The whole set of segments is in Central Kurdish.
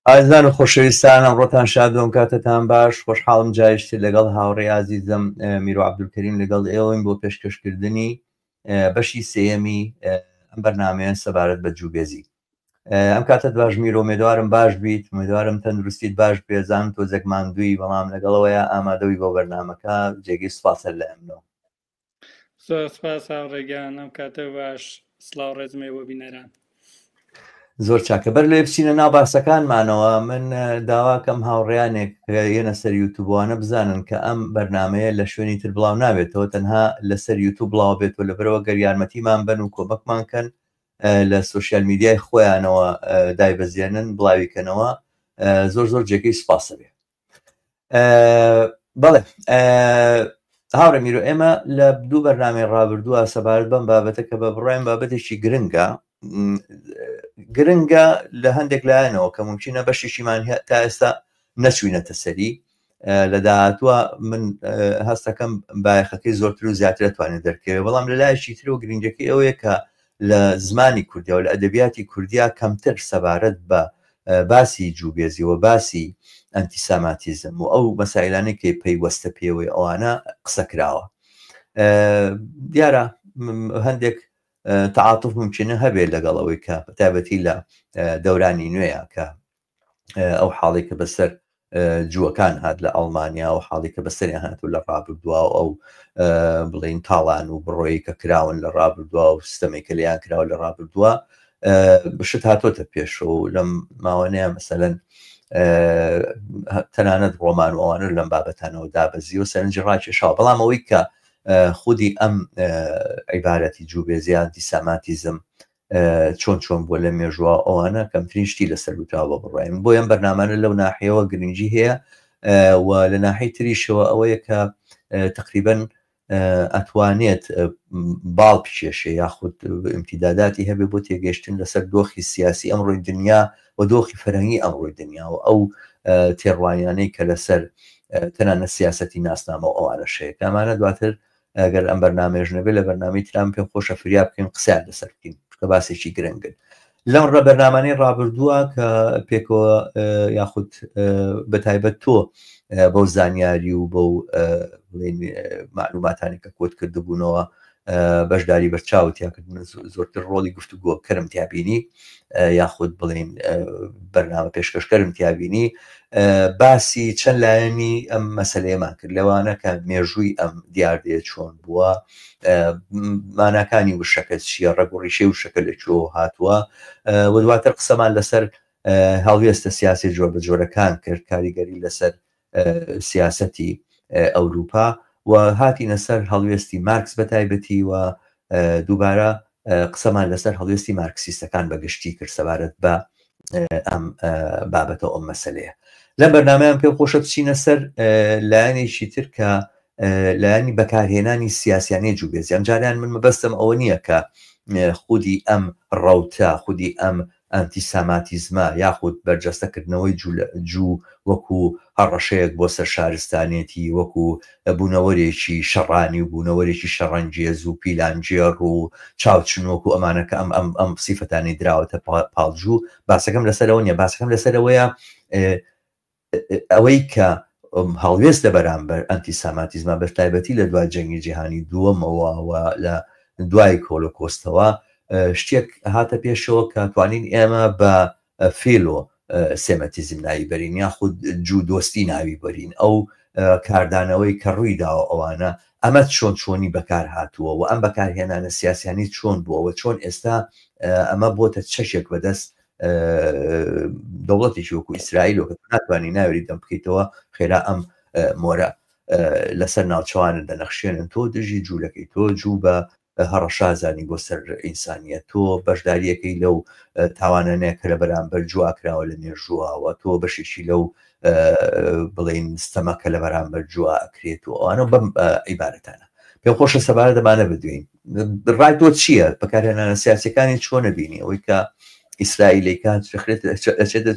ئازان و خۆشەویستان ئەمڕۆتان شاد بم، کاتتان باش. خۆشحاڵم جایشتی لەگەڵ هاوڕێی عەزیزم میرۆ عەبدولکەریم لەگەڵ ئێوەین بۆ پێشکەشکردنی بەشی سێیەمی ئەم بەرنامەیە سەبارەت بە جووبێزی. ئەم کاتت باش میرۆ، میدوارم باش بیت، میدوارم تەندروستیت باش بێزان تۆزێک ماندووی، بەڵام لەگەڵەوەیە ئامادەوی بۆ بەرنامەکە جێگەی سوپاسە لە ئەمنەوە. زۆر سپاس هاوڕێگان، ئەم کاتە باش. سڵاو ڕێزمێ بۆ بینەران. زۆر چاکە. بەر لێ بچینە ناو باسەکانمانەوە. من داواکەم هاوڕێیانێک یەنە سەر یوتوبوانە بزانن کە ئەم بەرنمەیە لە شوێنی تر بڵاو نابێتەوە، تەنها لەسەر یوتوب بڵاو بێتەوە، لەبەرەوە گەر یارمەتیمان بن و کۆمەکمانکەن لە سوۆشیال میدیای خۆیانەوە دایبەزێنن بڵاویکەنەوە، زۆر زۆر جێگەی سوپاسە بێ. بەڵێ هاوڕێ میرۆ، ئێمە لە دوو بەرنامەی ڕابردووە سەبارەت بەم بابەتە کە بە بڕایان بابەتێکی گرنگە لە هەندێک لایەنەوە کە ممکنە بەشێکیمان تا ئێستا نەچوینەتە سەری. لە داهاتووە من هەستەکەم بایەخەکەی زۆرتر و زیاتر دەتوانێت دەرکەوێت، بەڵام لە لایەکی تر و گرنگەکەی ئەوەیە کە لە زمانی کوردیا و لە ئەدەبیاتی کوردیا کەمتر سەبارەت بە باسی جووبێزیەوە، باسی ئەنتیساماتیزم و ئەو مەسائلانەی کە پەیوەستە پێوەی ئەوانە قسە کراوە. دیارە هەندێک تعاتف ممکنە هەبێت لەگەڵەوەی کە تایبەتی لە دەورانی نوێیە کە ئەو حاڵی کە بەسەر جووەکان هات لە ئەڵمانیا و حاڵی کە بەسەریان هاتوو لە ڕابردووە و ئەو بڵین تاڵان و بڕۆیی کە کراون لە ڕابردووە و سیستەمێک کە لیان کراوە لە ڕابردووە بشت هاتۆتە پێشەوە و لەم ماوەنەیە مەسەلەن تەنانەت ڕۆمان و ئەوانە لەم بابەتانەوە دابەزی و سەرنجی ڕاکێشاوە. بەڵام ئەوەی کە خودی ئەم عیبارەتی جووبێزی ئەنتیساماتیزم چۆن بۆ لە مێژووە ئەوانە کەمترین شتی لەسەر وتاوە بڕایین. بۆ ئەم بەرنامانە لەو ناحیەوە گرنگی هەیە و لە ناحی تریشەوە ئەوەیە کە تقریبەن ئەتوانێت باڵ بکێشێ یاخود ئیمتیداداتی هەبێ بۆ تێگەیشتن لەسەر دۆخی سیاسی ئەمڕۆی دنیا و دۆخی فەرهەنگی ئەمڕۆی دنیا و ئەو تێڕوانیانەی کە لەسەر تەنانە سیاسەتی ناسنامە و ئەوانە شەیە کامانە دواتر ئەگەر ئەم بەرنامێژ نەبێت لە بەرنامەی ترام پێم خۆشە فریا بکەین قسەیان لەسەر بکەین کە باسێکی گرنگن. لەم ڕە بەرنامانەی ڕابردووە کە پێکەوە یاخود بەتایبەت تۆ بەو زانیاری و بەو معلوماتانی کە کۆت کردبوونەوە بەشداری بەرچاوت یاکردن زۆرتر ڕۆڵی گفتوگۆ کەرم تیابینی یاخود بڵین بەرنامە پێشکەشکەرم تیابینی باسی چەند لایەنی ئەم مەسەلەیەمان کرد لەوانە کە مێژووی ئەم دیاردەیە چۆن بووە، ماناکانی وشەکە چییە، ڕێگوڕیشەی وشەکە لەکوێ هاتووە و دواتر قسەمان لەسەر هەڵوێستە سیاسی جۆر بە جۆرەکان کرد، کاریگەری لەسەر سیاسەتی ئەوروپا و هاتینە سەر هەڵوێستی مارکس بەتایبەتی و دووبارە قسەمان لەسەر هەڵوێستی مارکسیستەکان بەگشتی کرد سەبارەت بە ئەم بابەتە ئەم مەسەلەیە. لە بەرنامەیان پێ خۆشە بچینە سەر لایەنێکی تر کە لایەنی بەکارهێنانی سیاسیانەی جووبێزی. ئەم جاریان من مەبەستم ئەوە نییە کە خودی ئەم ڕەوتە، خودی ئەم ئەنتیساماتیزمە یاخود بەرجەستەکردنەوەی جوو وەکو هەڕەشەیەک بۆ سەر شارستانێتی، وەکو بوونەوەرێکی شەڕانی و بوونەوەرێکی شەڕەنجێز و پیلانجێڕ و چاوچنوەکو ئەمانە کە ئەم سیفەتانی دراوەتە پاڵجوو. باسەکەم لەسەرەوە نیە، باسەکەم لەسەرەوەیە ئەوەی کە هەڵوێست لە بەرامبەر ئەنتیساماتیزمە بەتایبەتی لە دوای جەنگی جیهانی دووەمەوە و لە دوای کۆلۆکۆستەوە شتێک هاتە پێشەوە کە توانین ئێمە بە فێلۆ سێمەتیزم ناوی بەرین یاخود جوو دۆستی ناوی بەرین. ئەو کاردانەوەی کە ڕوویداوە ئەوانە ئەمە چۆنی بەکار هاتووە و ئەم بەکارهێنانە سیاسیانی چۆن بووەوە، چۆن ئێستا ئەمە بۆتە چەشێک بەدەست دەوڵەتێکی وەکو ئیسرائیل کە ناتوانانی ناوێری دەم بکەیتەوە خێرا ئەم مۆرە لەسەر ناوچەوانە دەنەخشێنن. تۆ دژی جوولەکەی، تۆ جوو بە هەڕەشازانی بۆ سەر ئینسانیەت، تۆ بەشداریەکەی لەو تاوانانەیە کە لە بەرامبەر جوواکراوە لە نێژووەوە، تۆ بەشێکی لەو بڵین ستەمەکە لە بەرامبەر جووا ئەکرێت و ئەوانە بەم عیبارەتانە پێم خۆشە سەبارەت دەمانە بدوین. ڕای تۆ چییە؟ بەکارهێنانە سیاسیەکانی چۆنە بینی ئەوەی کە ئیسرائیلەکان ئەچێتە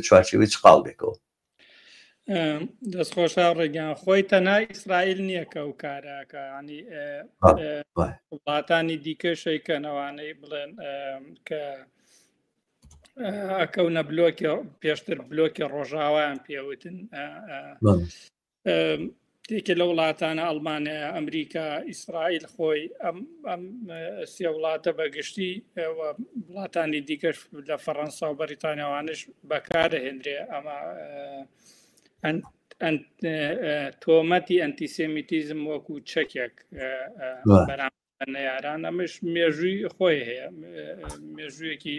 چوارچێوەی چقاڵ بێکەوە؟ دەستخۆشا ڕێگەیان خۆی تەنها ئیسرائیل نییە کە ئەو کاراکە، ینی وڵاتانی دیکەشەی کەنەوانەی بڵێن کە ئەکەونە بلۆکی پێشتر بلۆکی ڕۆژاوایان پێوتن تێکێ لە وڵاتانە ئەڵمانیا ئەمریکا ئیسرائیل خۆی ئەم سێ وڵاتە بەگشتی وڵاتانی دیکەش لە فەڕەنسا و بەریتانیاوانش بەکارهێنرێ ئەمە تۆمەتی ئەنتیسێمیتیزم وەکو چەکێک بەرامبەر نەیاران ئەمەش مێژووی خۆی هەیە مێژوویەکی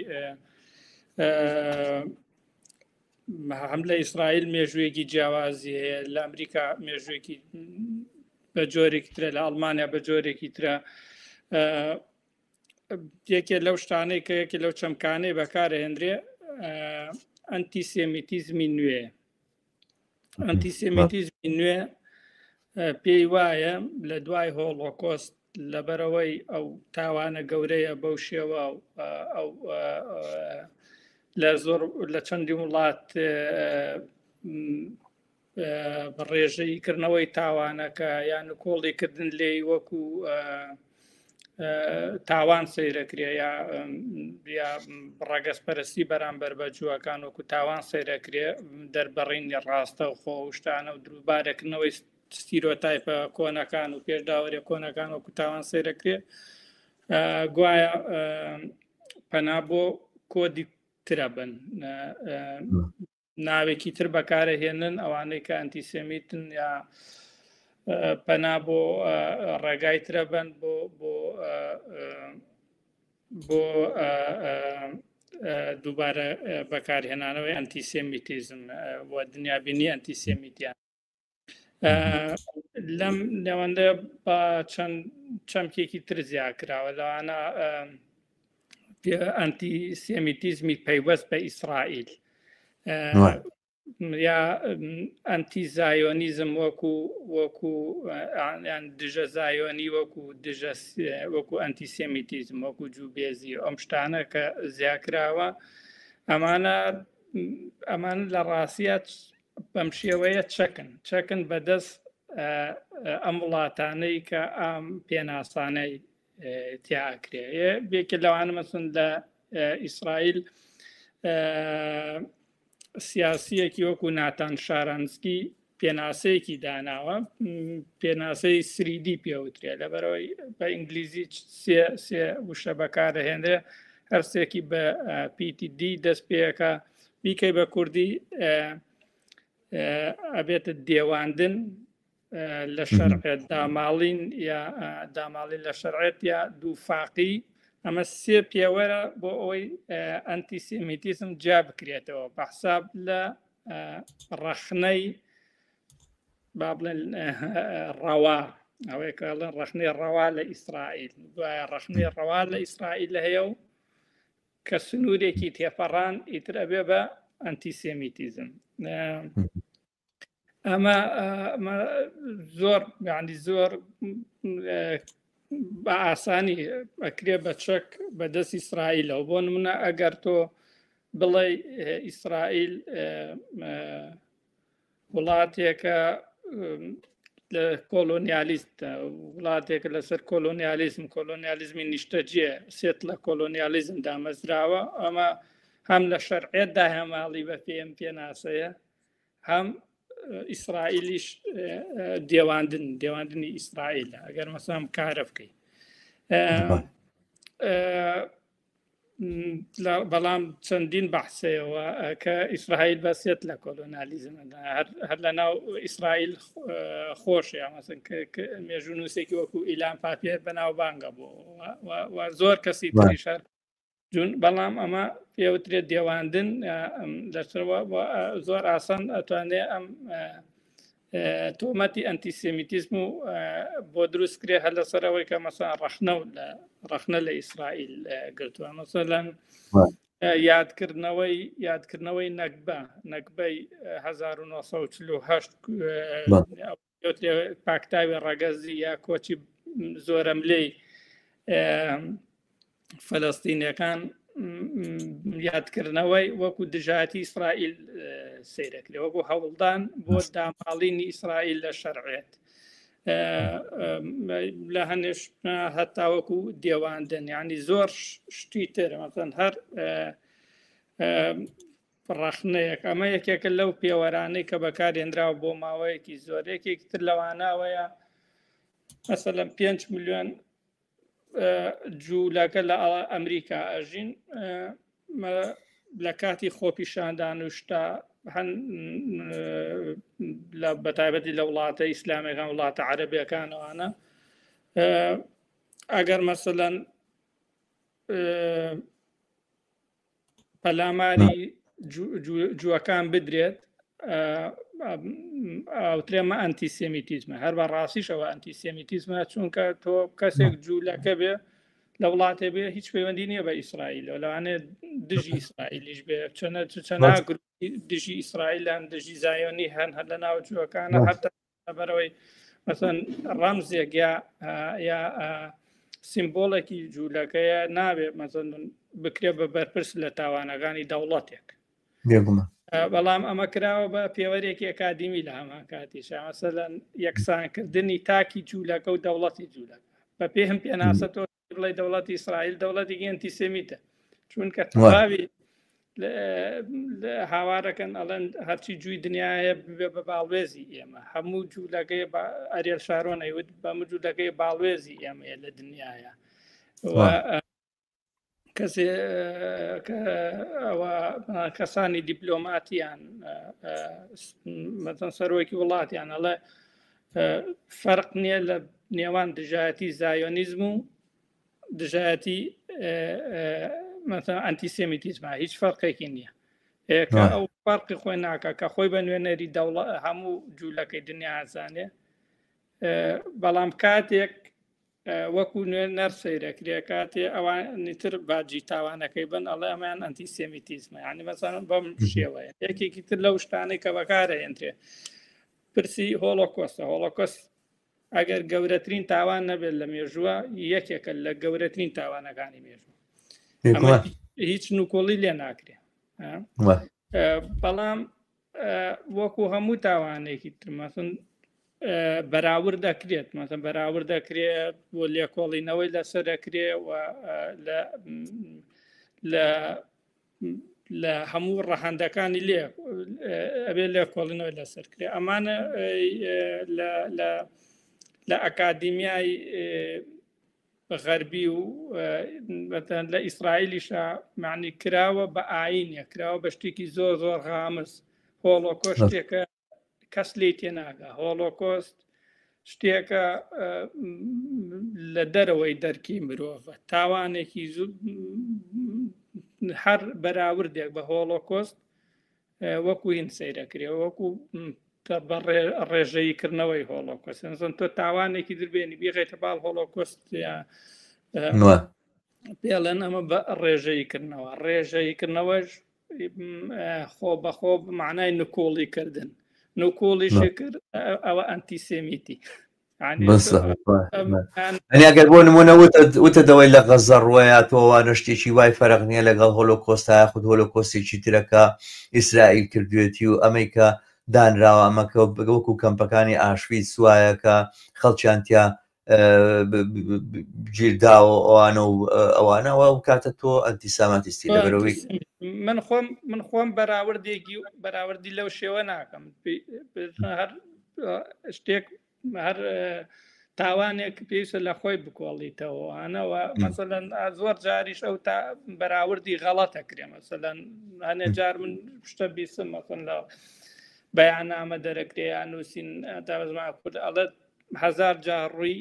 هەم لە ئیسرائیل مێژوویەکی جیاوازی هەیە لە ئەمریکا مێژوویەکی بە جۆرێکی ترە لە ئەڵمانیا بە جۆرێکی ترە یەکێ لەو شتانەی کە یەکێ لەو چەمکانەی بەکارهێنرێ ئەنتیسێمیتیزمی نوێ ئەنتیسێمیتیزمی نوێ پێی وایە لە دوای هۆڵۆکۆست لەبەرەوەی ئەو تاوانە گەورەیە بەو شێوە ئەو لە زۆر لە چەندی وڵات ڕێژەی کردنەوەی تاوانەکە یان کۆڵیکردن لێی وەکو تاوان سەیرەکرێ یا ڕەگەزپەرستی بەرامبەر بە جووەکان وەکو تاوان سەیرەکرێ دەربڕینی ڕاستە و خۆ شتانە و دروبارەکردنەوەی ستیرۆتایپە کۆنەکان و پێشداوەری کۆنەکان وەکو تاوان سەیرەکرێ گوایە پەنا بۆ کۆدی ترە بن ناوێکی تر بەکارەهێنن ئەوانەی کە ئەنتیسێمیتن یا پەنا بۆ ڕێگای ترە بن بۆ دووبارە بەکارهێنانەوەی ئەنتیسێمیتیزم بۆ دنیابینی ئەنتیسێمیتیان لەم نێوەندە بە چەند چەمکێکی تر زیاد کراوە لەوانە ئەنتیسێمیتیزمی پەیوەست بە ئیسرائیل یا ئەنتی زایۆنیزم وەکو دژە زایۆنی وەکو ئەنتیسێمیتیزم وەکو جووبێزی ئەم شتانە کە زیاکراوە ئەمان لە ڕاستیات بەم شێوەیە چەکن بەدەست ئەم وڵاتانەی کە ئەم پێناسانەی تیاکرێ بێکە لەوانە مەسن لە ئیسرائیل سیاسیەکی وەکو ناتان شارانسکی پێناسەیەکی داناوە پێناسەی سریدی پێوترێ لەبەرەوەی بە ئینگلیزی سێ وشە بەکارهێنرێ هەرسێکی بە PTD دەست پێەکە بیکەی بە کوردی ئەبێتە دێواندن لە شەرعێت داماڵین یا داماڵین لە شەرعێت یا دووفاقی ئەمە سێ پێوەرە بۆ ئەوەی ئەنتیسێمیتیزم جا بکرێتەوە بەحساب لە ڕەخنەی با بڵێن ڕەوا ئەوەی کەڵێن ڕەخنەی ڕەوا لە ئیسرائیل دوایە ڕەخنەی ڕەوا لە ئیسرائیل هەیە و کە سنوورێکی تێپەڕان ئیتر ئەبێ بە ئەنتیسێمیتیزم ئەمە زۆر یعنی زۆر بە ئاسانی ئەکرێ بە چەک بەدەست ئیسرائیلەوە بۆ نمونە ئەگەر تۆ بڵێ ئیسرائیل وڵاتێکە لە کۆلۆنیالیست وڵاتێکە لەسەر کۆلۆنیالیزمی نیشتەجێ سێت لە کۆلۆنیالیزم دامەزراوە ئەمە هەم لە شەرعێتدا هەماڵی بە پێم پێناسەیە هەم ئیسرائیلیش دێواندنی ئیسرائیل ئەگەر مەسام کارە بکەیت بەڵام چەندین بەحسەیەوە کە ئیسرائیل بەسێت لە کۆلۆنیالیزمدا هەر لە ناو ئیسرائیل خۆشە مەسن مێژوو نووسێکی وەکو ئیلان پاپێر بەناو بانگە بۆ زۆر کەسی تریشار جون بەڵام ئەمە پێوترێت دێواندن لەسەرەوە زۆر ئاسان ئەتوانێت ئەم تۆمەتی ئەنتیسێمیتیزم و بۆ دروستکرێ هەر لەسەرەوەی کە مەسەڵەن ڕەخنە لە ئیسرائیل گرتووە مەسەڵەن یادکردنەوەی نەکبەی 1948 پاکتاوی ڕەگەزی یا کۆچی زۆرەملەی فەلەستینیەکان یادکردنەوەی وەکو دژایەتی ئیسرائیل سەیرەکرێ وەکو هەوڵدان بۆ داماڵینی ئیسرائیل لە شەرعێت لە هەنێش هەتا وەکو دێواندن یعنی زۆر شتی تر مەسەڵەن هەر ڕەخنەیەک ئەمە یەکێکە لەو پێوەرانەی کە بەکارهێنراوە بۆ ماوەیەکی زۆرێکێکی تر لەوانەوەیە مەسەلەن 5 ملیۆن جوولەکە لە ئەمریکا ئەژین لە کاتی خۆپیشاندان و شتا هەن لە بەتایبەتی لە وڵاتە ئیسلامەکان وڵاتە عەرەبیەکانەوانە ئەگەر مەسەلەن پەلاماری جووەکان بدرێت ئەوترێمە ئەنتیسێمیتیزمە هەر بە ڕاستیشەوە ئەنتیسێمیتیزمە چونکە تۆ کەسێک جوولەکە بێ لە وڵاتێ بێ هیچ پەیوەندی نییە بە ئیسرائیل لەوانێت دژی ئیسرائیلیش بێ چەنە دژی ئیسرائیلان دژی زایۆنی هەن هەر لە ناو جووەکانە هەتا بەرەوەی مەسەن ڕەمزێک یا سیمبۆڵێکی جوولەکەیە نابێت مەسەن بکرێت بە بەرپرس لە تاوانەکانی دەوڵەتێک بەڵام ئەمە کراوە بە پێوەرێکی ئەکادیمی لە هەمان کاتیشە مەسەلەن یەکسانکردنی تاکی جوولەکە و دەوڵەتی جوولەکە بە پێم پێناسە تۆ بڵێ دەوڵەتی ئیسرائیل دەوڵەتێکی ئەنتیسێمیتە چونکە تەواوی هاوارەکەن ئەڵەن هەرچی جووی دنیاە بێ بە باڵێزی ئێمە هەموو جوولەکەی ئەریێل شارۆن ئەیوت بەموو جوولەکەی باڵێزی ئێمەیە لە دنیاە کەسانی دیپلۆماتیان مەتەن سەرۆکی وڵاتیان ئەڵێ فەرق نییە لە نێوان دژایەتی زایۆنیزم و دژایەتی ئەنتیسێمیتیزمە هیچ فەرقێکی نییە ئەو فەرقی خۆی ناکە کە خۆی بە نوێنەری دەوڵەت هەموو جوولەکەی دنیا ئازانێ بەڵام کاتێک وەکو نوێنەر سەیرەکرێ کاتێ ئەوانی تر باجی تاوانەکەی بن ئەڵێ ئەمان ئەنتیسێمیتیزمە یعنی مەسەڵەن بەم شێوەیە یەکێکی تر لەو شتانەی کە بەکارهێنرێ پرسی هۆڵۆکۆستە هۆڵۆکۆست ئەگەر گەورەترین تاوان نەبێت لە مێژووە یەکێکە لە گەورەترین تاوانەکانی مێژوو هیچ نوکۆڵی لێ ناکرێ بەڵام وەکو هەموو تاوانێکی تر مەسن بەراورد دەکرێت مەسەن بەراورد دەکرێت بۆ لێکۆڵینەوەی لەسەر دەکرێ لە هەموو ڕەهەندەکانی لێ ئەبێ لێکۆڵینەوەی لەسەر کرێ ئەمانە لە ئەکادیمیای غەربی و لە ئیسرائیلیشە معنی کراوە بە ئاینە کراوە بە شتێکی زۆر زۆر غامز هۆڵۆکۆست شتێکە کەس لێ تێناگە هۆڵۆکۆست شتێکە لە دەرەوەی دەرکی مرۆڤە تاوانێکی زوو هەر بەراوردێک بە هۆڵۆکۆست وەکو هین سەیرەکرێ وەکو بە ڕێژەییکردنەوەی هۆڵۆکۆست تۆ تاوانێکی دربێنی بیغێتە باڵ هۆڵۆکۆست پێڵێن ئەمە بە ڕێژەییکردنەوە ڕێژەییکردنەوەش خۆ بەخۆ معنای نکۆڵیکردن نکۆڵیشی کرد ئەوە ئەنتیسێمیتی ئەگەر بۆ نمونە وتە دەوەی لە غەزە ڕوایە تۆوانە شتێکی وای فەرق نییە لەگەڵ هۆلۆکۆستە خود هۆلۆکۆستێکی ترەکە ئیسرائیل کردوێتی و ئەمریکا دانراوە ئەمەکە وەکو کەمپەکانی ئاشوی سوایەکە خەڵکیانتیا گیرداوە ئەوانە و ئەوانەوە و کاتە تۆ ئەنتیساماتیستی لەبەرەوەی من خۆم بەراوردی لەو شێوە ناکەم هەر شتێک هەر تاوانێک پێویستە لە خۆی بکۆڵیتەوەوانەوە مەسەلەن زۆر جاریش ئەو تا بەراوردی غەڵەتەکرێ مەسەلەن هەنێ جار من شتە بیسم مەسەن لە بەیانامە دەرەکرێیان نووسین تا بەزمان کورد ئەڵێت 1000 جار ڕووی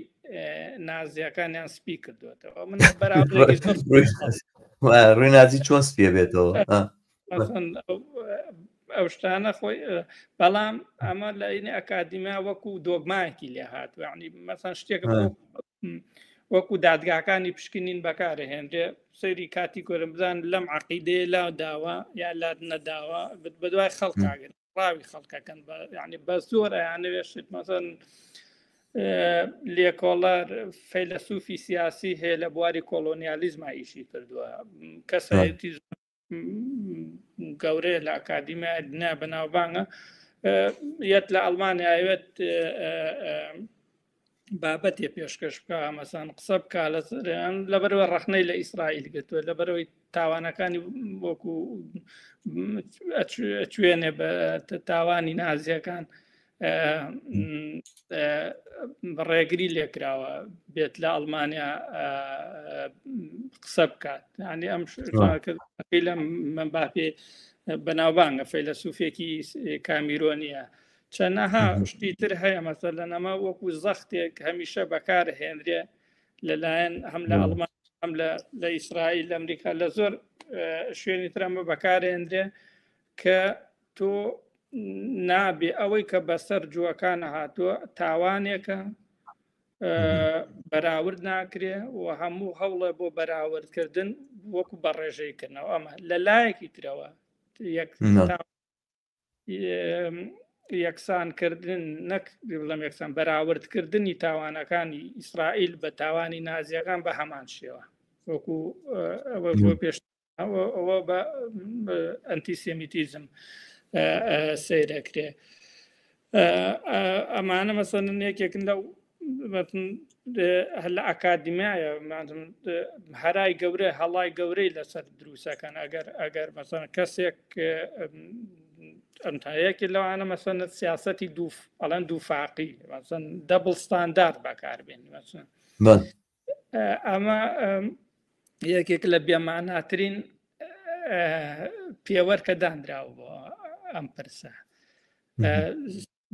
نازیەکانیان سپی کردوێتەوە من ڕووی نازی چۆن سپیە بێتەوە ئەو شتانە خۆی بەڵام ئەمە لە ئینی ئەکادیمیا وەکو دۆگمایەکی لێ هاتووە یعنی مەسەن شتێک وەکو دادگاکانی پشکنین بەکارهێنرێ سەیری کاتی گۆرم بزان لەم عەقیدەیە لا داوە یا لا نەداوە بە دوای خەڵکاگەن ڕاوی خەڵکەکەن یعنی بە زۆرە یانەوێشت مەسەن لێکۆڵەر فەیلسوفی سیاسی هەیە لە بواری کۆلۆنیالیزمە ئیشی کردووە کەسایەتی گەورەیە لە ئەکادیمیای دنیا بەناوبانگە یەت لە ئەڵمانیا ئەوێت بابەتێ پێشکەش بکە مەسان قسە بکە لەبەرەوە ڕەخنەی لە ئیسرائیل گرتووە لەبەرەوەی تاوانەکانی وەکو ئەچوێنێ بە تاوانی نازیەکان ڕێگری لێکراوە بێت لە ئەڵمانیا قسە بکات ینی ئەم لە مەمباپێ بەناوبانگە فەیلسوفێکی کامیرۆنیە چەنەها شتی تر هەیە مەسەلەن ئەمە وەکو زەختێک هەمیشە بەکار هێنرێ لەلایەن هەم لە ئەڵمان هەم لە ئیسرائیل لە ئەمریکا لە زۆر شوێنی ترەمە بەکارهێنرێ کە تۆ نابێ ئەوەی کە بەسەر جووەکانە هاتووە تاوانێکە بەراورد ناکرێ و هەموو هەوڵە بۆ بەراوردکردن وەکو بەڕێژەیکردنەوە ئەمە لە لایەکی ترەوە یەکسانکردن نەک بڵم یەکسان بەراوردکردنی تاوانەکانی ئیسرائیل بە تاوانی نازیەکان بە هەمان شێوە وەکو ئەوە پێش ئەوە بە ئەنتیسێمیتیزم سیرەکرێ ئەمانە مەسەن یەکێکن لەو لە ئەکادمیایە هەرای گەورە هەڵای گەورەی لەسەر دروستەکەن ئەگەر مەسەن کەسێک ئەمتایەکی لەوانە مەسەن سیاسەتی ئەڵەن دووفاقی مەسەن دەبڵ ستاندارد بەکاربێنی مەسەن ئەمە یەکێک لە بێماناترین پێوەرکە دانراوە بۆ ئەم پرسە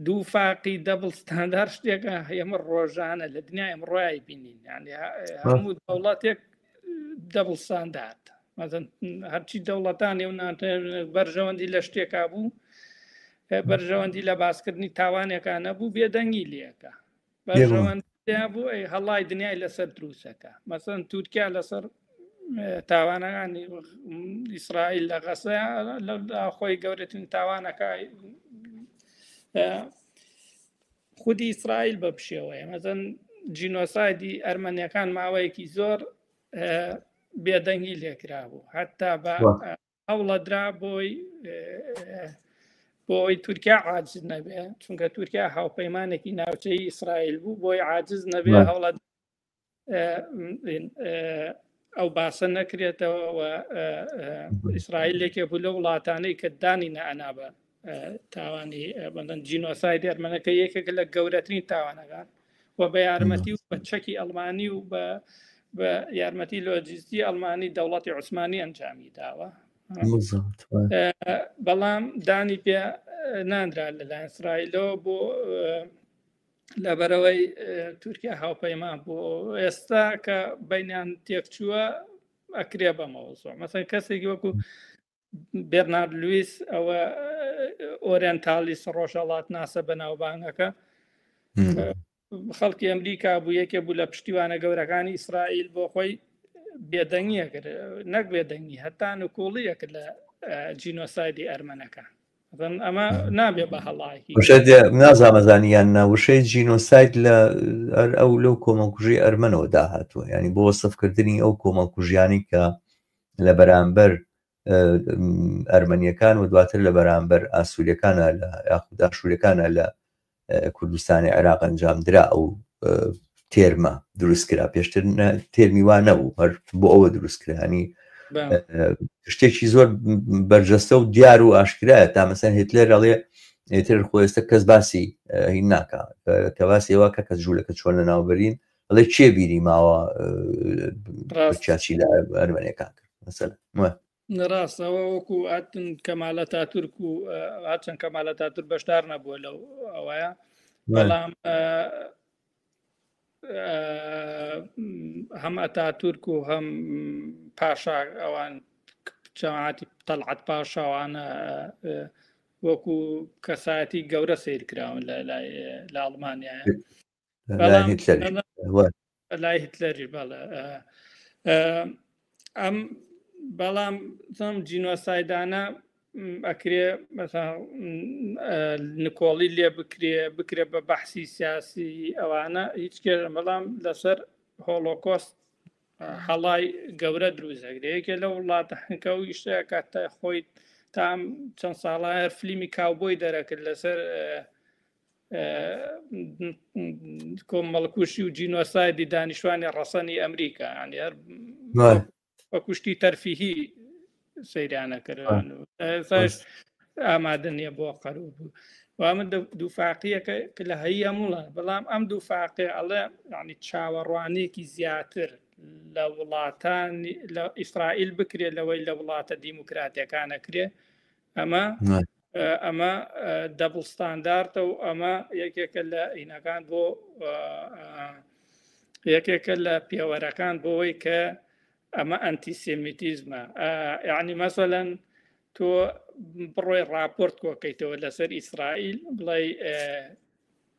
دووفاقی دەبڵ ستاندار شتێکە ئێمە ڕۆژانە لە دنیای ئەمڕۆیای بینین یعنی هەموو دەوڵەتێک دەبڵ ستاندارد مەسەن هەرچی دەوڵەتانی و بەرژەوەندی لە شتێکا بوو بەرژەوەندی لە باسکردنی تاوانێکە نەبوو بێدەنگی لێکە بەرژەوەندی بوو ئەی هەڵای دنیای لەسەر دروستەکە مەسەن تورکیا لەسەر تاوانەکانی ئیسرائیل لە غەسەیە خۆی گەورەترین تاوانەکە خودی ئیسرائیل بە پشێوەیە مەسەن جینۆسایدی ئەرمەنیەکان ماوەیەکی زۆر بێدەنگی لێکرا بوو حتا بە هەوڵەدرا بۆی تورکیا عاجز نەبێ چونکە تورکیا هاوپەیمانێکی ناوچەی ئیسرائیل بوو بۆی عاجز نەبێ هەوڵە ئەو باسە نەکرێتەوە ئیسرائیلێکێ بوو لە وڵاتانەی کە دانی نەئەنا بە تاوانی بەندەن جینۆسایدی ئەرمەنەکە یەکێک لە گەورەترین تاوانەکان و بە یارمەتی و بە چەکی ئەڵمانی و بە یارمەتی لۆجیستی ئەڵمانی دەوڵەتی عوسمانی ئەنجامی داوە بەڵام دانی پێ نانرا لەلایەن ئیسرائیلەوە بۆ لەبەرەوەی تورکیا هاوپەیمان بۆ ئێستا کە بەینیان تێکچووە ئەکرێ بەمەوەزۆ مەسەن کەسێکی وەکو بێرنارد لویس ئەوە ئۆریەنتالیس ڕۆژهەڵات ناسە بەناوبانگەکە خەڵکی ئەمریکا بوو یەکێ بوو لە پشتیوانە گەورەکانی ئیسرائیل بۆ خۆی بێدەنگیەکرد نەک بێدەنگی هەتا نکۆڵیەک لە جینۆسایدی ئەرمەنەکە ئەمە نابێ بە هەڵایکی نازامەزانیان ناوشەی جینۆساید لە ئەو لەو کۆمەڵکوژی ئەرمەنەوە داهاتوە ینی بۆ وەسفکردنی ئەو کۆمەڵکوژیانی کە لە بەرامبەر ئەرمەنیەکان و دواتر لە بەرامبەر ئاسووریەکانە لە یاخود ئاشووریەکانە لە کوردستانی عێراق ئەنجامدرا ئەو تێرمە دروستکرا پێشتر تێرمی وان نەبوو هەر بۆ ئەوە دروستکرانی شتێکی زۆر بەرجەستە و دیار و ئاشکرایە تا مەسەن هیتلەر ئەڵێ ئێتر خۆێستا کەس باسی هین ناکە کە باسی ئەوە کە کەس جوولەکە چۆن لە ناوبەرین ئەڵێ چێ بیری ماوە چاچی لە ئەرمەنیەکان کرد مەسەلەن ڕاستەوە وەکو ئاتن کەمالە تاتورک و هاچەند کەمالە تاتور بەشدار نەبووە لەو ئەوەیە بەڵام هەم ئەتاتورک و هەم پاشا ئەوان جەماعەتی تەلعەت پاشاوانە وەکو کەسایەتی گەورە سیرکراون لە ئەڵمانیایە لای هیتلەری بەڵێ ئەم بەڵام زەم جینۆسایدانە ئەکرێ نکۆڵی لێ بکرێ بە بەحسی سیاسی ئەوانە هیچ کێ بەڵام لەسەر هۆلۆکۆست هەڵای گەورە دروستەکرێکێ لە وڵاتەکە و ئیشتەیە کاتە خۆی تام چەند ساڵە هەر فلیمی کاوبۆی دەرەکرد لەسەر کۆمەڵکوشی و جینۆسایدی دانیشتوانی ڕەسەنی ئەمریکا ینی بە کوشتی تەرفیهی سەیرانە کردوان و ئامادە نییە بۆ قەرەوە بوو وامە دووفاقیەکە کە لە هەیە هەموڵە بەڵام ئەم دووفاقی ئەڵێ ینی چاوەڕوانێکی زیاتر لە وڵاتانی لە ئیسرائیل بکرێ لەوەی لە وڵاتە دیموکراتیەکانە کرێ ئەمە دەبڵ ستانداردە و ئەمە یەکێکە لە ئینەکان بۆ یەکێکە لە پێوەرەکان بۆەوەی کە ئەمە ئەنتیسێمیتیزمە یعنی مەسەلەن تۆ بڕۆی راپۆرت کۆکەیتەوە لەسەر ئیسرائیل بڵێ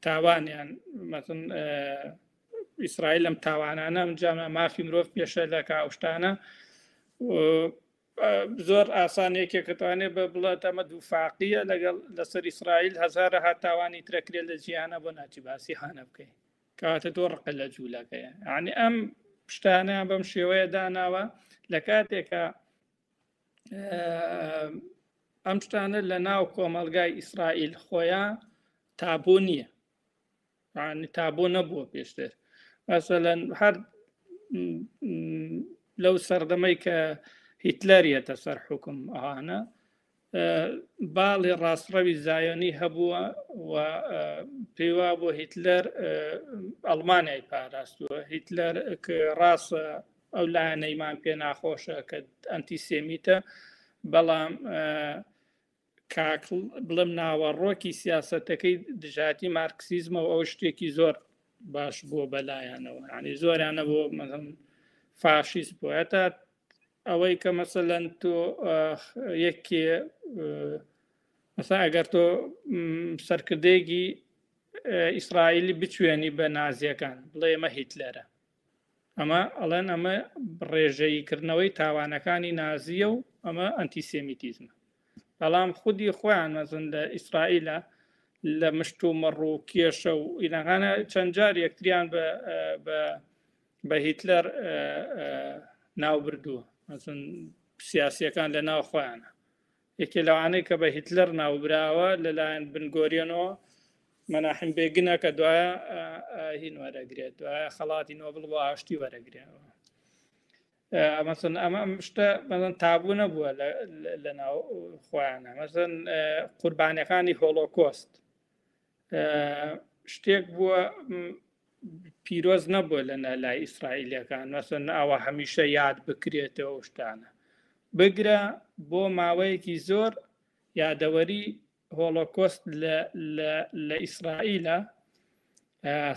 تاوانیان مەسن ئیسرائیل لەم تاوانانە جامە مافی مرۆڤ پێشە لە کاوشتانە زۆر ئاسانێکێکتوانێت بە بڵێت ئەمە دووفاقیە لەگەڵ لەسەر ئیسرائیل هەزارە هاتاوانی ترەکرێت لە جیهانە بۆ ناچی باسی هانە بکەین کەواتە تۆ ڕقە لە جوولەکەیە یعنی ئەم شتانە بەم شێوەیە داناوە لە کاتێکە ئەم شتانە لە ناو کۆمەلگای ئیسرائیل خۆیان تابۆ نییە تابۆ نەبووە پێشتر مەسەلەن هەر لەو سەردەمەی کە هیتلەریەتە سەر حکم ئەوانە باڵی ڕاستڕەوی زایۆنی هەبووە و پێیوا بۆ هیتلەر ئەڵمانیای پاراستووە هیتلەر ڕاستە ئەو لایەنەیمان پێ ناخۆشە کە ئەنتیسێمیتە بەڵام کاکڵ بڵم ناوەڕۆکی سیاسەتەکەی دژاتی مارکسیزمە و ئەو شتێکی زۆر باش بووە بەلایەنەوە ینی زۆریانە بۆ مەسەڵەن فاشیست بووە تا ئەوەی کە مەسەلەن تۆ یەکێ مەسەڵەن ئەگەر تۆ سەرکردەیەکی ئیسرائیلی بچوێنی بە نازیەکان بڵێ ئەمە هیتلەرە ئەمە ئەڵێن ئەمە ڕێژەییکردنەوەی تاوانەکانی نازیە و ئەمە ئەنتیسێمیتیزمە بەڵام خودی خۆیان مەزن لە ئیسرائیلە لە مشت و مەڕ و کێشە و ئینەکانە چەند جار یەکتریان بە هیتلەر ناو بردووە مەسن سیاسیەکان لە ناو خۆیانە یەکێ لەوانەی کە بە هیتلەر ناوبراوە لەلایەن بنگۆریەنەوە مەناحیم بێگنە کە دوایە هین وەرەگرێت دوایە خەڵاتی نۆبڵ بۆ ئاشتی وەرەگرێتەوە مەسەن ئەمە شتە مەسەن تابوو نەبووە لە ناو خۆیانە مەسەن قوربانیەکانی هۆڵۆکۆست شتێک بووە پیرۆز نەبووە لە لای ئیسرائیلەکان مەسەن ئەوە هەمیشە یاد بکرێتەوە شتانە بگرە بۆ ماوەیەکی زۆر یادەوەری هۆڵۆکۆست لە ئیسرائیلە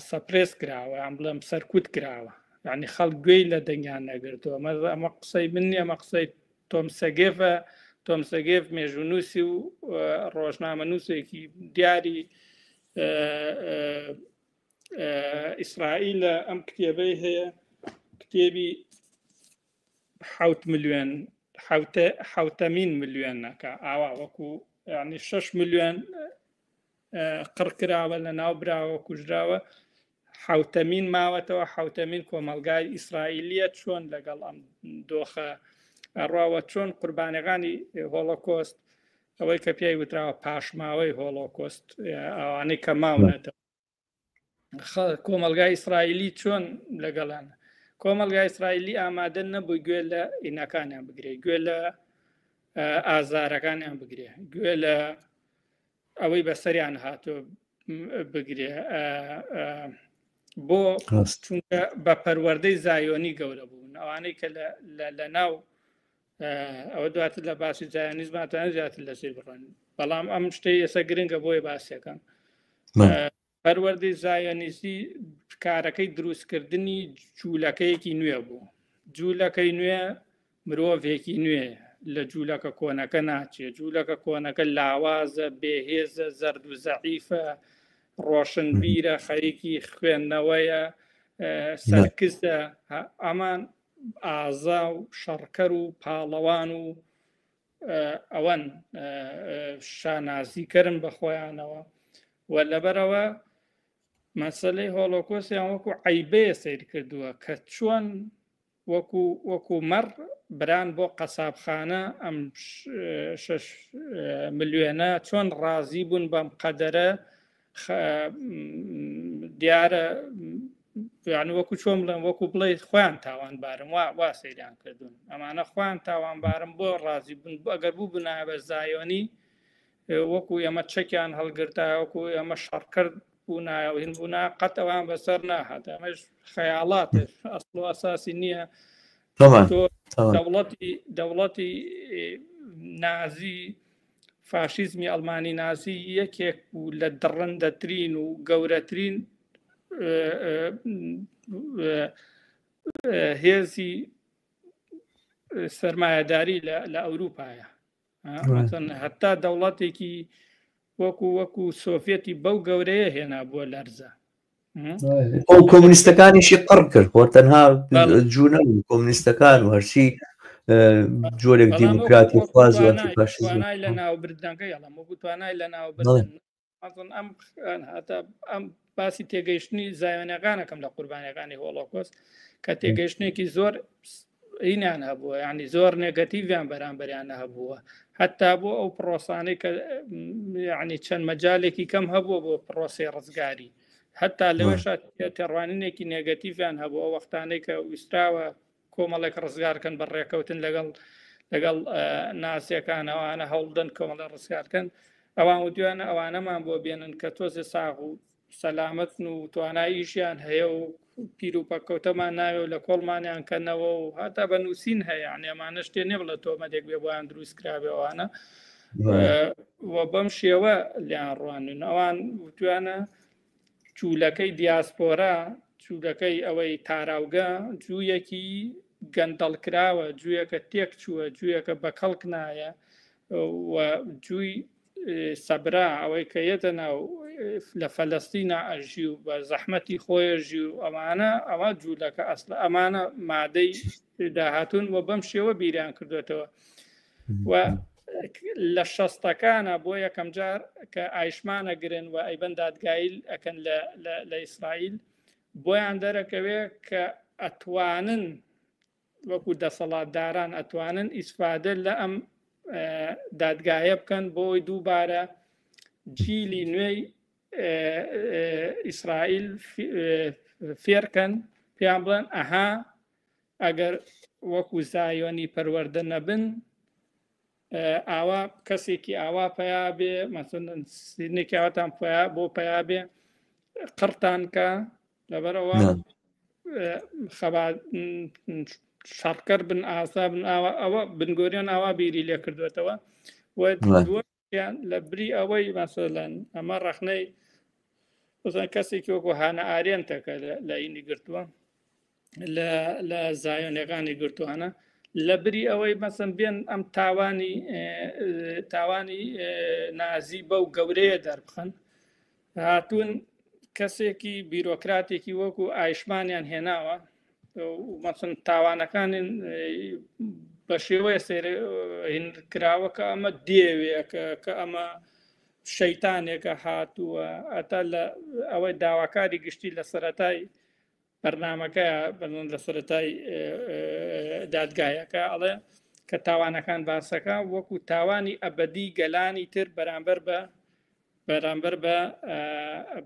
سەپرێس کراوە ئەم بڵێم سەرکوت کراوە یعنی خەڵک گوێی لە دەنگیان نەگرتووە ئەمە قسەی من نیە ئەمە قسەی تۆمسەگێفە تۆمسەگێف مێژوونووسی و ڕۆژنامەنووسێکی دیاری ئیسرائیلە ئەم کتێبەی هەیە کتێبی 7 ملیۆنەکە ئاوا وەکو یعنی 6 ملیۆن قڕکراوە لە ناو براوە کوژراوە 7 ماوەتەوە 7 کۆمەلگای ئیسرائیلیە چۆن لەگەڵ ئەم دۆخە ڕاوە چۆن قوربانەکانی هۆڵۆکۆست ئەوەی کە پێی وتراوە پاشماوەی هۆڵۆکۆست ئەوانەی کە ماونەتەوە کۆمەلگای ئیسرائیلی چۆن لەگەڵان کۆمەلگای ئیسرائیلی ئامادە نەبووی گوێ لە ئینەکانیان بگرێ گوێ لە ئازارەکانیان بگرێ گوێ لە ئەوەی بەسەریان هاتووە بگرێ بۆ چونکە بە پەروەردەی زایۆنی گەورە بوون ئەوانەی کە لە ناو ئەوە دواتر لە باسی زایۆنیزماتان زیاتر لەسێ بڕۆن بەڵام ئەم شتەی ئێستا گرنگە بۆی باسیەکەم پەروەردەی زایۆنیستی کارەکەی دروستکردنی جوولەکەیەکی نوێ بوو جوولەکەی نوێ مرۆڤێکی نوێ لە جوولەکە کۆنەکە ناچێت جوولەکە کۆنەکە لاوازە بێهێزە زەرد و زەعیفە ڕۆشنبیرە خەریکی خوێندنەوەیە سەرکردە ئەمان ئازا و شەڕکەر و پاڵەوان و ئەوەن شانازیکەرن بە خۆیانەوە و لەبەرەوە مەسەلەی هۆڵۆکۆستیان وەکو عەیبەیە سیر کردووە کە چۆن وەکو مەڕ بران بۆ قەسابخانە ئەم 6 ملیۆنە چۆن ڕازی بوون بەم قەدەرە دیارە یان وەکو چۆم بڵێن وەکو بڵێ خۆیان تاوانبارم وا سەیریان کردوون ئەمانە خۆیان تاوانبارم بۆ ڕازی بوون ئەگەر بوو بنایە بە زایۆنی وەکو ئێمە چەکیان هەڵگرتا وەکو ئەمە شەڕکرد بوونایە و هین بوونا قەت ئەوان بەسەر ناهات ئەمەش خەیاڵاتە ئەسڵ و ئەساسی نییە دەوڵەتی نازی فاشیزمی ئەڵمانی نازی یەکێک بوو لە دڕندەترین و گەورەترین هێزی سەرمایەداری لە ئەوروپایە هەتا دەوڵەتێکی وەکو سۆڤێتی بەو گەورەیە هێنا بووە لەرزە ئەو کۆمونیستەکانیشی قڕ کرد خۆ تەنها جوونە و کۆمونیستەکان و هەرچی جۆرێک دیموکراتی خوازواتی فاشیزم توانای لە ناوبردنەکەی ئەڵەم وەکو توانای لە ناوبردن ئەم باسی تێگەیشتنی زایۆنەکانەکەم لە قوربانیەکانی هۆڵۆکۆست کە تێگەیشتێکی زۆر ئینیان هەبووە یعنی زۆر نێگەتیڤیان بەرامبەریان هەبووە هەتا بۆ ئەو پرۆسانەی کە یعنی چەند مەجالێکی کەم هەبووە بۆ پرۆسی ڕزگاری هەتا لەوەش تێڕوانینێکی نێگەتیڤیان هەبووە ئەو وەختانەی کە ویستراوە کۆمەڵێک ڕزگارکەن بە ڕێکەوتن لەگەڵ ناسیەکان ئەوانە هەوڵدەن کۆمەڵە ڕزگارکەن ئەوان وتوانە ئەوانەمان بۆ بێنن کە تۆزێ ساغ و سەلامەتن و تواناییشیان هەیە و پیر و پەکەوتەمان ناوێ و لە کۆڵمانیان کەنەوە و هەتا بە نووسین هەیە ئەمانە شتێ نێ بڵێ تۆمەتێک بێ بۆیان دروست کرابێەوانە بەم شێوە لیان ڕوانن ئەوان وتوانە جوولەکەی دیاسپۆرا جوولەکەی ئەوەی تاراوگە جوویەکی گەندەڵکراوە جوویەکە تێک چووە جوویەکە بە کەڵک نایە و جووی سەبرا ئەوەی کە یەتە ناو لە فەلەستینە ئەژی و بە زەحمەتی خۆیەژی و ئەوە جوولەکە ئەسڵ ئەمانە مادەی داهاتون و بەم شێوە بیریان کردوێتەوە و لە شەستەکانە بۆ یەکەم جار کە ئایشمانە گرن و ئەیبەن دادگایل ئەکەن لە ئیسرائیل بۆیان دەرەکەوێ کە ئەتوانن وەکو دەسەڵاتداران ئەتوانن ئیسفادە لە ئەم دادگایە بکەن بۆی دووبارە جیلی نوێی ئیسرائیل فێرکەن پێیان بڵێن ئەها ئەگەر وەکو زایۆنی پەروەردە نەبن ئاوا کەسێکی ئاوا پیا بێ مەسەڵەن سینێکی ئاواتان بۆ پیا بێ قڕتان کە لەبەرەوە شەڕکەر بن ئاسا بن ئەوە بنگۆریان ئاوا بیری لێ کردوێتەوە ویان لە بری ئەوەی مەسەڵەن ئەمە ڕەخنەی کەسێکی وەکو هانە ئارێنتەکە لە ئینی گرتووە لە زایۆنەکانی گرتووانە لە بری ئەوەی مەسەن بێن ئەم تاوانی نازی بەو گەورەیە دەربخەن هاتوون کەسێکی بیرۆکراتێکی وەکو ئایشمانیان هێناوە مەسن تاوانەکانن بە شێوەیە کراوە کە ئەمە دێوێکە کە ئەمە شەیتانێکە هاتووە ئەتا لە ئەوەی داواکاری گشتی لە سەرەتای بەرنامەکەیە لە سەرەتای دادگایەکە ئەڵێ کە تاوانەکان باسەکە وەکو تاوانی ئەبەدی گەلانی تر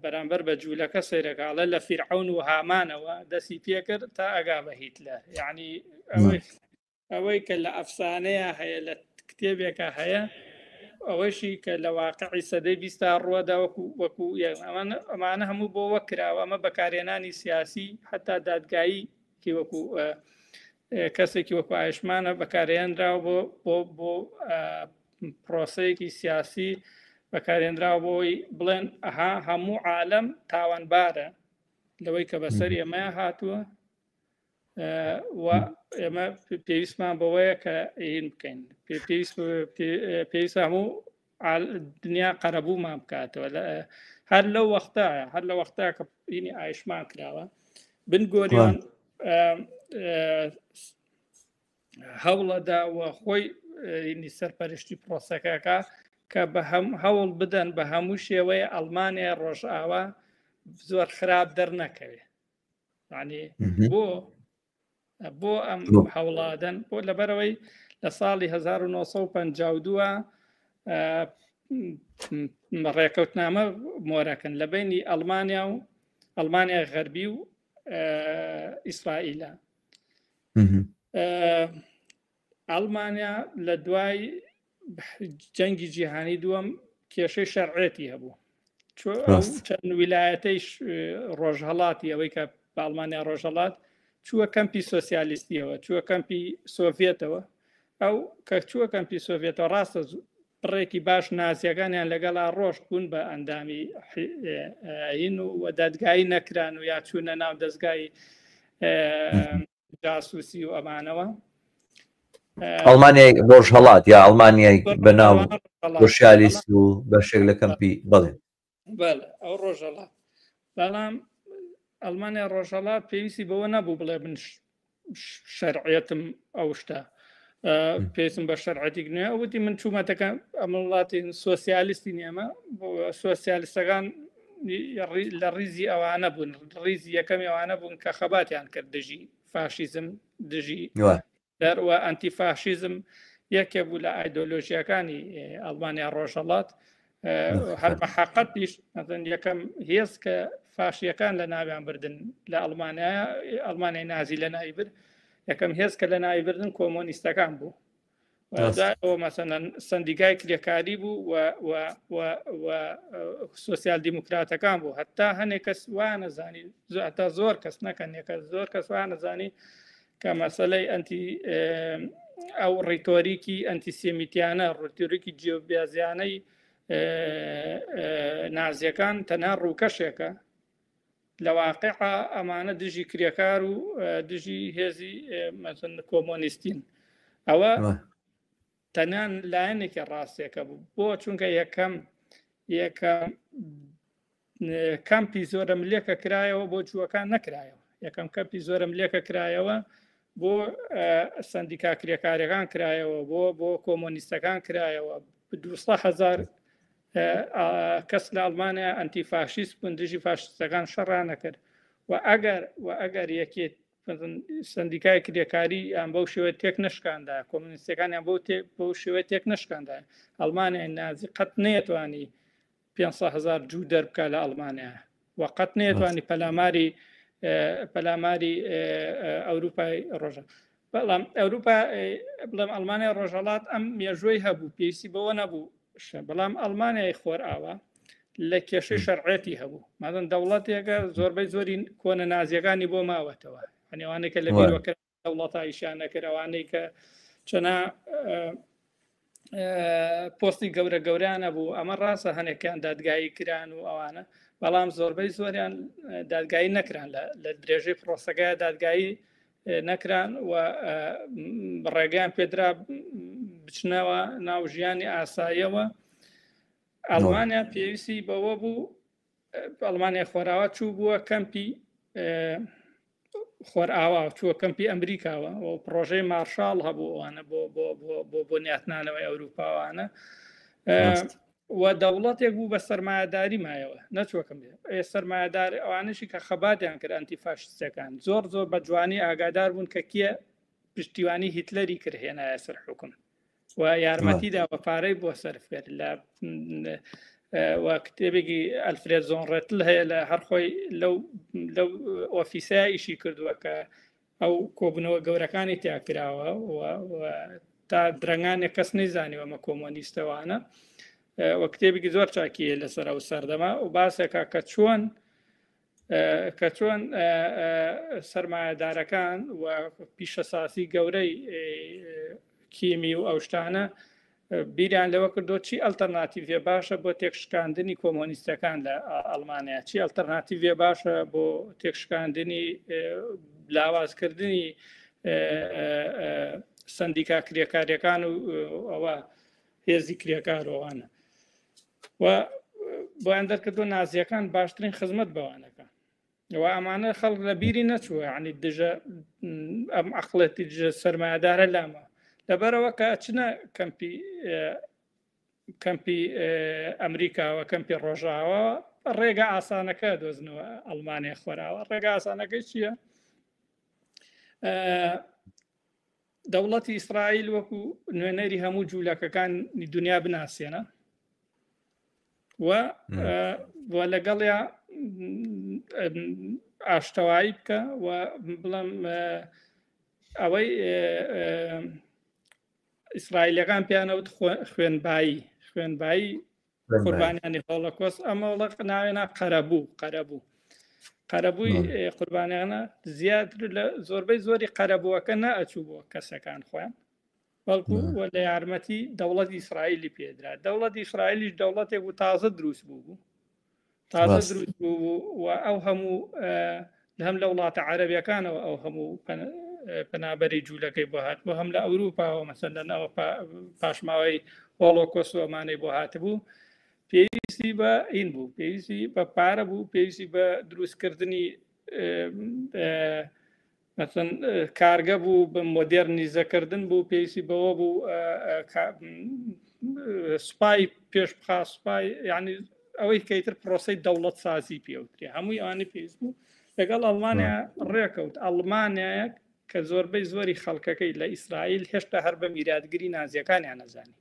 بەرامبەر بە جوولەکە سەیرەکاڵە لە فیرعون و هامانەوە دەستی پێکرد تا ئەگا بە هیتلەر یعنی ئەوەی کە لە ئەفسانەیە هەیە لە کتێبێکە هەیە ئەوەشی کە لە واقعی سەدەی 20 ڕووەدا وەکو ئەمانە هەموو بۆ وەکراوە ئەمە بەکارهێنانی سیاسی حتا دادگایی کی وەکو کەسێکی وەکو ئایشمانە بەکارهێنراوە بۆ پرۆسەیەکی سیاسی بەکارهێنراوە بۆی بڵێن ئەها هەموو عالەم تاوانبارە لەوەی کە بەسەر ئێمە هاتووە و ئێمە پێویستمان بەوەیە کە ئین بکەین پێویست هەموو دنیا قەرەبوومان بکاتەوە هەر لەو وەختە کە ئینی ئایشمان کراوە بنگۆریان هەوڵەدا و خۆی سەرپەرشتی پرۆسەکەکە کە بە هەوڵ بدەن بە هەموو شێوەیە ئەڵمانیا ڕۆژئاوا زۆر خراپ دەرنەکەوێ یعنی بۆ ئەم هەوڵادن بۆ لەبەرەوەی لە ساڵی 1952 ڕێکەوتنامە مۆرەکەن لە بینی ئەڵمانیا و ئەڵمانیا غەربی و ئیسرائیلە. ئەڵمانیا لە دوای جەنگی جیهانی دووەم کێشەی شەرعێتی هەبوو، چەند ویلایەتەی ڕۆژهەڵاتی ئەوەی کە بە ئەڵمانیا ڕۆژهەڵات چووە کەمپی سۆسیالیستیەوە، چووە کەمپی سۆڤێتەوە. ئەو کە چووە کەمپی سۆڤێتەوە ڕاستە بڕێکی باش نازیەکانیان لەگەڵا ڕۆژ بوون بە ئەندامی هین و دادگایی نەکران و یا چوونە ناو دەستگای جاسووسی و ئەمانەوە. ئەڵمانیای ڕۆژهەڵات یا ئەڵمانیای بەناو سۆشیالیست و بەشێک لە کەمپی بڵێ ئەو ڕۆژهەڵات. بەڵام ئەڵمانیا ڕۆژهەڵات پێویستی بەوە نەبوو بڵێ من شەرعێتم ئەو شتە پێویستم بە شەرعەتی نوێ ئەوتی من چوومەتەکە ئەم وڵاتی سۆسیالیستی نێمە بۆ سۆسیالیستەکان لە ڕیزی ئەوانە بوون، ڕیزی یەکەمی ئەوانە بوون کە خەباتیان کرد دژی فاشیزم، دژی دەروە ئەنتیفاشیزم یەکێ بوو لە ئایدۆلۆژیەکانی ئەڵمانیا ڕۆژهەڵات. هەر بەحەقەتیش یەکەم هێز کە فاشیەکان لە ناویان بردن لە ئەڵمانیای نازی لە ناوی برد، یەکەم هێز کە لە ناوی بردن کۆمۆنیستەکان بوو. ئەوە مەسەڵەن سندیگای کرێکاری بوو و سۆسیال دیموکراتەکان بوو. هەتا هەنێک کەس وا نەزانی، هەتا زۆر کەس نەکەن، زۆر کەس وا نەزانی کە مەسەلەی ئەو ڕیتۆریکی ئەنتیسێمیتیانە، ڕیتۆریکی جیۆبیازیانەی نازیەکان تەنها ڕووکەشێکە لە واقعا ئەمانە دژی کرێکار و دژی هێزی کۆمۆنیستین. ئەوە تەنان لایەنێکی ڕاستێکە بوو بۆ چونکە یەکەم کەمپی زۆرە ملێکە کرایەوە بۆ جووەکان نەکرایەوە، یەکەم کەمپی زۆرە ملێکە کرایەوە بۆ سندیکا کرێکاریەکان کرایەوە، بۆ کۆمۆنیستەکان کرایەوە. 200,000 کەس لە ئەڵمانیا ئەنتیفاشیست بوون، دژی فاشیستەکان شەڕان نەکرد. و ئەگەر یەکێت سندیکای کرێکاری یان بەو شێوە تێک نشکاندا، کۆمۆنیستەکانیان بۆ شێوە تێک نشکاندا، ئەڵمانیای نازی قەت نەیەتوانی 500,000 جوو دەربکە لە ئەڵمانیا و قەت نەیەتوانی پەلاماری ئەوروپای ڕۆژە. بەڵام ئەوروپا بڵێم ئەڵمانیا ڕۆژهەڵات ئەم مێژوەی هەبوو، پێویستی بەوە نەبوو. بەڵام ئەڵمانیای خۆرئاوا لە کێشەی شەرعێتی هەبوو، مادەم دەوڵەتێکە زۆربەی زۆری کۆنە نازیەکانی بۆ ماوەتەوە، هەنێوانێک کە لە بیرۆکە دەوڵەتایشیان نەکرد، ئەوانەی کە چەنا پۆستی گەورەیان بوو. ئەمە ڕاستە هەنێکیان دادگایی کران و ئەوانە، بەڵام زۆربەی زۆریان دادگایی نەکران، لە درێژەی پرۆسەکەی دادگایی نەکران و ڕێگەیان پێدرا بچنەوە ناو ژیانی ئاساییەوە. ئەڵمانیا پێویستی بەوە بوو، ئەڵمانیا خۆراوە چوو بووە کەمپی خۆرئاوا، چووە کەمپی ئەمریکاوە و پرۆژەی مارشال هەبوو ئەوانە بۆ ناتنانەوەی ئەوروپاوانە و دەوڵەتێک بوو بە سەرمایەداری مایەوە، نەچووەکەم سەرمایەدار ئەوانشی کە خەباتیان کرد ئەنتیفاشیستەکان زۆر بە جوانی ئاگادار بوون کە کێ پشتیوانی هیتلەری کرد هێنایە سەر حکم و یارمەتیدا بە پارەی بۆ سەرف کرد. و کتێبێکی ئەلفرێد زۆنڕێتل هەیە لە هەرخۆی لەو ئۆفیسای ئیشی کردووە کە ئەو کۆبنەوە گەورەکانی تیاکراوە و تا درەنگانێک کەس نەیزانیوە ئەمە کۆمۆنیستەوانە و کتێبێکی زۆر چاکیە لەسەر ئەو سەردەما و باسێکە کە چۆن سەرمایەدارەکان و پیشەساسی گەورەی کیمی و ئەو شتانە بیریان لەوە کردو چی ئەلتەرناتیڤێ باشە بۆ تێکشکاندنی کۆمۆنیستەکان لە ئەڵمانیا، چی ئەلتەرناتیڤێ باشە بۆ تێکشکاندنی لاوازکردنی سندیکا کرێکاریەکان و ئەوە هێزی کرێکارەوانە و بۆیان دەرکردو نازیەکان باشترین خزمەت بەوانەکە و ئەمانە خەڵک لە بیری نەچووە، ینی دژە ئەم عەقڵەتی دژە سەرمایەدارە لامە لەبەرەوە کە چنە کەمپی ئەمریکاوە کەمپی ڕۆژاوە ڕێگە ئاسانەکە دۆزنەوە ئەڵمانیا خۆراوە. ڕێگە ئاسانەکەی چییە؟ دەوڵەتی ئیسرائیل وەکو نوێنەری هەموو جوولەکەکانی دنیا بناسیێنە و لەگەڵیا ئاشتەوایی بکە و بڵم ئەوەی ئیسرائیلەکان پیانەوت خوێنبایی قوربانیانی هۆڵۆکۆست ئەمەوڵە ناوێنە قەرەبووی قوربانیانە زیاتر لە زۆربەی زۆری قەرەبووەکە نەئەچوو بۆ کەسەکان خۆیان بەڵکو لە یارمەتی دەوڵەتی ئیسرائیلی پێدرا دەوڵەتی ئیسرائیلیش دەوڵەتێک و تازە دروست بوو و ئەو هەموو هەم لە وڵاتە عەرەبیەکانەوە ئەو هەموو پەنابەری جوولەکەی بۆ هات بۆ هەم لە ئەوروپاوە مەسەلەنەوە پاشماوەی هۆڵۆکۆست و ئەمانەی بۆ هاتبوو پێویستی بە ئین بوو پێویستی بە پارە بوو پێویستی بە دروستکردنی کارگە بوو بە مۆدێرنیزەکردن بوو پێویستی بەوە بوو سوپای پێش بخا سوپای یعنی ئەوەی کەیتر پرۆسەی دەوڵەت سازی پێوتری هەمووی ئەوانەی پێویست بوو لەگەڵ ئەڵمانیا ڕێکەوت ئەڵمانایەک کە زۆربەی زۆری خەڵکەکەی لە ئیسرائیل هێشتا هەر بە میراتگیری نازیەکانیان نەزانی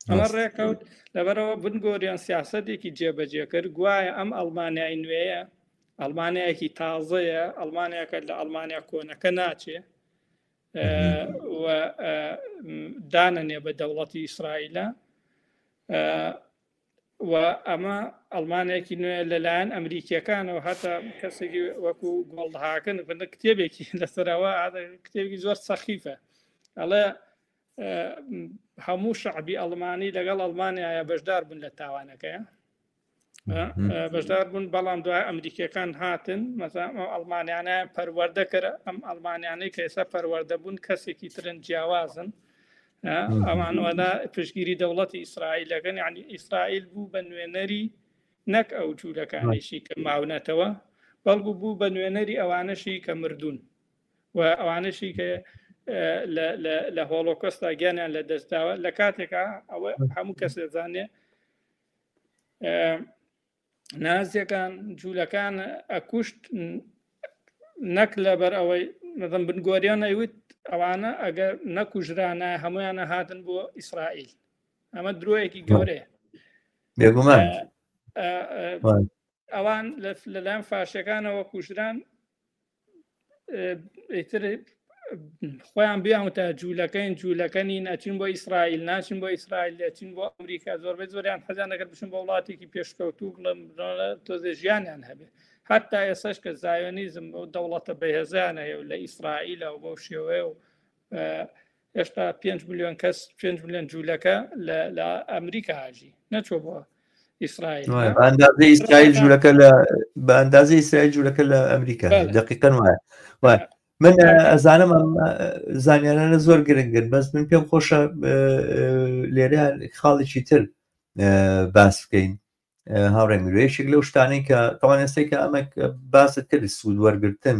ئەمە ڕێکەوت لەبەرەوە بنگۆریان سیاسەتێکی جێبەجێکرد گوایە ئەم ئەڵمانیای نوێیە ئەڵمانیایەکی تازەیە ئەڵمانیاکە لە ئەڵمانیا کۆنەکە ناچێ و دانەنێ بە دەوڵەتی ئیسرائیلە و ئەمە ئەڵمانێکی نوێ لەلایەن ئەمریکیەکانەوە هەتا کەسێکی وەکو گۆڵدهاکن بن کتێبێکی لەسەرەوە کتێبێکی زۆر سەخیفە ئەڵێ هەموو شعبی ئەڵمانی لەگەڵ ئەڵمانیایە بەشدار بوون لە تاوانەکەیە بەشدار بوون بەڵام دوای ئەمریکیەکان هاتن مەزان ئەڵمانیانە پەروەردە کرد ئەم ئەڵمانیانەی کە ئێستا پەروەردە بوون کەسێکی ترن جیاوازن ئەمانوەدا پشتگیری دەوڵەتی ئیسرائیلەکەن یعنی ئیسرائیل بوو بە نوێنەری نەک ئەو جوولەکانیشی کە ماونەتەوە بەڵکو بوو بە نوێنەری ئەوانەشی کە مردوون و ئەوانەشی کە لە هۆڵۆکۆستا گیانیان لە دەستداوە لە کاتێکا ئەوە هەموو کەس دەزانێ نازیەکان جوولەکان ئەکوشت نەک لەبەر ئەوەی مەدەم بنگۆریان ئەیوت ئەوانە ئەگەر نەکوژرانە هەمویانە هاتن بۆ ئیسرائیل ئەمە درۆیەکی گەورەیە بێگومان ئەوان لەلایەن فاشەکانەوە کوژران ئیتر خۆیان بیانوتە جوولەکەنی نەچین بۆ ئیسرائیل ناچین بۆ ئیسرائیل دەچین بۆ ئەمریکا زۆربەی زۆریان حەزیان دەکرد بچن بۆ وڵاتێکی پێشکەوتوو تۆزێ ژیانیان هەبێ حتا ئێساش کە زایۆنیزم بۆ دەوڵەتە بەهێزانە لە ئیسرائیلە و بۆ شێوەیە و هێشتا 5 ملیۆن کەس 5 ملیۆن جوولەکە لە ئەمریکا هاژی نەچۆ بۆ ئیسرائیل بە ئەندازەی ئیسرائیل جوولەکە بە ئەندازەی ئیسرائیل جوولەکە لە ئەمریکا دقیقەن وایە من ئەزانم زانیارانە زۆر گرنگن بەس من پێم خۆشە لێرەیان خاڵێکی تر باس بکەین هاوڕێ میروێشێک لەو شتانەی کە تەوانێستەی کە ئەمە باست کرد سوود وەرگرتن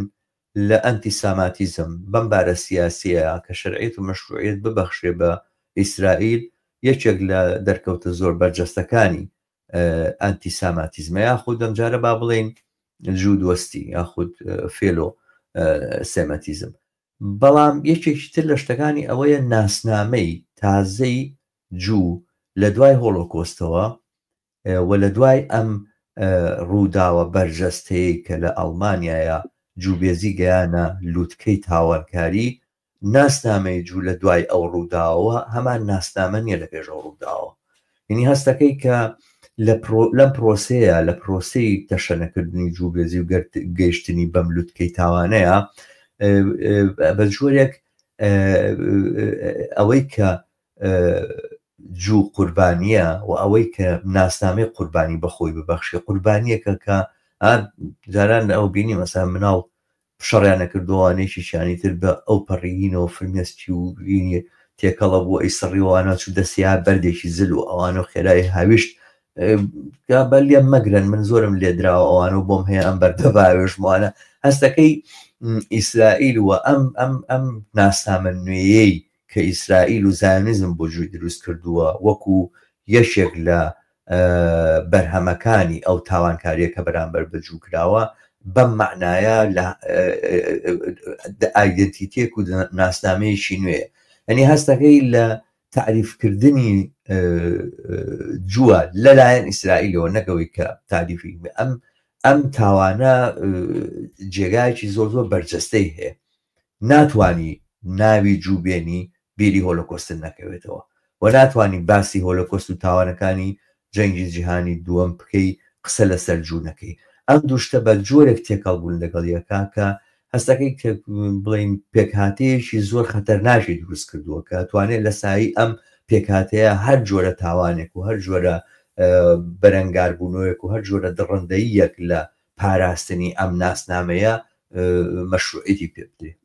لە ئەنتیساماتیزم بەم بارە سیاسیە کە شەرعیت و مەشروعیت ببەخشێ بە ئیسرائیل یەکێک لە دەرکەوتە زۆر بەرجەستەکانی ئەنتیساماتیزمە یاخود ئەمجارە با بڵێن جوودوەستی یاخود فێلۆ سێمەتیزم بەڵام یەکێکی تر لە شتەکانی ئەوەیە ناسنامەی تازەی جوو لە دوای هۆڵۆکۆستەوە و لە دوای ئەم ڕووداوە بەرجەستەیە کە لە ئەڵمانیایە جووبێزی گەیانە لووتکەی تاوانکاری ناسنامەی جوو لە دوای ئەو ڕووداوە هەمان ناسنامە نیە لە پێش ئەو ڕووداوە یعنی هەستەکەی کە لەم پرۆسەیە لە پرۆسەی تەشەنەکردنی جووبێزی و گەیشتنی بەم لووتکەی تاوانەیە بە جۆرێک ئەوەی کە جوو قوربانیە و ئەوەی کە ناسنامەی قوربانی بەخۆی ببەخشی قوربانیەکە کە جاران ئەو بینی مەسا مناڵ شەڕیانە کردووانێکی شانی تر بە ئەو پەڕینەوە فرمێستی و تێکەڵە بوو ئەی سڕیوانە چوو دەسیا بەردێکی زل و ئەوانە خێرای هاویشت بە لێم مەگرن من زۆرم لێدراوە ئەوانە و بۆم هەیە ئەم بەردەباوێژمانە هەستەکەی ئیسرائیل و ئەم ناسنامە نوێیەی کە ئیسرائیل و زایۆنیزم بۆ جووی دروست کردووە وەکو یەشێک لە بەرهەمەکانی ئەو تاوانکاریە کە بەرامبەر بەجوو کراوە بەم معنایە لە ئایدنتیتێک و ناسنامەیەکی نوێ ئەنی هەستەکەی لە تعریفکردنی جووە لەلایەن ئیسرائیلەوە نەکەوەی کە تاریفی ئەم تاوانە جێگایکی زۆر بەرجەستەی هەیە ناتوانی ناوی جووبێنی بیری هۆلۆکۆستن نەکەوێتەوە و ناتوانانی باسی هۆلۆکۆست و تاوانەکانی جەنگی جیهانی دووەم بکەی قسە لەسەر جوونەکەی ئەم دووشتە بە جۆرێک تێکەڵبوون لەگەڵ یەکا کە هەستەکەی کە بڵین پێکهاتەیەکی زۆر خەتەرناشی دروست کردووە کە توانێت لە سایی ئەم پێکهاتەیە هەر جۆرە تاوانێک و هەر جۆرە بەرەنگاربوونەوەیەک و هەر جۆرە دڕندەییەک لە پاراستنی ئەم ناسنامەیە مەشروعیتی پێ بدرێت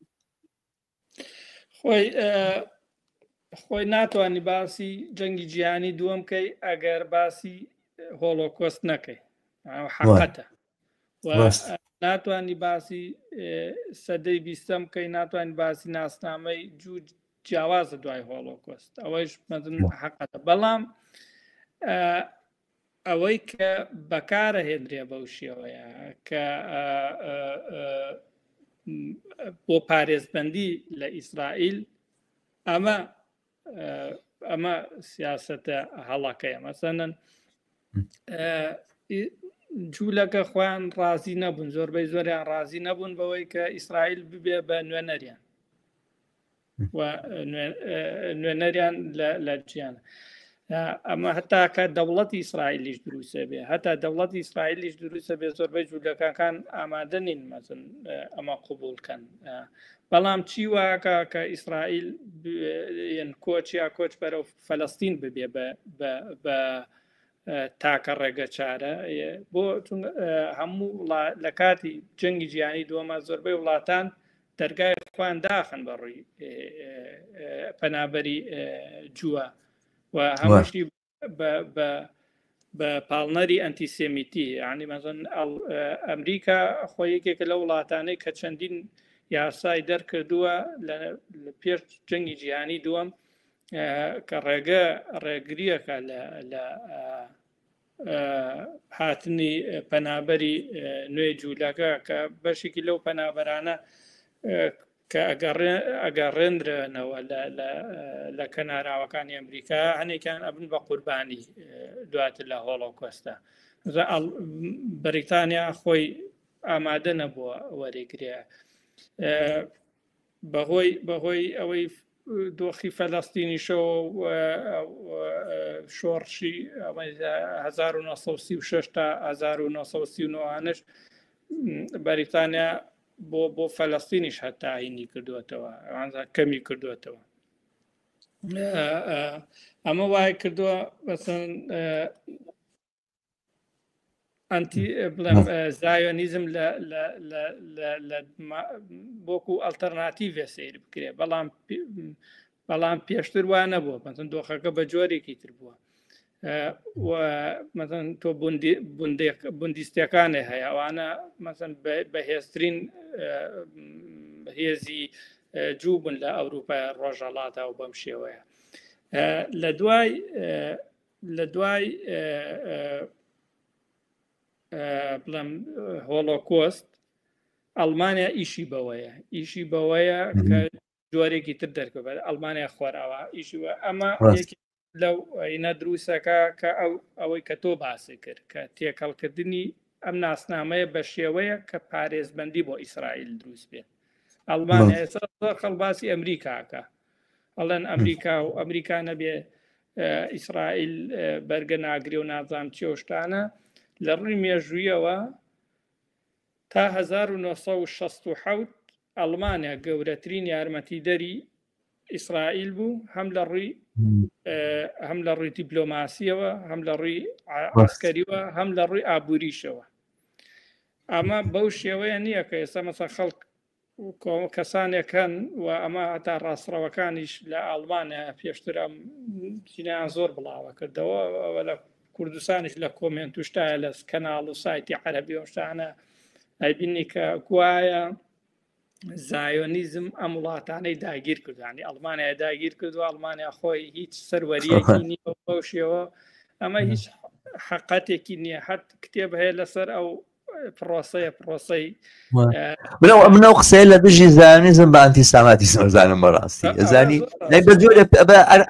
خۆی ناتوانانی باسی جەنگی جیهانی دووەم کەی ئەگەر باسی هۆلۆکۆست نەکەی حقەتە ناتوانانی باسی سەدەی بیستەم کەی ناتوانانی باسی ناسنامەی جوو جیاوازە دوای هۆلۆکۆست ئەوەیش مەزن حقەتە بەڵام ئەوەی کە بەکارە هێنرێ بەو شێوەیە کە بۆ پارێزبەندی لە ئیسرائیل ئەمە سیاسەتە هەڵەکەیە مەسەنن جوولەکە خۆیان ڕازی نەبوون زۆربەی زۆریان ڕازی نەبوون بەوەی کە ئیسرائیل ببێ بە نوێنەریان نوێنەریان لە جیانە ئەمە هەتا کە دەوڵەتی ئیسرائیلیش دروستە بێ هەتا دەوڵەتی ئیسرائیلیش دروستە بێ زۆربەی جوولەکەکان ئامادە نین مەزن ئەمە قوبولکەن بەڵام چی واکە کە ئیسرائیل کۆچیا کۆچ بەرەو فەلەستین ببێ بە تاکە ڕێگە چارە بۆ هەموو لە کاتی جەنگی جیهانی دووەمە زۆربەی وڵاتان دەرگای خۆیان داخن بەڕووی پەنابەری جووە و هەمووشی بە پاڵنەری ئەنتیسێمیتی یعنی مەزن ئەمریکا خۆی یەکێکە لە وڵاتانەی کە چەندین یاسای دەرکردووە لە پێش جەنگی جیهانی دووەم کە ڕێگریەکە لە هاتنی پەنابەری نوێ جوولەکە کە بەشێکی لەو پەنابەرانە کە ئەگەڕێنرێنەوە لە کەناراوەکانی ئەمریکا هەنێکیان ئەبن بە قوربانی دواتر لە هۆڵۆکۆستە بەریتانیا خۆی ئامادە نەبووە وەرەگرێ بەهۆی ئەوەی دۆخی فەلەستینی شەوە شۆڕشی 1936 تا 1939 بەریتانیا بۆ فەلەستینیش هەتا هینی کردوێتەوە کەمی کردوێتەوە ئەمە وای کردووە بەسن بڵێم زایۆنیزم بۆکو ئەڵتەرناتیڤە سیر بکرێ بەڵام پێشتر وانە نەبووە مەسن دۆخەکە بە جۆرێکی تر بووە مەسن تۆ بوندیستەکانێ هەیە ئەوانە مەسن بەهێزترین هێزی جوو بوون لە ئەوروپای ڕۆژهەڵاتە و بەم شێوەیە لە دوای بڵێم هۆڵۆکۆست ئەڵمانیا ئیشی بەوەیە کە جۆرێکی تر دەرکەوێت ئەڵمانیا خۆراوە ئیشی ئەمە لەو ئەینە دروستەکە کە ئەوەی کە تۆ باسی کرد کە تێکەڵکردنی ئەم ناسنامەیە بە شێوەیە کە پارێزبەندی بۆ ئیسرائیل دروست بێت ئەڵمانیا ئێستا زۆر خەڵباسی ئەمریکاکە ئەڵێن ئەمریکا نەبێ ئیسرائیل بەرگە ناگرێ و نازام چێشتانە لە ڕووی مێژوویەوە تا 1967 ئەڵمانیا گەورەترین یارمەتیدەری ئیسرائیل بوو هەم لە ڕووی دیپلۆماسیەوە هەم لە ڕووی عسکەریوە هەم لە ڕووی ئابووریشەوە ئەمە بەو شێوەیە نییە کە ئێستا مەسەڵ خەڵک کەسانێکن و ئەمە هەتا ڕاستڕەوەکانیش لە ئەڵمانیا پێشتر ئەم چینیان زۆر بڵاوە کردەوە لە کوردستانیش لە کۆمنت وشتایە لە کەناڵ و سایتی عەرەبی وشتانە ئەیبینی کە گوایە زایۆنیزم ئەم وڵاتانەی داگیر کردوانی ئەڵمانیا داگیر کردو ئەڵمانیا خۆی هیچ سەروەریەکی نییە بەو شێوە ئەمە هیچ حقەتێکی نییە هەر کتێب هەیە لەسەر ئەو پرۆسەی منەوە قسەیە لە دژی زانیزم بە ئەنتیساماتیزم ئەزانم بەڕاستی ئەزانی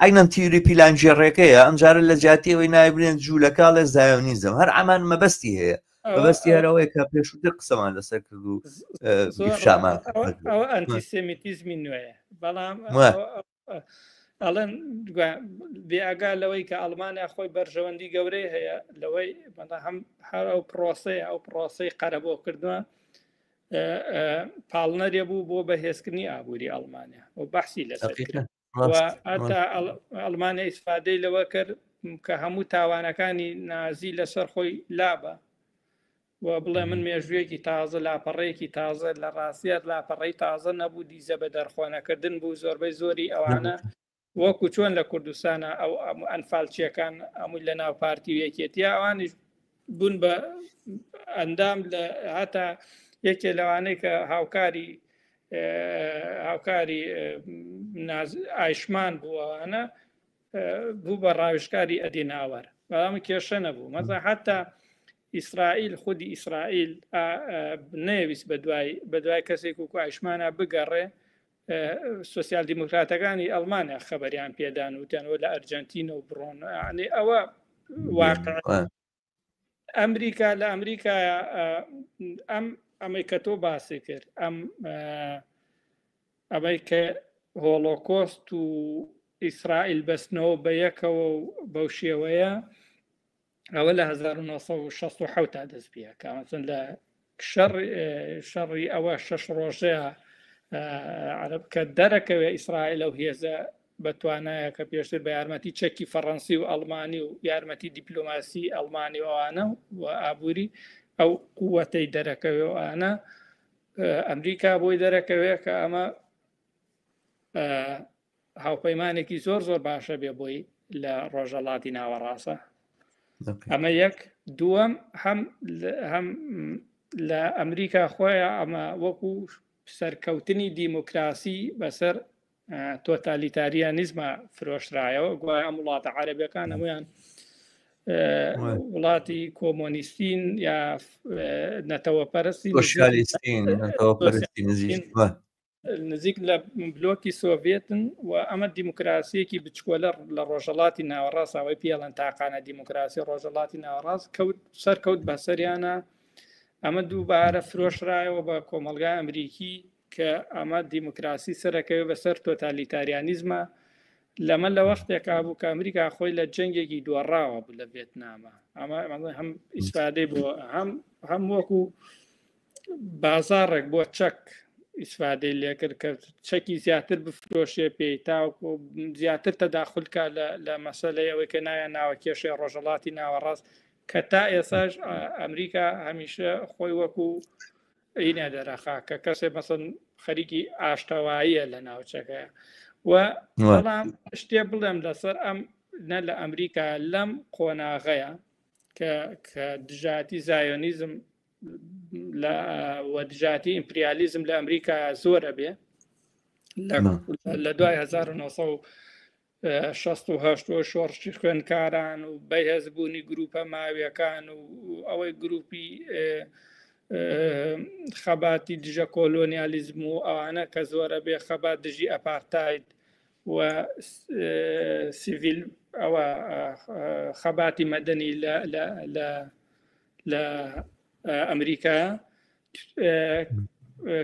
ئەینەن تیوری پیلانجێڕێکەیە ئەمجارە لە جاتیەوەی نایبرێن جوولەکە لە زایۆنیزم هەر ئەمان مەبەستی هەیە بەبەستی هەرەوەی کە پێشووتر قسەمان لەسەر کرد و شامان ئەوە ئەنتیسێمیتیزمی نوێیە بەڵام ئەڵەن بێئاگا لەوەی کە ئەڵمانیا خۆی بەرژەوەندی گەورەی هەیە لەوەی هەم هەر ئەو پرۆسەی قەرەبۆ کردووە پاڵنەرێ بوو بۆ بەهێزکردنی ئابووری ئەڵمانیا و بەحسی لەسەر هەتا ئەڵمانیا ئیسفادەی لەوە کرد کە هەموو تاوانەکانی نازی لەسەر خۆی لابە و بڵێ من مێژوویەکی تازە لاپەڕەیەکی تازە لە ڕاستیات لاپەڕەی تازە نەبوو دیزە بە دەرخۆنەکردن بوو زۆربەی زۆری ئەوانە وەکو چۆن لە کوردستانە ئەو ئەنفالچیەکان ئەمووی لە ناو پارتی و یەکێتیە ئەوانیش بوون بە ئەندام لە هەتا یەکێ لەوانەی کە هاوکاری ئایشمان بووەوانە بوو بە ڕاوشکاری ئەدیناوەر بەڵام کێشە نەبوو مەزە حتا ئیسرائیل خودی ئیسرائیل نەویست بە دوای کەسێک وکو ئایشمانە بگەڕێ سوسیال دیموکراتەکانی ئەڵمانیا خەبەریان پێدان وتیانەوە لە ئەرجەنتینە و بڕۆن یعنی ئەوە واقع ئەمریکا لە ئەمریکایە ئەمەی کە تۆ باسی کرد ئەمەی کە هۆڵۆکۆست و ئیسرائیل بەستنەوە بە یەکەوە و بەو شێوەیە ئەوە لە 1960 تا دەست پێ کامەچەند لە شەڕی ئەوە 6 ڕۆژەیە کە دەرەکەوێ ئیسرائیل ئەو هێزە بەتوانایە کە پێشتر بە یارمەتی چەکی فەڕەنسی و ئەڵمانی و یارمەتی دیپلۆماسی ئەڵمانی وانە و ئابووری ئەو قووەتەی دەرەکەوێوانە ئەمریکا بۆی دەرەکەوێ کە ئەمە هاوپەیمانێکی زۆر باشە بێ بۆی لە ڕۆژەڵاتی ناوەڕاستە ئەمە یەک دووەم هەم لە ئەمریکا خۆیان ئەمە وەکو سەرکەوتنی دیموکراسی بەسەر تۆتالیتاریانیزمە فرۆشرایەوە گوایە ئەم وڵاتە عەرەبیەکان هەمویان وڵاتی کۆمۆنیستین یا نەتەوەپەرستی نزیک لە بلۆکی سۆڤێتن و ئەمە دیموکراسیەکی بچکۆلە لە ڕۆژەڵاتی ناوەڕاستەوەی پێڵەن تاقانە دیموکراسی ڕۆژەڵاتی ناوەڕاست سەرکەوت بەسەریانە ئەمە دووبارە فرۆشرایەوە بە کۆمەلگای ئەمریکی کە ئەمە دیموکراسی سەرەکەوێ بەسەر تۆتالیتاریانیزمە لەمە لە وەختێکا بوو کە ئەمریکا خۆی لە جەنگێکی دووەڕاوە بوو لە ڤێتنامە ئەمە هەم ئیسفادەی بۆ هەم وەکو بازاڕێک بۆ چەک ئیسفادەی لێکرد کە چەکی زیاتر بفرۆشێ پێی تاوەکو زیاتر تەداخولکە لە مەسەلەی ئەوەی کە نایە ناوە کێشەی ڕۆژەڵاتی ناوەڕاست کە تا ئێساش ئەمریکا هەمیشە خۆی وەکو ئینە دەرەخا کە کەسێ مەسەن خەریکی ئاشتەواییە لە ناوچەکەیە و بەڵام شتێ بڵێم لەسەر ئەم نە لە ئەمریکا لەم قۆناغەیە کە دژاتی زایۆنیزم و دژاتی ئیمپریالیزم لە ئەمریکا زۆرە بێ لە دوای 1960 شۆڕشی خوێندکاران و بەهێزبوونی گروپە ماویەکان و ئەوەی گروپی خەباتی دژە کۆلۆنیالیزم و ئەوانە کە زۆرە بێ خەبات دژی ئەپارتاید و سیڤیل ئەوە خەباتی مەدەنی لە ئەمریکا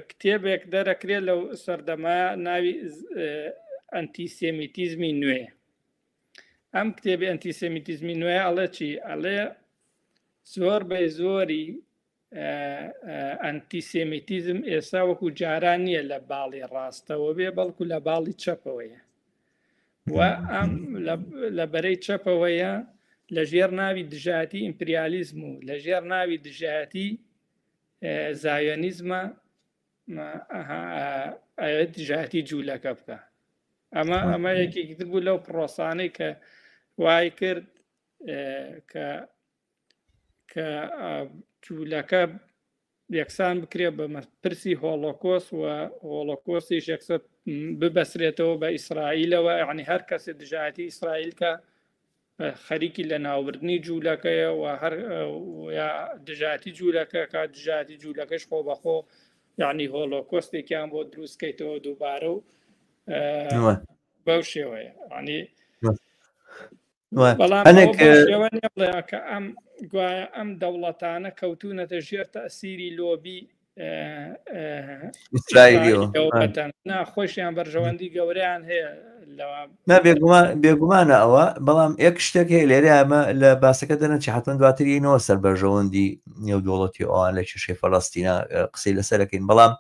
کتێبێک دەرەکرێت لەو سەردەما ناوی ئەنتیسێمیتیزمی نوێ ئەم کتێبی ئەنتیسێمیتیزمی نوێ ئەڵێ چی ئەڵێ زۆر بە زۆری ئەنتیسێمیتیزم ئێستا وەکو جاران نییە لە باڵی ڕاستەوە بێ بەڵکو لە باڵی چەپەوەیە و ئەم لە بەرەی چەپەوەیە لە ژێر ناوی دژاتی ئیمپریالیزم و لە ژێر ناوی دژاتی زایۆنیزمە دژاتی جوولەکە بکە ئەمە یەکێکی تر بوو لەو پرۆسانەی کە وای کرد کە جوولەکە یەکسان بکرێ بە پرسی هۆڵۆکۆست و هۆڵۆکۆستیش ببەسرێتەوە بە ئیسرائیلەوە یعنی هەر کەسێ دژاتی ئیسرائیل کە خەریکی لە ناوبردنی جوولەکەیە و هەر دژاتی جوولەکە کا دژاتی جوولەکەش خۆ بەخۆ یعنی هۆلۆکۆستێکیان بۆ دروستکەیتەوە دووبارە و بەو شێوەیە ینی بەڵام شێوە کە ئەم گوایە ئەم دەوڵەتانە کەوتونەتە ژێر تەسیری لۆبی ناخۆشیان بەرژەوەندی گەورەیان هەیە بێگومانە ئەوە بەڵام یەک شتێک هەیە لێرە ئەمە لە باسەکە دەنە چی حتمما دواترینەوە سەر بەرژەوەندی نێودوڵەتی ئەوان لە کێشەی فەڵەستینە قسەی لەسەرەکەین بەڵام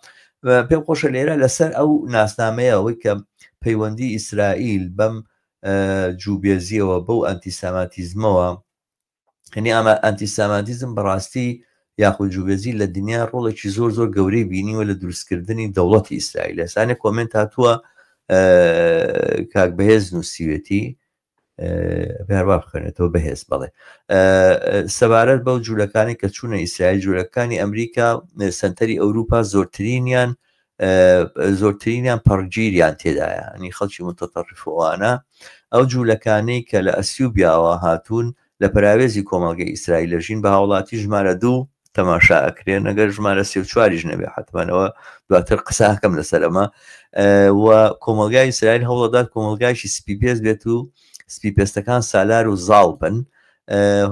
پێم خۆشە لێرە لەسەر ئەو ناسنامەیە ئەوەی کە پەیوەندی ئیسرائیل بەم جووبێزیەوە بەو ئەنتیساماتیزمەوە هەنی ئەمە ئەنتیساماتیزم بەڕاستی یاخود جووبێزی لە دنیا ڕۆڵێکی زۆر زۆر گەورەی بینیوە لە دروستکردنی دەوڵەتی ئیسرائیل لەسانێک کۆمنت هاتووە کاک بەهێز نووسیوێتی بێروا بخێنێتەوە بەهێز بڵێ سەبارەت بەو جوولەکانی کە چوونە ئیسرائیل جوولەکانی ئەمریکا سنتەری ئەوروپا زۆرترینیان پەڕگیریان تێدایە ئەنی خەڵکی متەتەڕیفەوانە ئەو جوولەکانەی کە لە ئەسیوبیاوە هاتوون لە پراوێزی کۆمەڵگەی ئیسرائیل لەژین بە هاوڵاتی ژمارە 2 تەماشا ئەکرێن ئەگەر ژمارە 34 نەبێ حتمانەوە دواتر قساکەم لەسەرەمە و کۆمەلگای ئیسرائیل هەوڵەدات کۆمەلگایشی سپیپێز بێت و سپیپێستەکان سالار و زاڵ بن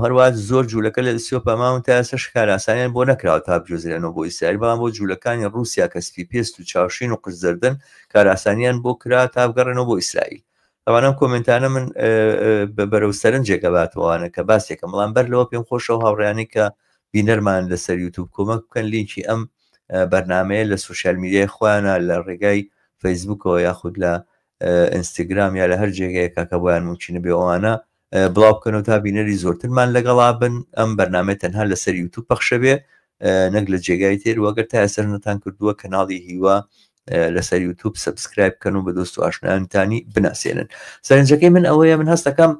هەروە زۆر جوولەکە لە ئەسیۆپەماون تا ئێستا شکاراسانیان بۆ نەکراوە تا بجۆزرێنەوە بۆ ئیسرائیل بەڵام بۆ جوولەکانی ڕووسیا کە سپیپێست و چاوشین و قزدەردن کاراسانیان بۆ کرا تا بگەڕێنەوە بۆ ئیسرائیل ئەوانم کۆمنتانە من بەرەو سەرنجێکەباتەوەوانە کە باسێکم بەڵام بەر لەوە پێم خۆشەوە هاوڕێیانی کە بینەرمان لەسەر یوتیوب کۆمەک بکەن لینکی ئەم بەرنامەیە لە سوشال میدیای خۆیانە لە ڕێگای فەیسبوکەوە یاخود لە ئینستاگرام یا لە هەر جێگەیەکە کە بۆیان ممکنە بێ ئەوانە بڵاو بکەنەوە تا بینەری زۆرترمان لەگەڵا بن ئەم بەرنامە تەنها لەسەر یوتیوب پەخشە بێ نەک لە جێگای تێر وەگەر تا ئێستا نەتان کردووە کەناڵی هیوا لەسەر یوتیوب سبسکرایب بکەن و بە دۆست و ئاشنایانتانی بناسێنن سەرنجەکەی من ئەوەیە من هەستەکەم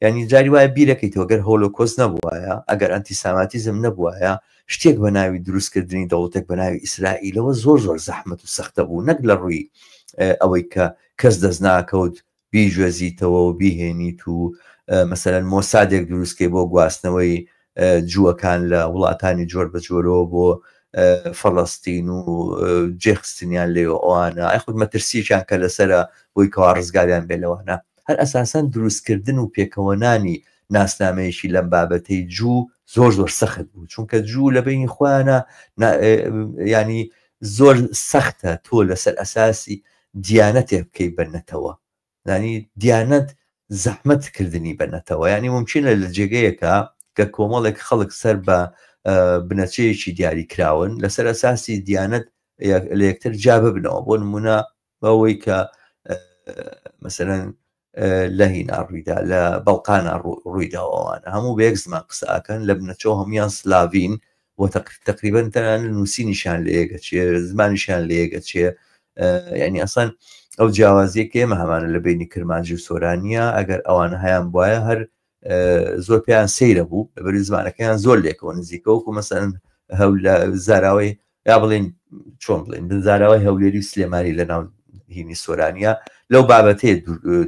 ینی جاری وایە بیرەکەیتەوە گەر هۆلۆکۆست نەبووایە ئەگەر ئەنتیساماتیزم نەبووایە شتێک بە ناوی دروستکردنی دەوڵەتێک بە ناوی ئیسرائیلەوە زۆر زۆر زەحمەت و سەختە بوو نەک لە ڕووی ئەوەی کە کەس دەست ناکەوت بیژوەزیتەوە و بیهێنیت و مەسەلەن مۆسادێک دروستکەی بۆ گواستنەوەی جووەکان لە وڵاتانی جۆر بە جۆرەوە بۆ فەڵەستین و جێخستنیان لێوە ئەوانە ئەخود مەترسیشان کە لەسرە بۆی کەوا ڕزگاریان بێ لەوانە هەر ئەساسەن دروستکردن و پێکەوەنانی ناسنامەیەشی لەم بابەتەی جوو زۆر زۆر سەخت بوو چونکە جوو لە بینی خۆیانە ینی زۆر سەختە تۆ لەسەر ئەساسی دیانەتێ بکەی بەنەتەوە ینی دیانەت زەحمەتکردنی بەنەتەوە ینی ممکنە لە جێگەیەکە کە کۆمەڵێک خەڵک سەر بە بنەچەیەکی دیاری کراون لەسەر ئەساسی دیانەت لە یەکتر جا ببنەوە بۆ نمونە بەوەی کە مەسەلەن لە هینا ڕوویدا لە بەڵقانە ڕوویداوانە هەموو بە یەک زمان قسەکەن لە بنەچەوە هەمویان سلاڤین و تقریبەن تەنان نووسینیشان لە یەکە چێ زمانیشان لە یەکە چێ یعنی ئەسان ئەو جیاوازیە کە ئێمە هەمانە لە بینی کرمانجی و سۆرانیە ئەگەر ئەوانە هەیان بواە هەر زۆر پێیان سەیرە بوو لەبەری زمانەکەیان زۆر لێکەوە نزیکەوە و مەسەن هەول لە زاراوەی یا بڵین چۆن بڵین بنزاراوەی هەولێری و سلێمانی لە ناو هینی سۆرانیا لەو بابەتەیە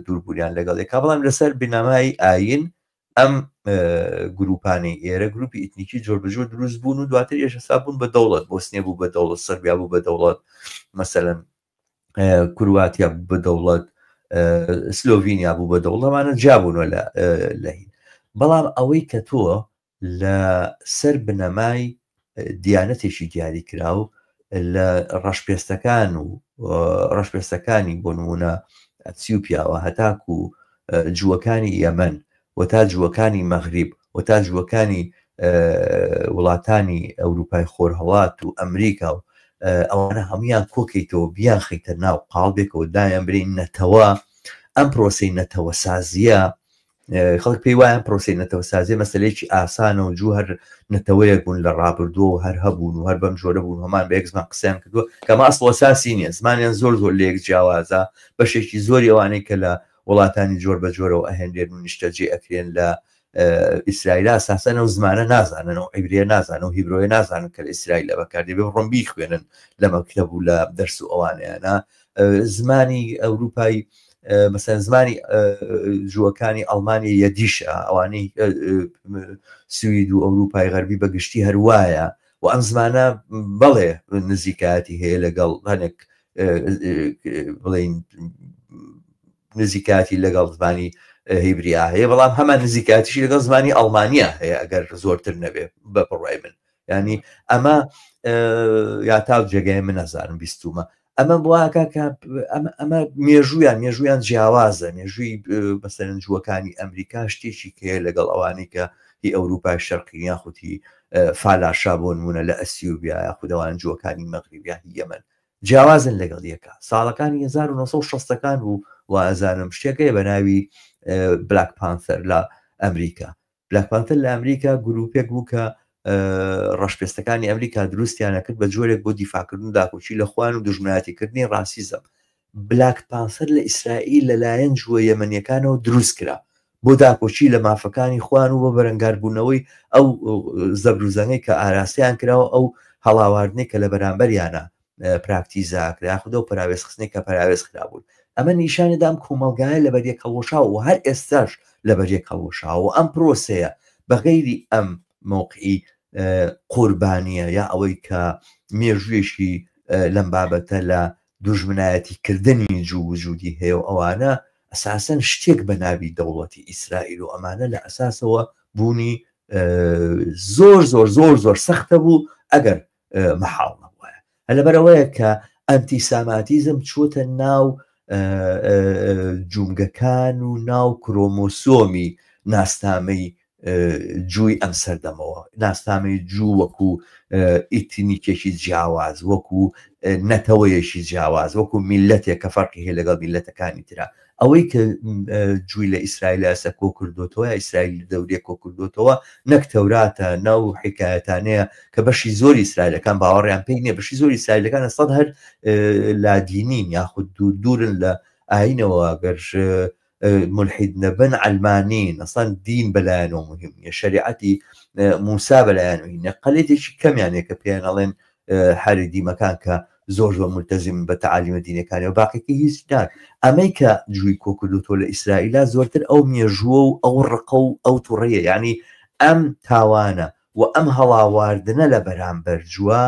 دووربووریان لەگەڵێکا بەڵام لەسەر بنامایی ئاین ئەم گروپانی ئێرە گروپی ئیتنیکی جۆربەجۆر دروست بوون و دواتر ێشەسا بوون بە دەوڵەت بۆسنیە بوو بە دەوڵەت سەربیا بوو بە دەوڵەت مەسەلەن کرواتیا بوو بە دەوڵەت سلۆڤینیا بوو بە دەوڵەمانە جابوونەوە لە هین بەڵام ئەوەی کە تۆ لە سەر بنەمای دیانەتێکی دیاری کراو لە ڕەشپێستەکان و ڕەشپێستەکانی بۆ نمونە ئەتیوپیاوە هەتاکو و جووەکانی یەمەن و تا جووەکانی مەغریب و تا جووەکانی وڵاتانی ئەوروپای خۆرهەڵات و ئەمریکا و ئەوانە هەمویان کۆکەیتەوە بیان خەیتە ناو قاڵبێکەوە دایان برین نەتەوە ئەم پرۆسی نەتەوە سازیە خەڵک پێی وایە پرۆسی نەتەوە سازیە مەسلەیەکی ئاسانە و جوو هەر نەتەوەیەک بوون لە ڕابردووە و هەر هەبوون و هەر بەم جۆرە بوون هەمان بە یەک زمان قسەیان کردووە کەمە ئەسڵ ئەساسی نییە زمانیان زۆر زۆر لە یەک جیاوازە بەشێکی زۆری ئەوانەی کە لە وڵاتانی جۆر بە جۆرەوە ئەهێنرێن و نیشتەجێ ئەکرێن لە ئیسرائیل ئاساسەن و زمانە نازانن و عیبریە نازانن و هیبرۆیە نازانن کە لە ئیسرائیل لە بەکاردێ بێ ڕۆم بیخوێنن لە مەکتەب و لە دەرس و ئەوانەیانە زمانی ئەوروپای مەسەن زمانی جووەکانی ئەڵمانی یەدیشە ئەوانەی سوید و ئەوروپای غەربی بەگشتی هەروایە و ئەم زمانە بەڵێ نزیکاتی هەیە لەگەڵ هەنێک بڵین نزیکاتی لەگەڵ زمانی هیبریا هەیە بەڵام هەمان نزیکاتیشی لەگەڵ زمانی ئەڵمانیا هەیە ئەگەر زۆرتر نەبێ بەپڕای من ینی ئەمە یا تا جێگای من نەزانم بیستومە ئەمە بواکە ئەمە مێژویان جیاوازە مێژووی بەسەرن جووەکانی ئەمریکا شتێکی کەیە لەگەڵ ئەوانەی کە هی ئەوروپای شەرقی یاخودی فالاشا بۆ نمونە لە ئەسیوبیا یاخودەوان جووەکانی مەغریبیا یەمەن جیاوازن لەگەڵ یەکە ساڵەکانی 1960ەکان بوو وازانم شتێکەیە بە ناوی بلاک پانتەر لە ئەمریکا بلاک پانتەر لە ئەمریکا گروپێک بوو کە ڕەشپێستەکانی ئەمریکا دروستیانەکرد بە جۆرێک بۆ دیفاکردن داکۆچی لە خوان و دژمناتیکردنی ڕاسیزم بلاک پانسەر لە ئیسرائیل لەلایەن جووە یەمەنیەکانەوە دروست کرا بۆ داکۆچی لە مافەکانی خوان و بۆ بەرەنگاربوونەوەی ئەو زەبروزەنگەی کە ئاراستیان کراوە ئەو هەڵاواردنەی کە لە بەرامبەریانە پراکتیزاکرا خودە و پراوێزخستنی کە پراوێز خرابوون ئەمە نیشانەدام کۆمەلگایە لە بەریەک هەڵوەشاوە و هەر ئێستاش لە بەریەک هەڵوەشاوە ئەم پرۆسەیە بەغەیری ئەم مووقعی قوربانیە یا ئەوەی کە مێژوێشی لەم بابەتە لە دوژمنایەتیکردنی جوو وجودی هەیە و ئەوانە ئەساسەن شتێک بە ناوی دەوڵەتی ئیسرائیل و ئەمانە لە ئەساسەوە بوونی زۆر زۆر زۆر زۆر سەختە بوو ئەگەر مەحاڵ نەبووە لەبەرەوەیە کە ئەنتیساماتیزم چووتە ناو جومگەکان و ناو کرۆمۆسۆمی ناسنامەی جووی ئەم سەردەمەوە ناسنامەی جوو وەکو ئیتنیکێکی جیاواز وەکو نەتەوەیەکی جیاواز وەکو میلەتێک کە فەرقی هەیە لەگەڵ میلەتەکانی ترا ئەوەی کە جووی لە ئیسرائیل ئەسە کۆ کردوتەوە ئیسرائیل دەورێک کۆ کردوتەوە نەک تەوراتە ناو حکایەتانەیە کە بەشی زۆری ئیسرائیلەکان باوەڕیان پێی نییە بەشی زۆری ئیسرائیلەکان سەد هەر لادینین یاخود دوورن لە ئاینەوە گەر ملحید نەبن علمانین ئەسڵان دین بەلایەنەوە مهم نیە شریعەتی موسا بەلایەنەوەی نەقەلێتێکی کەمیانێک کە پێیان ئەڵێن حەری دیمەکان کە زۆر زۆر ملتەزم بە تەعالیمە دینەکانی و باقیکی هیچ ناک ئەمەی کە جووی کۆکردوتۆ لە ئیسرائیلا زۆرتر ئەو مێژووە و ئەو ڕقە و ئەو تووڕەیە یعنی ئەم تاوانە و ئەم هەڵاواردنە لە بەرامبەر جووە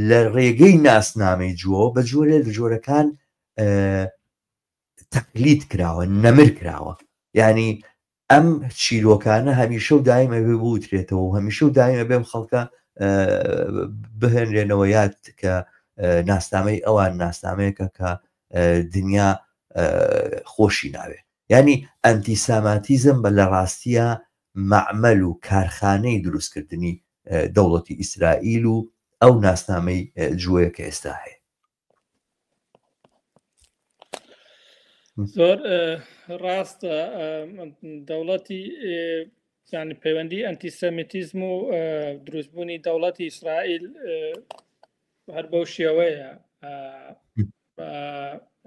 لە ڕێگەی ناسنامەی جووە بە جۆرە لە جۆرەکان تەقلید کراوە نەمر کراوە یعنی ئەم چیرۆکانە هەمیشە و دایمە بێ بوترێتەوە و هەمیشە و دایمە بێم خەڵکە بهێنرێنەوە یاد کە ناسنامەی ئەوان ناسنامەیەکە کە دنیا خۆشی ناوێ ینی ئەنتیساماتیزم بە لە ڕاستیە معمەل و کارخانەی دروستکردنی دەوڵەتی ئیسرائیل و ئەو ناسنامەی جووەیە کە ئێستا هەیە زۆر ڕاستە دەوڵەتی ینی پەیوەندی ئەنتیسەمیتیزم و دروستبوونی دەوڵەتی ئیسرائیل هەر بەو شێوەیە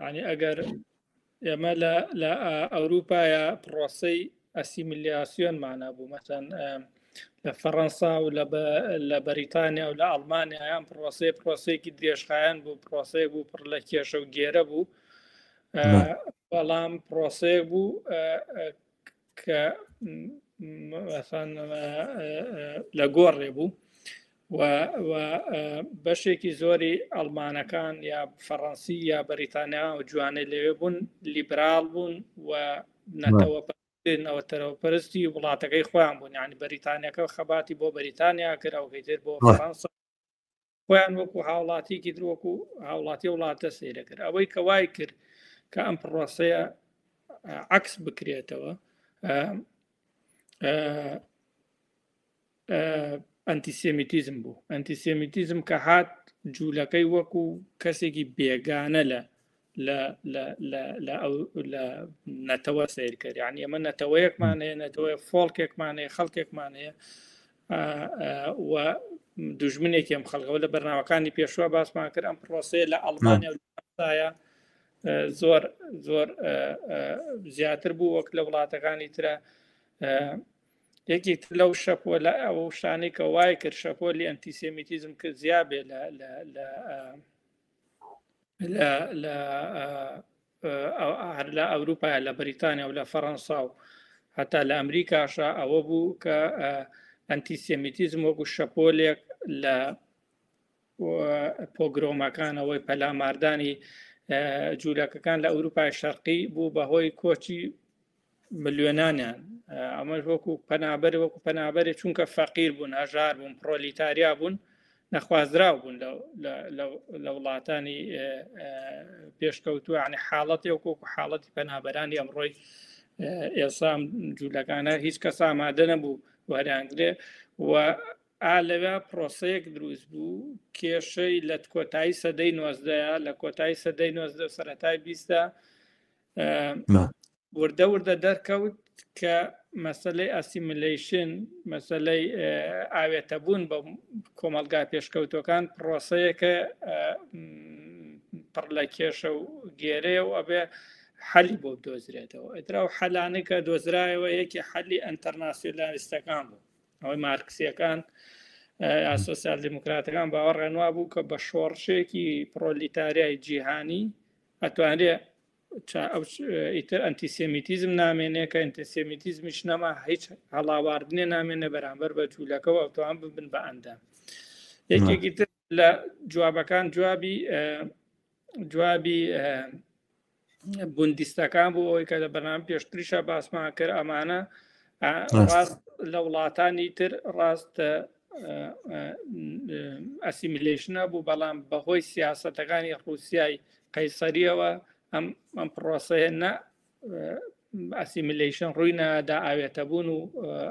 ینی ئەگەر ئێمە لە ئەوروپایە پرۆسەی ئەسیمیلیاسیۆنمانە بوو مەسەن لە فەڕەنسا و لە بەریتانیا و لە ئەڵمانیا یان پرۆسەیەکی درێژخایەن بوو پرۆسەیە بوو پڕ لە کێشە و گێرە بوو بەڵام پرۆسەیە بوو کە لە گۆڕێ بوو و بەشێکی زۆری ئەڵمانەکان یا فەڕەنسی یا بەریتانیا و جوانەی لەوێ بوون لیبرال بوون و نەوەتەرەوە پەرستی وڵاتەکەی خۆیان بوون یعنی بەریتانیەکە خەباتی بۆ بەریتانیا کراوەکەی تر بۆ فەڕەنسا خۆیان وەکو هاوڵاتیکی درۆکو هاوڵاتی وڵاتە سەیرە کرد ئەوەی کە وای کرد کە ئەم پرۆسەیە عکس بکرێتەوە ئەنتیسێمیتیزم بوو ئەنتیسێمیتیزم کە هات جوولەکەی وەکو کەسێکی بێگانە لە نەتەوە سیر کرد یعنی ئەمە نەتەوەیەکمان هەیە نەتەوەی فۆڵکێکمان هەیە خەڵکێکمان هەیە و دوژمنێکی ئەم خەڵکەوە لە بەرنامەکانی پێشوە باسمان کرد ئەم پرۆسەیە لە ئەڵمانیا و فرانسایە زۆر زۆر زیاتر بوو وەک لە وڵاتەکانی ترە یەکێک لەو شەپۆ لە ئەو شانەی کە وای کرد شەپۆلی ئەنتیسێمیتیزم کە زیابێ لە هەر لە ئەوروپا لە بریتانیا و لە فەڕەنسا و هەتا لە ئەمریکاشە ئەوە بوو کە ئەنتیسێمیتیزم وەکو شەپۆلێک لە پۆگرۆمەکانەوەی پەلاماردانی جوولەکەکان لە ئەوروپای شەرقی بوو بەهۆی کۆچی ملیۆنانیان ئەمەش وەکو پەنابەری چونکە فەقیر بوون، هەژار بوون، پرۆلیتاریا بوون، نەخوازراو بوون لە وڵاتانی پێشکەوتووە، ینی حاڵەتی وەکو حاڵەتی پەنابەرانی ئەمڕۆی ئێسام جوولەکانە هیچ کەس ئامادە نەبوو وەرانگرێ و لەوێ پرۆسەیەک دروست بوو کێشەی لە کۆتایی سەدەی 19 لە کۆتایی سەدەی 19 سەرەتای 20 وردە دەرکەوت کە مەسەلەی ئەسیمیلیشن، مەسەلەی ئاوێتەبوون بە کۆمەلگای پێشکەوتەکان پرۆسەیەکە پڕ لە کێشە و گێرەیە و ئەبێ حەلی بۆ بدۆزرێتەوە. ئەترا و حەلانەی کە دۆزرایەوە یەکی حەلی ئەنتەرناسیۆنالیستەکان بوو، ئەوەی مارکسیەکان یا سۆسیال دیموکراتەکان باوەڕێنوا بوو کە بە شۆڕشێکی پرۆلیتاریای جیهانی ئەتوانرێ ئیتر ئەنتیسێمیتیزم نامێنێ کە ئەنتیسێمیتیزمیش نەما هیچ هەڵاواردنێ نامێنێ بەرامبەر بە جوولەکەەوە ئەوتوان ببن بە ئەندام. یەکێکی تر لە جوابەکان جوابی بوندیستەکان بوو ئەوەی کە لە بەرنامە پێشتریشە باسمان کرد ئەمانە ڕاست لە وڵاتانی تر ڕاستە ئەسیمیلیشنە بوو، بەڵام بەهۆی سیاسەتەکانی ڕووسیای قەیسەریەوە ئەم پرۆسەیە نە ئەسیمیلیشن ڕووی نەدا ئاوێتەبوون و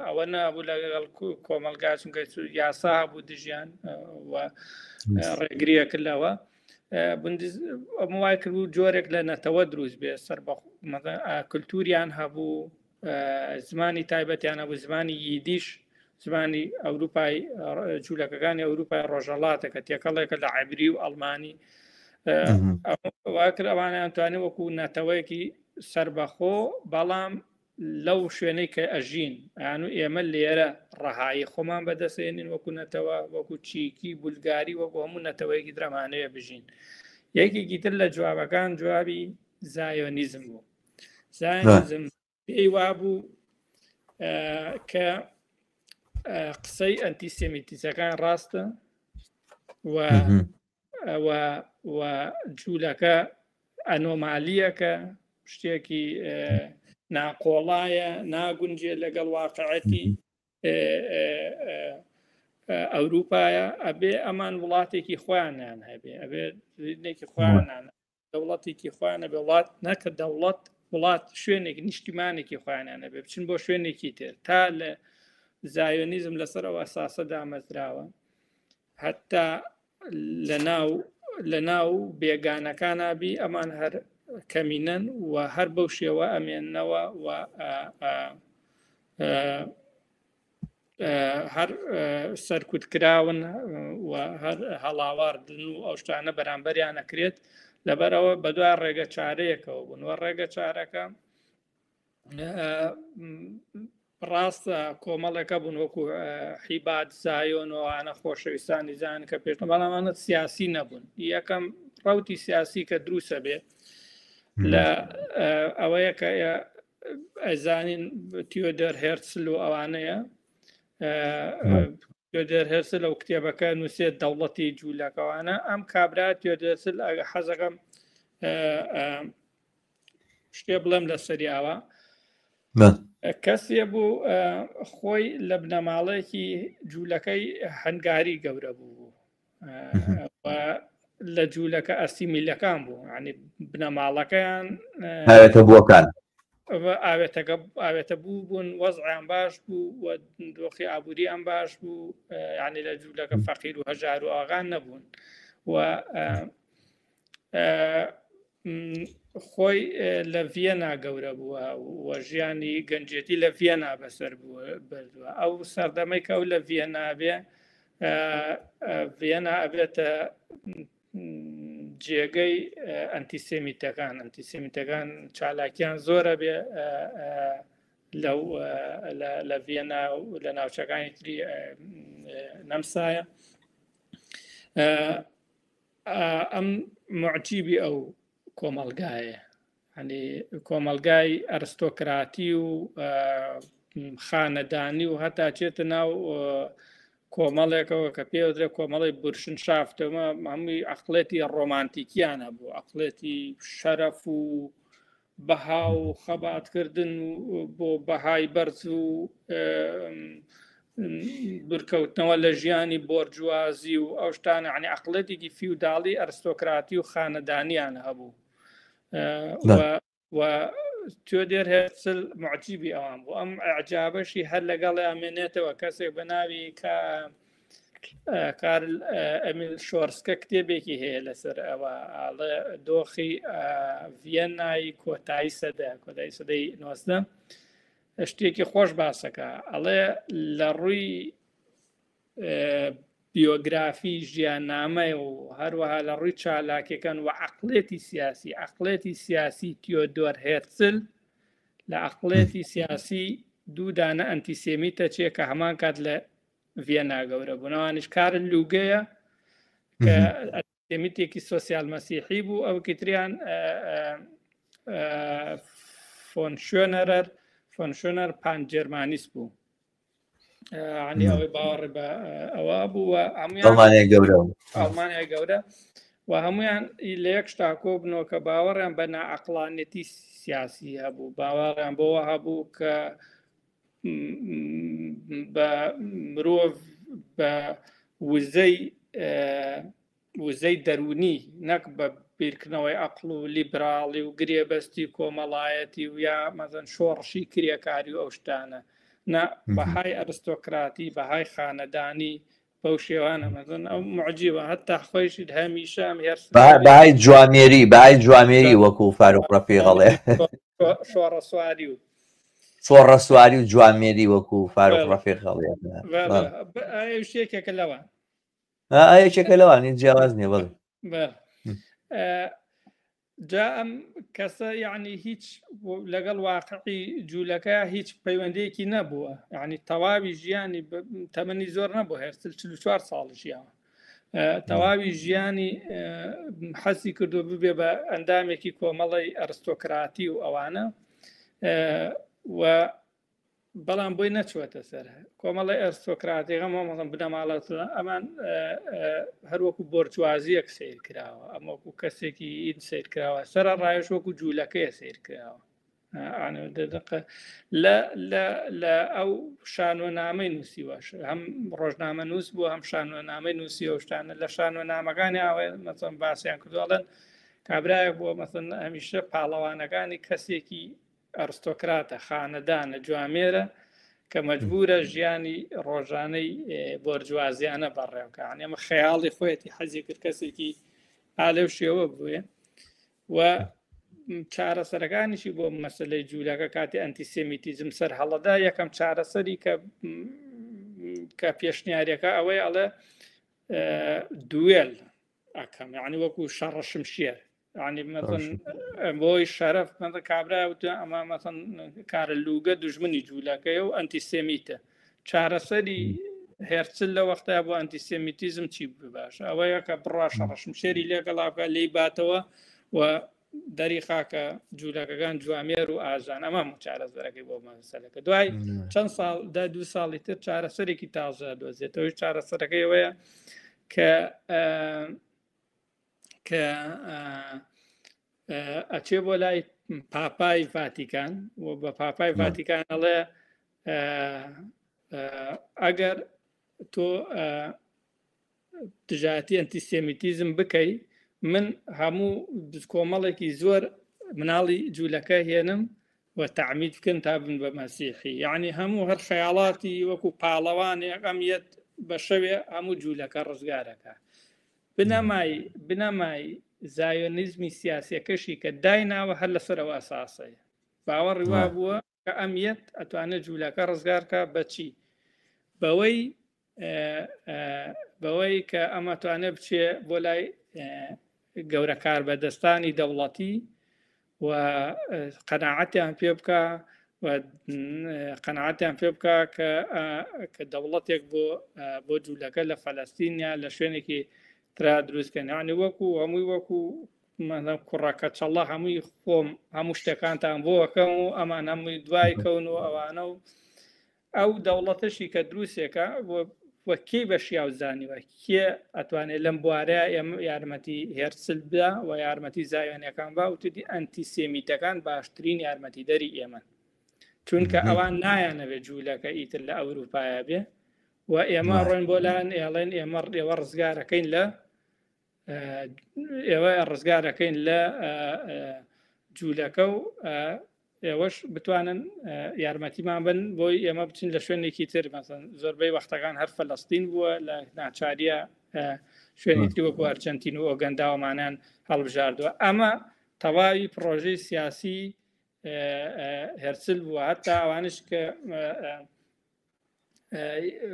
ئەوە نەبوو لەگەڵ کۆمەلگا چونکە یاسا بوو دژیان و ڕێگریە کردەوە. ئەمە وای کرد بوو جۆرێک لە نەتەوە دروست بێ سەر بە کولتوریان هەبوو، زمانی تایبەتیان هەبوو، زمانی ییدیش، زمانی ئەوروپای جوولەکەکانی ئەوروپای ڕۆژەڵاتە کە تێکەڵێکە لە عیبری و ئەڵمانی واکر ئەوانیان توانێت وەکو نەتەوەیەکی سربەخۆ، بەڵام لەو شوێنەی کە ئەژین یان و ئێمە لێرە ڕەهایی خۆمان بەدەستێنین وەکو نەتەوە، وەکو چیکی بولگاری، وەکو هەموو نەتەوەیەکی درەمانەیە بژین. یەکێکی تر لە جوابەکان جوابی زایۆنیزم بوو. زایۆنیزم پێی وابوو کە قسەی ئەنتیسێمیتیزەکان ڕاستە و جوولەکە ئەنۆمالیەکە، شتێکی ناقۆڵایە، ناگونجێ لەگەڵ واقعەتی ئەوروپایە، ئەبێ ئەمان وڵاتێکی خۆیانیان هەبێ، ئەبێ نێکی خۆیانان دەوڵەتێکی خۆیانە بێ، وڵات نەکە وڵات شوێنێک نیشتیمانێکی خۆیانیان هەبێ، بچن بۆ شوێنێکی تر. تا لە زایۆنیزم لەسەر ئەو ئەساسە دامەزراوە هەتا لە ناو بێگانەکان بی ئەمان هەر کەمینەن و هەر بەو شێوە ئەمێننەوە و هەر سەرکوتکراون و هەر هەڵاواردن و ئەو شتانە بەرامبەریان نەکرێت، لەبەرەوە بەدوای ڕێگە چارەیەکەوە بوون و ڕێگە چارەکە ڕاستە کۆمەڵێکە بوون وەکو حیبات زایۆنەوەوانە خۆشەویستانی زان کە پێشتە، بەڵامانە سیاسی نەبوون. یەکەم ڕەوتی سیاسی کە دروستە بێ لە ئەوەیە کە ئەزانین تیۆدۆر هێرسل و ئەوانەیە، تیۆدۆر هێرسل لەو کتێبەکە نووسێت دەوڵەتی جوولەکەوانە، ئەم کابرا تیۆدۆر هێرسل حەزەکەم شتێ بڵێم لە سەریاوە، کەسێ بوو خۆی لە بنەماڵەیەکی جوولەکەی هەنگاری گەورە بوو و لە جوولەکە ئەسیمیلەکان بوو، ینی بنەماڵەکەیان ئاوێتەبووەکان ئاوێتە بوون، وەزعیان باش بوو و دۆخی ئابووریان باش بوو، ینی لە جوولەکە فەقیر و هەژار و ئاغان نەبوون و خۆی لە ڤیەنا گەورە بووە و ژیانی گەنجێتی لە ڤیەنا بەسەر بردووە. ئەو سەردەمەی کە ئەو لە ڤیەنا بێ، ڤیەنا ئەبێتە جێگەی ئەنتیسێمیتەکان چالاکیان زۆرە بێ لە ڤیەنا و لە ناوچەکانی تری نەمسایە. ئەم معجیبی ئەو کۆمەلگایە، ینی کۆمەلگای ئەرستۆکراتی و خانەدانی و هەتا چێتە ناو کۆمەڵێکەوە کە پێوەدرێت کۆمەڵی برشن شافتەوە هەمووی عقلێتی ڕۆمانتیکیانە بوو، عقلێتی شەرەف و بەها و خەباتکردن بۆ بەهای بەرز و برکەوتنەوە لە ژیانی بۆرجوازی و ئەو شتانە عنی عقلێتێکی فیوداڵی ئەرستۆکراتی و خانەدانیان هەبوو و تۆدێر هێرسل معجیبی ئەوان بوو ئەم ئەعجابەشی هەر لەگەڵ ئامێنێتەوە کەسێک بە ناوی کارل ئەمیل شۆرسکە کتێبێکی هەیە لەسەر ئەوە ئاڵێ دۆخی ڤێنای کۆتایی سەدەی 90 شتێکی خۆش باسەکە ئەڵێ لە ڕووی بیۆگرافی ژیاننامە و هەروەها لە ڕووی چالاکیەکان و عقلێتی سیاسی تیۆدۆر هێرسل لە عقلێتی سیاسی دوودانە ئەنتیسێمیتە چێ کە هەمان کات لە ڤێنا گەورە بوونەوانش کارن لوگەیە کە ئەنتیسێمیتێکی سۆسیال مەسیحی بوو ئەو کتریان فۆنشۆنەر پان جێرمانیست بوو عنی ئەوەی باوەڕ بە ئەوە بوو ئەڵمانیای گەورە و هەمویان لە یەک شتاکۆ بنەوە کە باوەڕیان بە نائەقلانێتی سیاسی هەبوو باوەڕیان بۆەوە هەبوو کە بە مرۆڤ بە وزەی دەرونی نەک بە بیرکردنەوەی عەقڵ و لیبراڵی و گرێبەستی کۆمەڵایەتی و یا مەزەن شۆڕشی کرێکاری و ئەو شتانە نە بەهای ئەرستۆکراتی بەهای خانەدانی بەو شێوانە مەزن ئەو معجیبە هەتا خۆیشت هەمیشە هێرس بەهای جوامێری وەکو فاروق ڕەفیقەڵێ شۆڕە سواری و جوامێری وەکو فاروق ڕەفیقەڵێ شتێکێکە لەوان یەکێکە لەوانی جیاواز نییە بڵێ جا ئەم کەسە یعنی هیچ لەگەڵ واقعی جوولەکە هیچ پەیوەندەیەکی نەبووە یعنی تەواوی ژیانی تەمەنی زۆر نەبوو هێرسل 44 ساڵی ژیانە تەواوی ژیانی حەسی کردو ببێ بە ئەندامێکی کۆمەڵی ئەرستۆکراتی و ئەوانە و بەڵام بۆی نەچوەتە سەر کۆمەڵی ئەرستۆکراتی ئەمە بنەماڵەت ئەمان هەروەکو بۆرجوازیەک سیر کراوە ئەمەکو کەسێکی ئین سیر کراوە سەر ڕایش وەکو جوولەکەیە سیر کراوە لە ئەو شانۆنامەی نووسیوەش هەم ڕۆژنامە نووس بوو هەم شانۆنامەی نووسی ئەو شتانە لە شانۆنامەکانی ئاوێ مەسەڵەن باسییان کردوڵێن کابرایەک بووە مەسەڵەن هەمیشە پاڵەوانەکانی کەسێکی ئەرستۆکراتە خانەدانە جوامێرە کە مەجبورە ژیانی ڕۆژانەی بۆرجوازیانە بەڕێوکە ئەمە خەیاڵی خۆیەتی حەزی کرد کەسێکی ئالێو شێوە بووێ و چارەسەرەکانیشی بۆ مەسلەی جوولەکە کاتی ئەنتیسێمیتیزم سەر هەڵەدا یەکەم چارەسەری کە پێشنیارەکە ئەوەی ئەڵێ دوێل ئەەکەم یعنی وەکو شەڕە شمشێر ینی مەسەن بۆی شەرەف کابراوتە ئەمە مەسەن کارە لوگە دوژمنی جوولەکەی و ئەنتیسێمیتە چارەسەری هێرچل لە وەختە بۆ ئەنتیسێمیتیزم چی باشە ئەوەیە کە بڕا شەڕە شمشێری لێگەڵاکە لی باتەوە و دەریخاکە جوولەکەکان جوامێر و ئاژان ئەمە چارەسەرەکەی بۆ مەسەلەکە دوای چەند ساڵ دو ساڵی تر چارەسەرێکی تازە دۆزێتەوەی چارەسەرەکەی ئەوەیە کە ئەچێ بۆ لای پاپای ڤاتیکان و بە پاپای ڤاتیکان ئەڵێ ئەگەر تۆ دژاتی ئەنتیسێمیتیزم بکەی من هەموو کۆمەڵێکی زۆر مناڵی جوولەکە هێنم و تعمید بکەن تا بن بە مەسیحی یعنی هەموو هەر خەیاڵاتی وەکو پاڵەوانێک ئەمیەت بە شەوێ هەموو جوولەکە ڕزگارەکە بنەمای زایۆنیزمی سیاسیەکەشی کە دایناوە هەر لەسەرەوە ئەساسەیە باوەڕی وا بووە کە ئەمیەت ئەتوانێت جوولەکە ڕزگارکە بەچی بەوەی کە ئەمە توانێت بچێ بۆ لای گەورە کاربەدەستانی دەوڵەتی و قەناعەتیان پێ بکە و قەناعەتیان پێ بکە کە دەوڵەتێک بۆ جوولەکە لە فەلەستینیا لە شوێنێکی ترا دروستکەن یعنی وەکو هەمووی وەکو کوڕەکە چەڵە هەمووی خۆم هەموو شتەکانتان بۆەکەم و ئەمان هەمووی دوای کەون و ئەوانە و ئەو دەوڵەتەشی کە دروستێکە وە کێ بەشیاو زانیوە کێ ئەتوانێت لەم بوارەیە ئێمە یارمەتی هێرسل بدا و یارمەتی زایوێنەکان با و تدی ئەنتیسێمیتەکان باشترین یارمەتی دەری ئێمە چونکە ئەوان نایانەوێت جوولەکە ئیتر لە ئەوروپایە بێ و ئێمە ڕۆین بۆ لایەن ئێڵێن ئێوە ڕزگارەکەین لە ئێوە ڕزگارەکەین لە جوولەکە و ئێوەش بتوانن یارمەتیمان بن بۆی ئێمە بچین لە شوێنێکی تر مەسەن زۆربەی وەختەکان هەر فەلەستین بووە لە ناچاریە شوێنێکی وەکو ئەرجەنتین و ئۆگەنداوەمانیان هەڵبژاردووە ئەمە تەواوی پرۆژەی سیاسی هێرسل بووە هەتا ئەوانش کە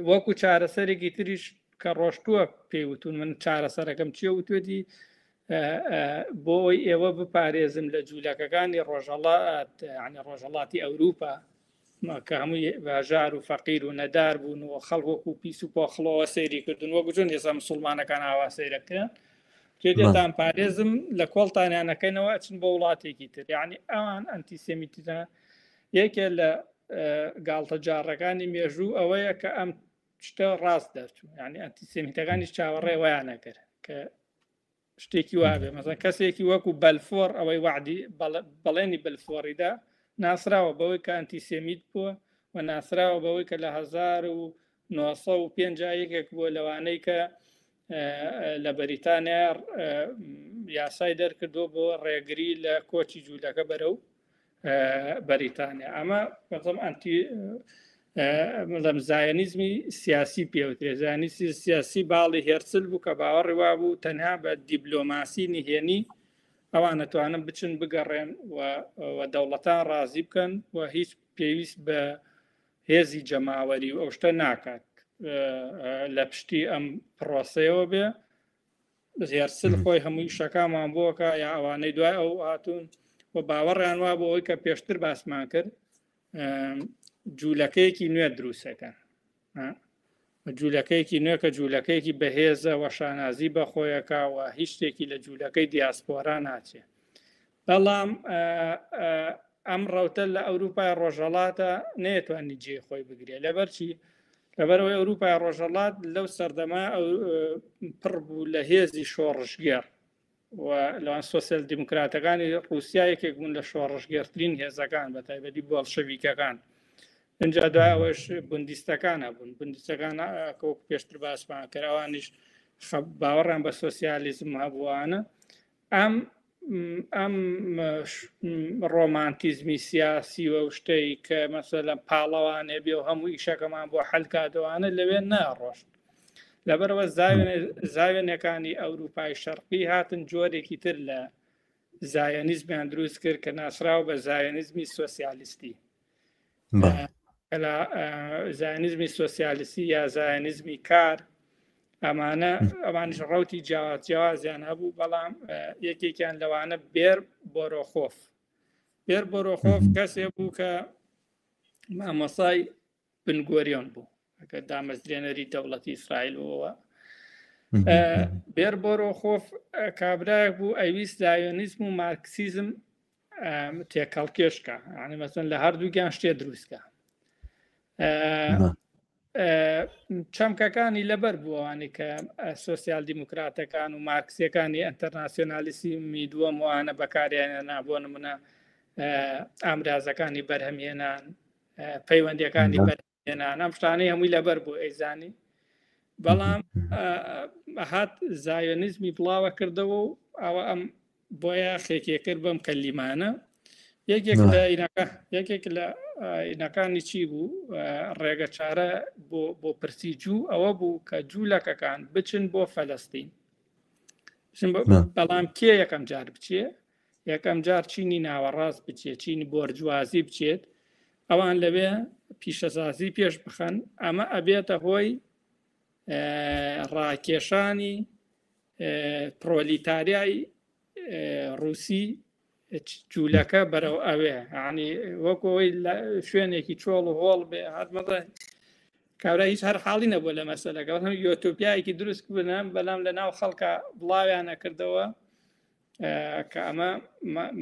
وەکو چارەسەرێکی تریش کە ڕۆشتووە پێیوتون من چارەسەرەکەم چیە وتوێتی بۆی ئێوە بپارێزم لە جوولەکەکانی ڕۆژهەڵاتی ئەوروپا کە هەمووی باژار و فەقیر و نەدار بوون و خەڵوەکو پیس و پۆخڵەوە سەیری کردن وەکو چۆن ئێستا موسڵمانەکان ئاوا سەیرەکەن تێدێتان پارێزم لە کۆڵتانیانەکەینەوە ئەچن بۆ وڵاتێکی تر یعنی ئەوان ئەنتیسێمیتە یەکێ لە گاڵتە جارڕەکانی مێژوو ئەوەیە کە ئەم شتە ڕاست دەرچوو یعنی ئەنتیسێمیتەکانیش چاوەڕێ ویان نەکرد کە شتێکی وابێ مەسەن کەسێکی وەکو بەلفۆر ئەوەی وعدی بەڵێنی بەلفۆریدا ناسراوە بەوەی کە ئەنتیسێمیت بووە و ناسراوە بەوەی کە لە 1950 بووە لەوانەی کە لە بەریتانیا یاسای دەرکردو بۆ ڕێگری لە کۆچی جوولەکە بەرەو بەریتانیا ئەمە بەڵام ئەلەم زایەنیزمی سیاسی پێوترێ زانیستی سیاسی باڵی هێرسل بوو کە باوەڕی وا بوو تەنها بە دیبلۆماسی نهێنی ئەوان نەتوانن بچن بگەڕێن و دەوڵەتان ڕازی بکەن و هیچ پێویست بە هێزی جەماوەری و ئەو شتە ناکات لە پشتی ئەم پرۆسەیەوە بێ هێرسل خۆی هەمووی شەکامان بۆکە یا ئەوانەی دوای ئەو هاتوون و باوەڕیان وا بۆ ئەوەی کە پێشتر باسمان کرد جوولەکەیەکی نوێ دروستەکەن جوولەکەیەکی نوێ کە جوولەکەیەکی بەهێزە و شانازی بە خۆیەکە و هیچ شتێکی لە جوولەکەی دیاسپۆرا ناچێت بەڵام ئەم ڕەوتە لە ئەوروپای ڕۆژهەڵاتە نەیەتوانی جێ خۆی بگرێ لەبەرچی لەبەرەوەی ئەوروپای ڕۆژهەڵات لەو سەردەما پڕ بوو لە هێزی شۆڕژگەر و لەوان سۆسیال دیموکراتەکانی رووسیا یەکێک بوون لە شۆڕژگەرترین هێزەکان بە تایبەتی بۆڵشەویکەکان اینجا دوایەوەش بوندیستەکانە بوون بوندیستەکان پێشتر باسمان کەراوانیش باوەڕیان بە سۆسیالیزم هەبووانە ئەم ڕۆمانتیزمی سیاسی و شتەی کە مەسەلەن پاڵەوانێ بێ و هەموو ئیشەکەمان بۆ حەلکاتەوانە لەوێ ناڕۆشت لەبەرەوە زاوێنەکانی ئەوروپای شەرقی هاتن جۆرێکی تر لە زایەنیزمیان دروست کرد کە ناسراو بە زایەنیزمی سۆسیالیستی زایەنیزمی سۆسیالیستی یا زایەنیزمی کار ئەمانش ڕەوتی جیاوازیان هەبوو بەڵام یەکێکیان لەوانە بێر بۆرۆخۆف کەسێ بوو کە مامۆسای بنگۆریۆن بوو کە دامەزرێنەری دەوڵەتی ئیسرائیل بووەوە بێر بۆرۆخۆف کابرایەک بوو ئەویست زایۆنیزم و مارکسیزم تێکەڵکێشکە یعنی مەسەن لە هەردووکیان شتێ دروستکە چەمکەکانی لەبەر بووەوانی کە سۆسیال دیموکراتەکان و مارکسیەکانی ئەنتەرناسیۆنالیسمی دووەم وانە بەکاریانێنا بۆ نمونە ئامرازەکانی بەرهەمهێنان پەیوەندیەکانی بەرهەمهێنان ئەم شتانەی هەمووی لەبەر بوو ئەیزانی بەڵام هات زایۆنیزمی بڵاوە کردەوە و ئەوە ئەم بۆیە خێکێکرد بەم کەلیمانە یەکێک لە ئینەکانی چی بوو ڕێگە چارە بۆ پرسیجوو ئەوە بوو کە جوولەکەکان بچن بۆ فەلەستین بەڵام کێ یەکەم جار بچێ یەکەم جار چینی ناوەڕاست بچێت چینی بۆرجوازی بچێت ئەوان لەوێ پیشەسازی پێش بخەن ئەمە ئەبێتە هۆی ڕاکێشانی پرۆلیتاریای رووسی جوولەکە بەرەو ئەوێ ینی وەکەوەی شوێنێکی چۆڵ و هۆڵ بێ هاتمەدە کابرا هیچ هەر حاڵی نەبوو لە مەسەلەکە هەم یۆتۆپیایەکی دروست بنە بەلام لە ناو خەڵکە بڵاویانە کردەوە کە ئەمە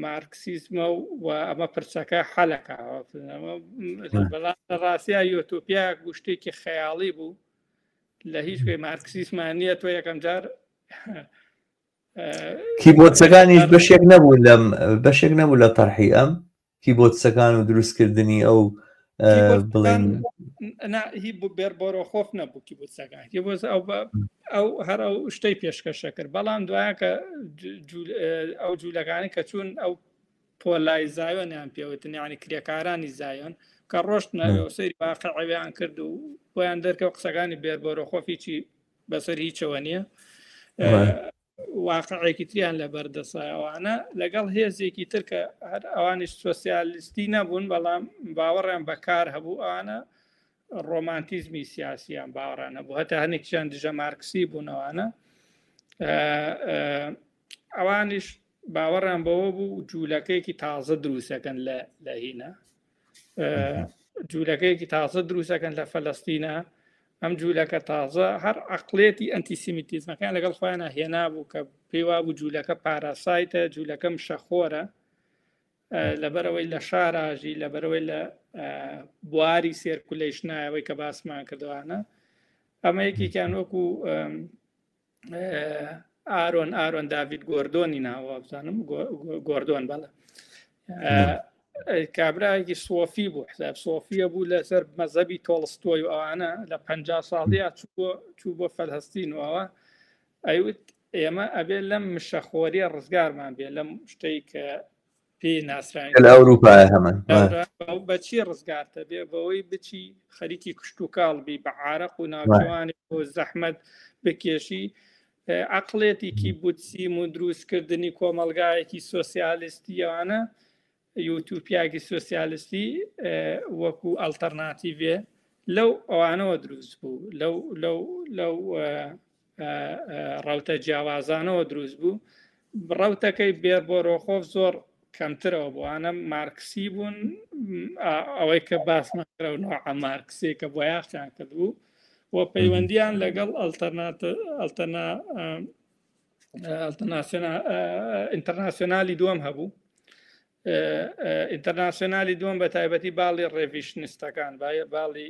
مارکسیزمە و ئەمە پرچەکە حەلەکە بەڵام لە ڕاستیا یۆتۆپیا گوشتێکی خەیاڵی بوو لە هیچ کوێ مارکسیزمان نییە تۆ یەکەم جار کیبۆرچەکانیش بەشێک نەبوو لە تەرحی ئەم کیبۆرچەکان و دروستکردنی ئەو بڵێن هی بوو بێربۆرۆخۆف نەبوو کیبۆرچەکان ئەو هەر ئەو شتەی پێشکەشە کرد بەڵام دوایە کە ئەو جوولەکانی کە چوون ئەو پۆلای زایۆنیان پێوتن یعنی کرێکارانی زایۆن کە ڕۆشتنەوە سەیری واقعیان کرد و بۆیان دەرکەوت قسەکانی بێربۆرۆخۆفیی بەسەر هیچەوە نییە واقعێکی تریان لە بەردەسایەوانە لەگەڵ هێزێکی تر کە هەر ئەوانش سۆسیالیستی نەبوون بەڵام باوەڕیان بەکار هەبوو ئەوانە ڕۆمانتیزمی سیاسیان باوەڕان هەبوو هەتا هەنێکیان دژە مارکسی بوونەوانە ئەوانیش باوەڕیان بەوە بوو جوولەکەیەکی تازە دروستەکەن لە هینە جوولەکەیەکی تازە دروستەکەن لە فەلەستینە ئەم جوولەکە تازە هەر عقلێتی ئەنتیسیمیتیزمەکان لەگەڵ خۆیانە هێنا بوو کە پێیوا بوو جوولەکە پاراسایتە جوولەکەم شەخۆرە لەبەرەوەی لە شاراژی لەبەرەوەی لە بواری سێرکولیشنایەوەی کە باسمان کردوانە ئەمە یەکێکیان وەکو ئارۆن داوید گۆردۆنی ناوە بزانم گۆردۆن بەڵێ کابراایکی سۆفی بوو حساب سۆفیە بوو لەسەر مەزەبی تۆڵستۆی و ئەوانە لە 50 ساڵیا چوو بۆ فەلەستینەوە ئەیوت ئێمە ئەبێ لەم مشەخۆریە ڕزگارمان بێ لەم شتەی کە پێی ناسران لە ئەوروپای هەمان بەچی ڕزگارتە بێ بەوەی بچی خەریکی کشت و کاڵبی بە عارق و ناوچوانی بۆ زەحمەت بکێشی عقلێتێکی بوتسیم و دروستکردنی کۆمەلگایەکی سۆسیالیستیەوانە یوتوپیاکی سۆسیالیستی وەکو ئەڵتەرناتیڤێ لەو ئەوانەوە دروست بوو لەو ڕەوتە جیاوازانەوە دروست بوو ڕەوتەکەی بێربۆرۆخۆف زۆر کەمترەوە بووانە مارکسی بوون ئەوەی کە باسمەکرەوە مارکسێ کە بۆ یاخیان کرد بوو و پەیوەندیان لەگەڵ ئینتەرناسیۆنالی دووەم هەبوو ئینتەرناسیۆنالی دووەم بە تایبەتی باڵی ڕێڤیشنستەکان باڵی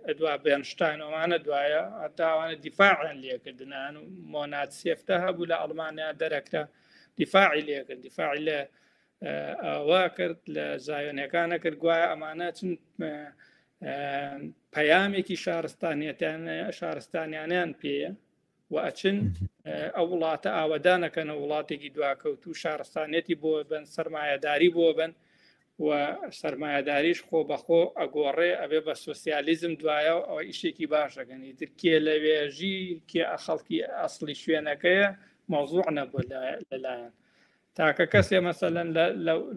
ئەدوا بێنشتاینەوانە دوایە هەتاوانە دیفاعیان لێکردنان و مۆنات سێفتە هەبوو لە ئەڵمانیا دەرەکرا دیفاعی لێکرد دیفاعی لە ئەوە کرد لە زایۆنیەکانە کرد گوایە ئەمانە چون پەیامێکی شارستانیانیان پێیە و ئەچن ئەو وڵاتە ئاوەدانەکەنە وڵاتێکی دواکەوت و شارستانێتی بۆ بن سەرمایەداری بۆ بن و سەرمایەداریش خۆ بەخۆ ئەگۆڕێ ئەبێ بە سۆسیالیزم دوایە ئەوە ئیشێکی باشەکەنی تر کێ لە وێژی کێ خەڵکی ئەسڵی شوێنەکەیە مەوزوع نەبوو لەلایەن تاکە کەسێ مەسەلەن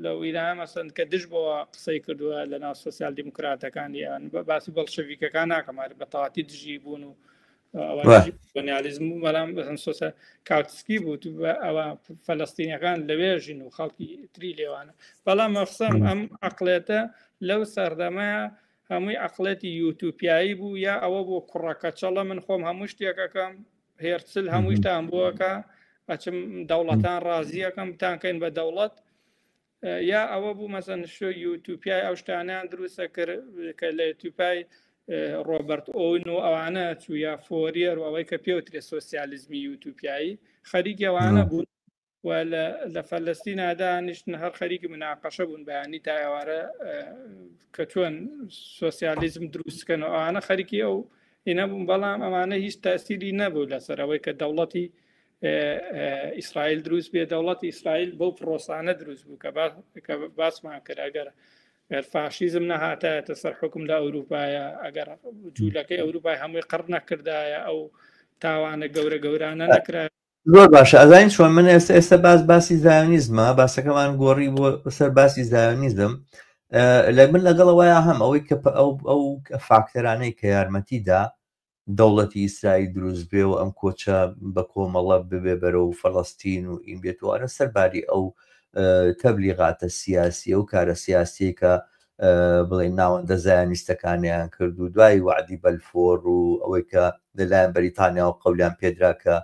لە ویران مەسەن کە دش بۆەوە قسەی کردووە لە ناو سۆسیال دیموکراتەکانیان باسی بەڵشەڤیکەکان ناکەمار بە تەواتی دژی بوون و کۆنیالیزم و بەڵام سۆسە کاوتسکی بوو ئەوە فەلەستینیەکان لەوێژین و خەڵکی تری لێوانە بەڵام مەفسەم ئەم عقلێتە لەو سەردەمایە هەمووی عقلێتی یوتوپیایی بوو یا ئەوە بۆ کوڕەکە چەڵە من خۆم هەموو شتێکەکەم هێرچل هەمووی شتان بووەکە ئەچم دەوڵەتان ڕازیەکەم بتانکەین بە دەوڵەت یا ئەوە بوو مەسەن شۆ یوتوپیای ئەو شتانیان دروستە کرد کە لە یوتوپای ڕۆبرت ئۆین و ئەوانە چوو یا فۆریەر و ئەوەی کە پێوترێ سۆسیالیزمی یوتوپیایی خەریکی ئەوانە بوون و لە فەلەستینادا نیشتن هەر خەریکی مناقەشە بوون بەیانی تا ئێوارە کە چۆن سۆسیالیزم دروستکەن و ئەوانە خەریکی ئەو هێنەبوون بەڵام ئەمانە هیچ تاسیری نەبوو لەسەر ئەوەی کە دەوڵەتی ئیسرائیل دروست بێ دەوڵەتی ئیسرائیل بەو پرۆسانە دروست بوو کە باسمان کرد ئەگەر فاشیزم نەهاتایەتە سەر حکم لە ئەوروپایە ئەگەر جوولەکەی ئەوروپای هەمووی قڕ نەکردایە ئەو تاوانە گەورە گەورانە نەکرا زۆر باشە ئەزانین چۆن من ئێستا باسی زایۆنیزمە باسەکەمان گۆڕی بۆ سەر باسی زایۆنیزم لە من لەگەڵەوەیە هەم ئەوەی کە ئەو فاکتەرانەی کە یارمەتیدا دەوڵەتی ئیسرائیل دروست بێ و ئەم کۆچە بە کۆمەڵە ببێ بەرەو فەڵەستین و ئین بێتوانە سەرباری ئەو تەبلیغاتە سیاسی و کارە سیاسی کە بڵێ ناوەندە زایۆنیستەکانیان کرد و دوای وعدی بەلفۆر و ئەوەی کە لەلایەن بەریتانیا و قەولیان پێدرا کە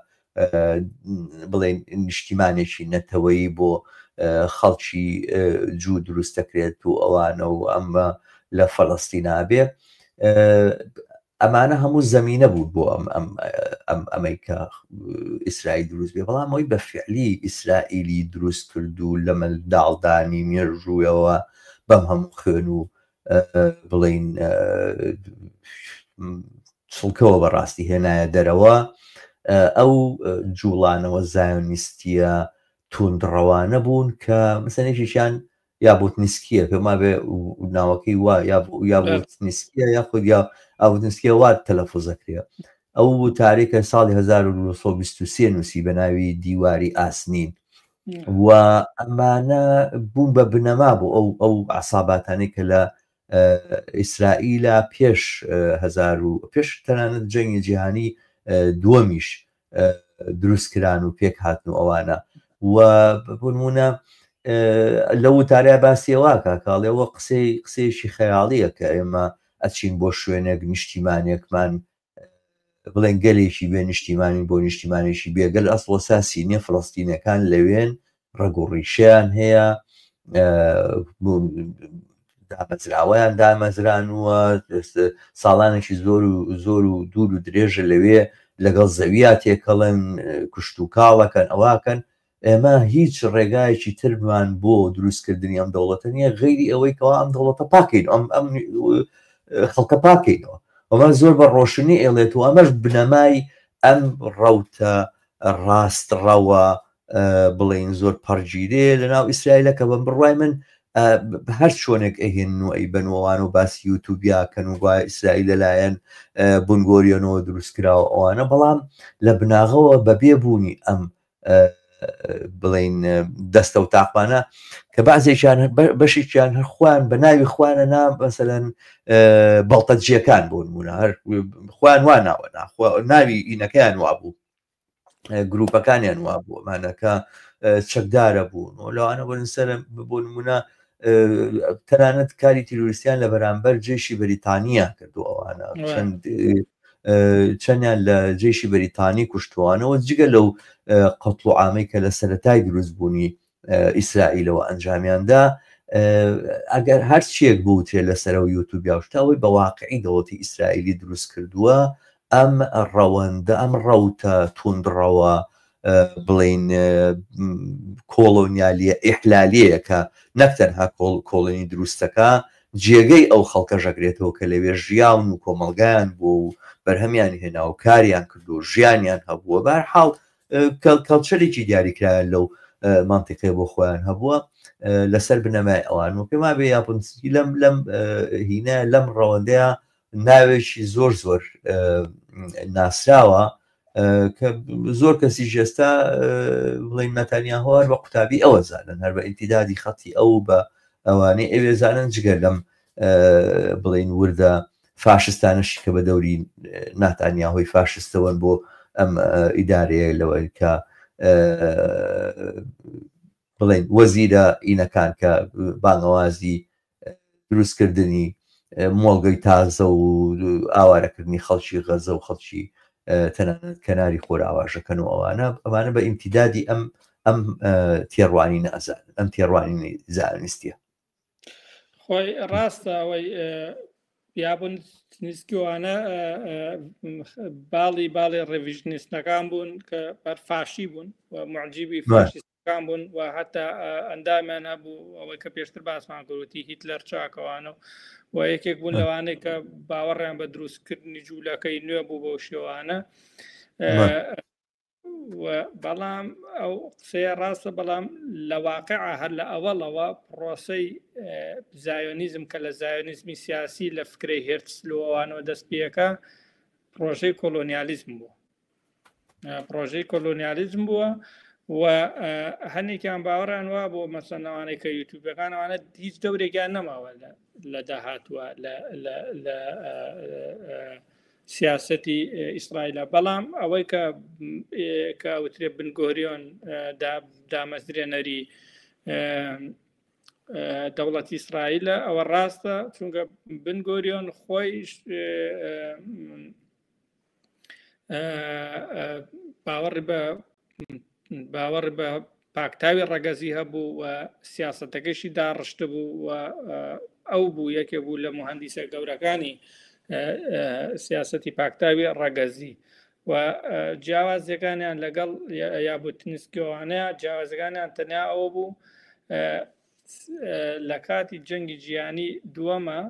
بڵێن نیشتیمانێکی نەتەوەی بۆ خەڵکی جوو دروست دەکرێت و ئەوانە و ئەمە لە فەڵەستینا بێ ئەمانە هەموو زەمینە بوو بۆ ئەمەی کە ئیسرائیل دروست بێ بەڵام ئەوی بە فعلی ئیسرائیلی دروست کرد و لە مەلداڵدانی مێژوویەوە بەم هەموو خوێن و بڵین چڵکەوە بەڕاستی هێنایە دەرەوە ئەو جوڵانەوە زایۆنیستیە توندڕەوانە بوون کە مەسەنێکیشیان یا بوت نسکیە پێما بێ ناوەکەی وا یا بوت نسکیە یاخود یا ئەو نسکیە وا تەلەفوزەکرێ ئەو تاریکە ساڵی 1923 نووسی بە ناوی دیواری ئاسنین و ئەمانە بوون بە بنەما بوو ئەو عساباتانەی کە لە ئیسرائیلە پێش تەنانەت جەنگی جیهانی دووەمیش دروستکران و پێک هاتن و ئەوانە و بنمونە لەو وتارەیە باسیەوەکە کاڵێەوە قسەیەکی خەیاڵیە کە ئێمە ئەچین بۆ شوێنێک نیشتیمانێکمان بڵێن گەلێکی بێ نیشتیمانی بۆ نیشتیمانێکی بێگەل ئەسڵ ساسی نییە فڵەستینەکان لەوێن ڕەگوڕیشیان هەیە دامەزراوەیان دامەزرانووە ساڵانێکی زۆر و دوور و درێژە لەوێ لەگەڵ زەویە تێکەڵن کوشت و کاڵەکەن ئەواکەن ئێمە هیچ ڕێگایەکی ترمان بۆ دروستکردنی ئەم دەوڵەتە نیە غەیری ئەوەی کەوا ئەم دەوڵەتە پاکەین ئەم خەڵکە پاکەینەوە ئەمە زۆر بە ڕۆشنی ئێڵێت و ئەمەش بنەمای ئەم ڕەوتە ڕاستڕەوە بڵین زۆر پەرگیرێ لەناو ئیسرائیلە کە بەم بڕوای من هەر چۆنێک ئەهێن و ئەی بنەوەوان و باسی یوتوبیاکەن و وای ئیسرائیل لەلایەن بنگۆریۆنەوە دروستکراوە ئەوانە بەڵام لە بناغەوە بەبێ بوونی ئەم بڵین دەستە و تاقانە کە بەعزێکیان بەشێکیان هەر خوان بە ناوی خوانە نام مەسەلەن بەڵتەجیەکان بۆ نمونە هەر خوان وا ناوە ناوی ئینەکەیان وا بوو گروپەکانیان وا بوو ئەمانەکە چەکدارە بوون و لەوانە بۆ نمونە تەنانەت کاری تیرۆریستیان لە بەرامبەر جێشی بەریتانیا کردو ئەوانە چەندیان لە جێشی بەریتانی کوشتوانەوە جگە لەو قەتڵ و عامەی کە لە سەرەتای دروستبوونی ئیسرائیلەوە ئەنجامیاندا ئەگەر هەر چیەک بوترێ لەسەر و یوتوبیاوشتاوەی بە واقعی دەوڵەتی ئیسرائیلی دروست کردووە ئەم ڕەوەندە ئەم ڕەوتە توندڕەوە بڵین کۆڵۆنیالیە ئیحلالیەیە کە نەکتەنها کۆڵنی دروستەکە جێگەی ئەو خەڵکە ژەگرێتەوە کە لەوێ ژیاون و کۆمەلگایان بۆ و بەرهەمیان هێنا و کاریان کردو و ژیانیان هەبووە بەرحاڵ کەڵچەرێکی دیاریکرایان لەو مانتیقێ بۆ خۆیان هەبووە لەسەر بنەمای ئەوان و پێما بێ یاپۆنسی لەم هینە لەم ڕەوەندەیە ناوێکی زۆر ناسراوە کە زۆر کەسی ژێستا بڵین نەتانیاهۆ بە قوتابی ئەوە زانن هەر بە ئیمتیدادی خەتی ئەو بە ئەوانەی ئەوێ زانن جگەر لەم بڵین وردە فاشستانشی کە بە دەوری ناتانیاهۆی فاشستەوەن بۆ ئەم ئیدارەیە لەوەی کە بڵین وەزیرە ئینەکان کە بانەوازی دروستکردنی مۆڵگەی تازە و ئاوارەکردنی خەڵکی غەزە و خەڵکی تەنانەت کەناری خۆراواشەکەن و ئەمانە بە ئیمتیدادی ئەم تێڕوانی نازان ئەم تێڕوانی زانستیە خۆی ڕاستە ئەوەی یابوون نسکیوانە باڵی ڕێڤیژنیستەکان بوون کە بەرفاشی بوون و معجیبی فاشیستەکان بوون و هەتا ئەندامیان هەبوو ئەوەی کە پێشتر باسمان کردوتی هیتلەر چاکەوانە و یەکێک بوون لەوانەیە کە باوەڕیان بە دروستکردنی جوولەکەی نوێ بوو بۆ شێوانە بەڵام ئەو قسەیە ڕاستە بەڵام لە واقعە هەر لە ئەوەڵەوە پرۆسەی زایۆنیزم کە لە زایۆنیزمی سیاسی لە فکرەی هێرتسلەوەوانەوە دەست پێەکە پرۆژەی کۆلۆنیالیزم بووە پرۆژەی کۆلۆنیالیزم بووە و هەنێکیان باوەڕیان وا بۆ مەسەنەوانەی کە یوتیوبەکانەوانە هیچ دەورێکیان نەماوە لە داهاتوە لە سیاسەتی ئیسرائیلە بەڵام ئەوەی کە وترێ بنگۆریۆن دامەزرێنەری دەوڵەتی ئیسرائیلە ئەوە ڕاستە چونکە بنگۆریۆن خۆی باوەڕ بە پاکتاوی ڕەگەزی هەبوو و سیاسەتەکەشی داڕشتە بوو و ئەو بوو یەکێ بوو لە مهندیسە گەورەکانی سیاسەتی پاکتاوی ڕەگەزی و جیاوازەکانیان لەگەڵ یابوتنسکیوانەیە جیاوازەکانیان تەنیا ئەوە بوو لە کاتی جەنگی جیهانی دووەمە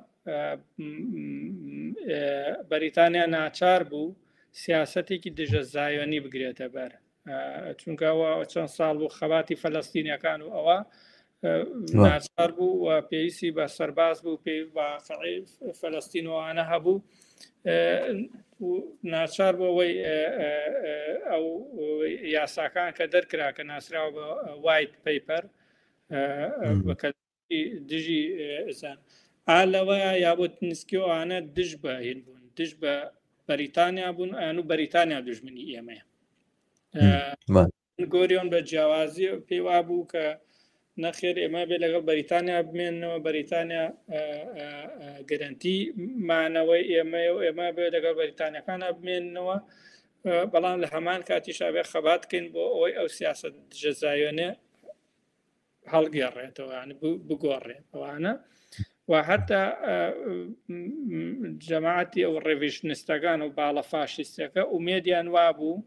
بەریتانیا ناچار بوو سیاسەتێکی دژە زایۆنی بگرێتە بەر چونکە ئەوە چەند ساڵ بوو خەباتی فەلەستینیەکان و ئەوە ناچار بوو و پێویستی بە سەرباز بوو پێی واقعی فەلەستینەوانە هەبوو ناچار بۆ ئەوەی ئەو یاساکان کە دەرکرا کە ناسراوە بە وایت پەیپەر بەکە دژی ئەزان ئالەوەیە یابوت نسکیۆوانە دژ بە هین بوون دژ بە بەریتانیا بوون ئەن و بەریتانیا دژمنی ئێمەیە گۆریۆن بە جیاوازی پێی وا بوو کە نەخێر ئێمە بێ لەگەڵ بەریتانیا بمێنەوە بەریتانیا گەرنتی مانەوەی ئێمە و ئێمە بێ لەگەڵ بەریتانیەکانە بمێنەوە بەڵام لە هەمان کاتیشا بێ خەبات بکەین بۆ ئەوەی ئەو سیاسەت جەزایۆنێ هەڵگێڕێتەوە بگۆڕێت ئەوانە و حتا جەماعەتی ئەو ڕێڤیژنستەکان و باڵە فاشیستەکە ئومێدیان وابوو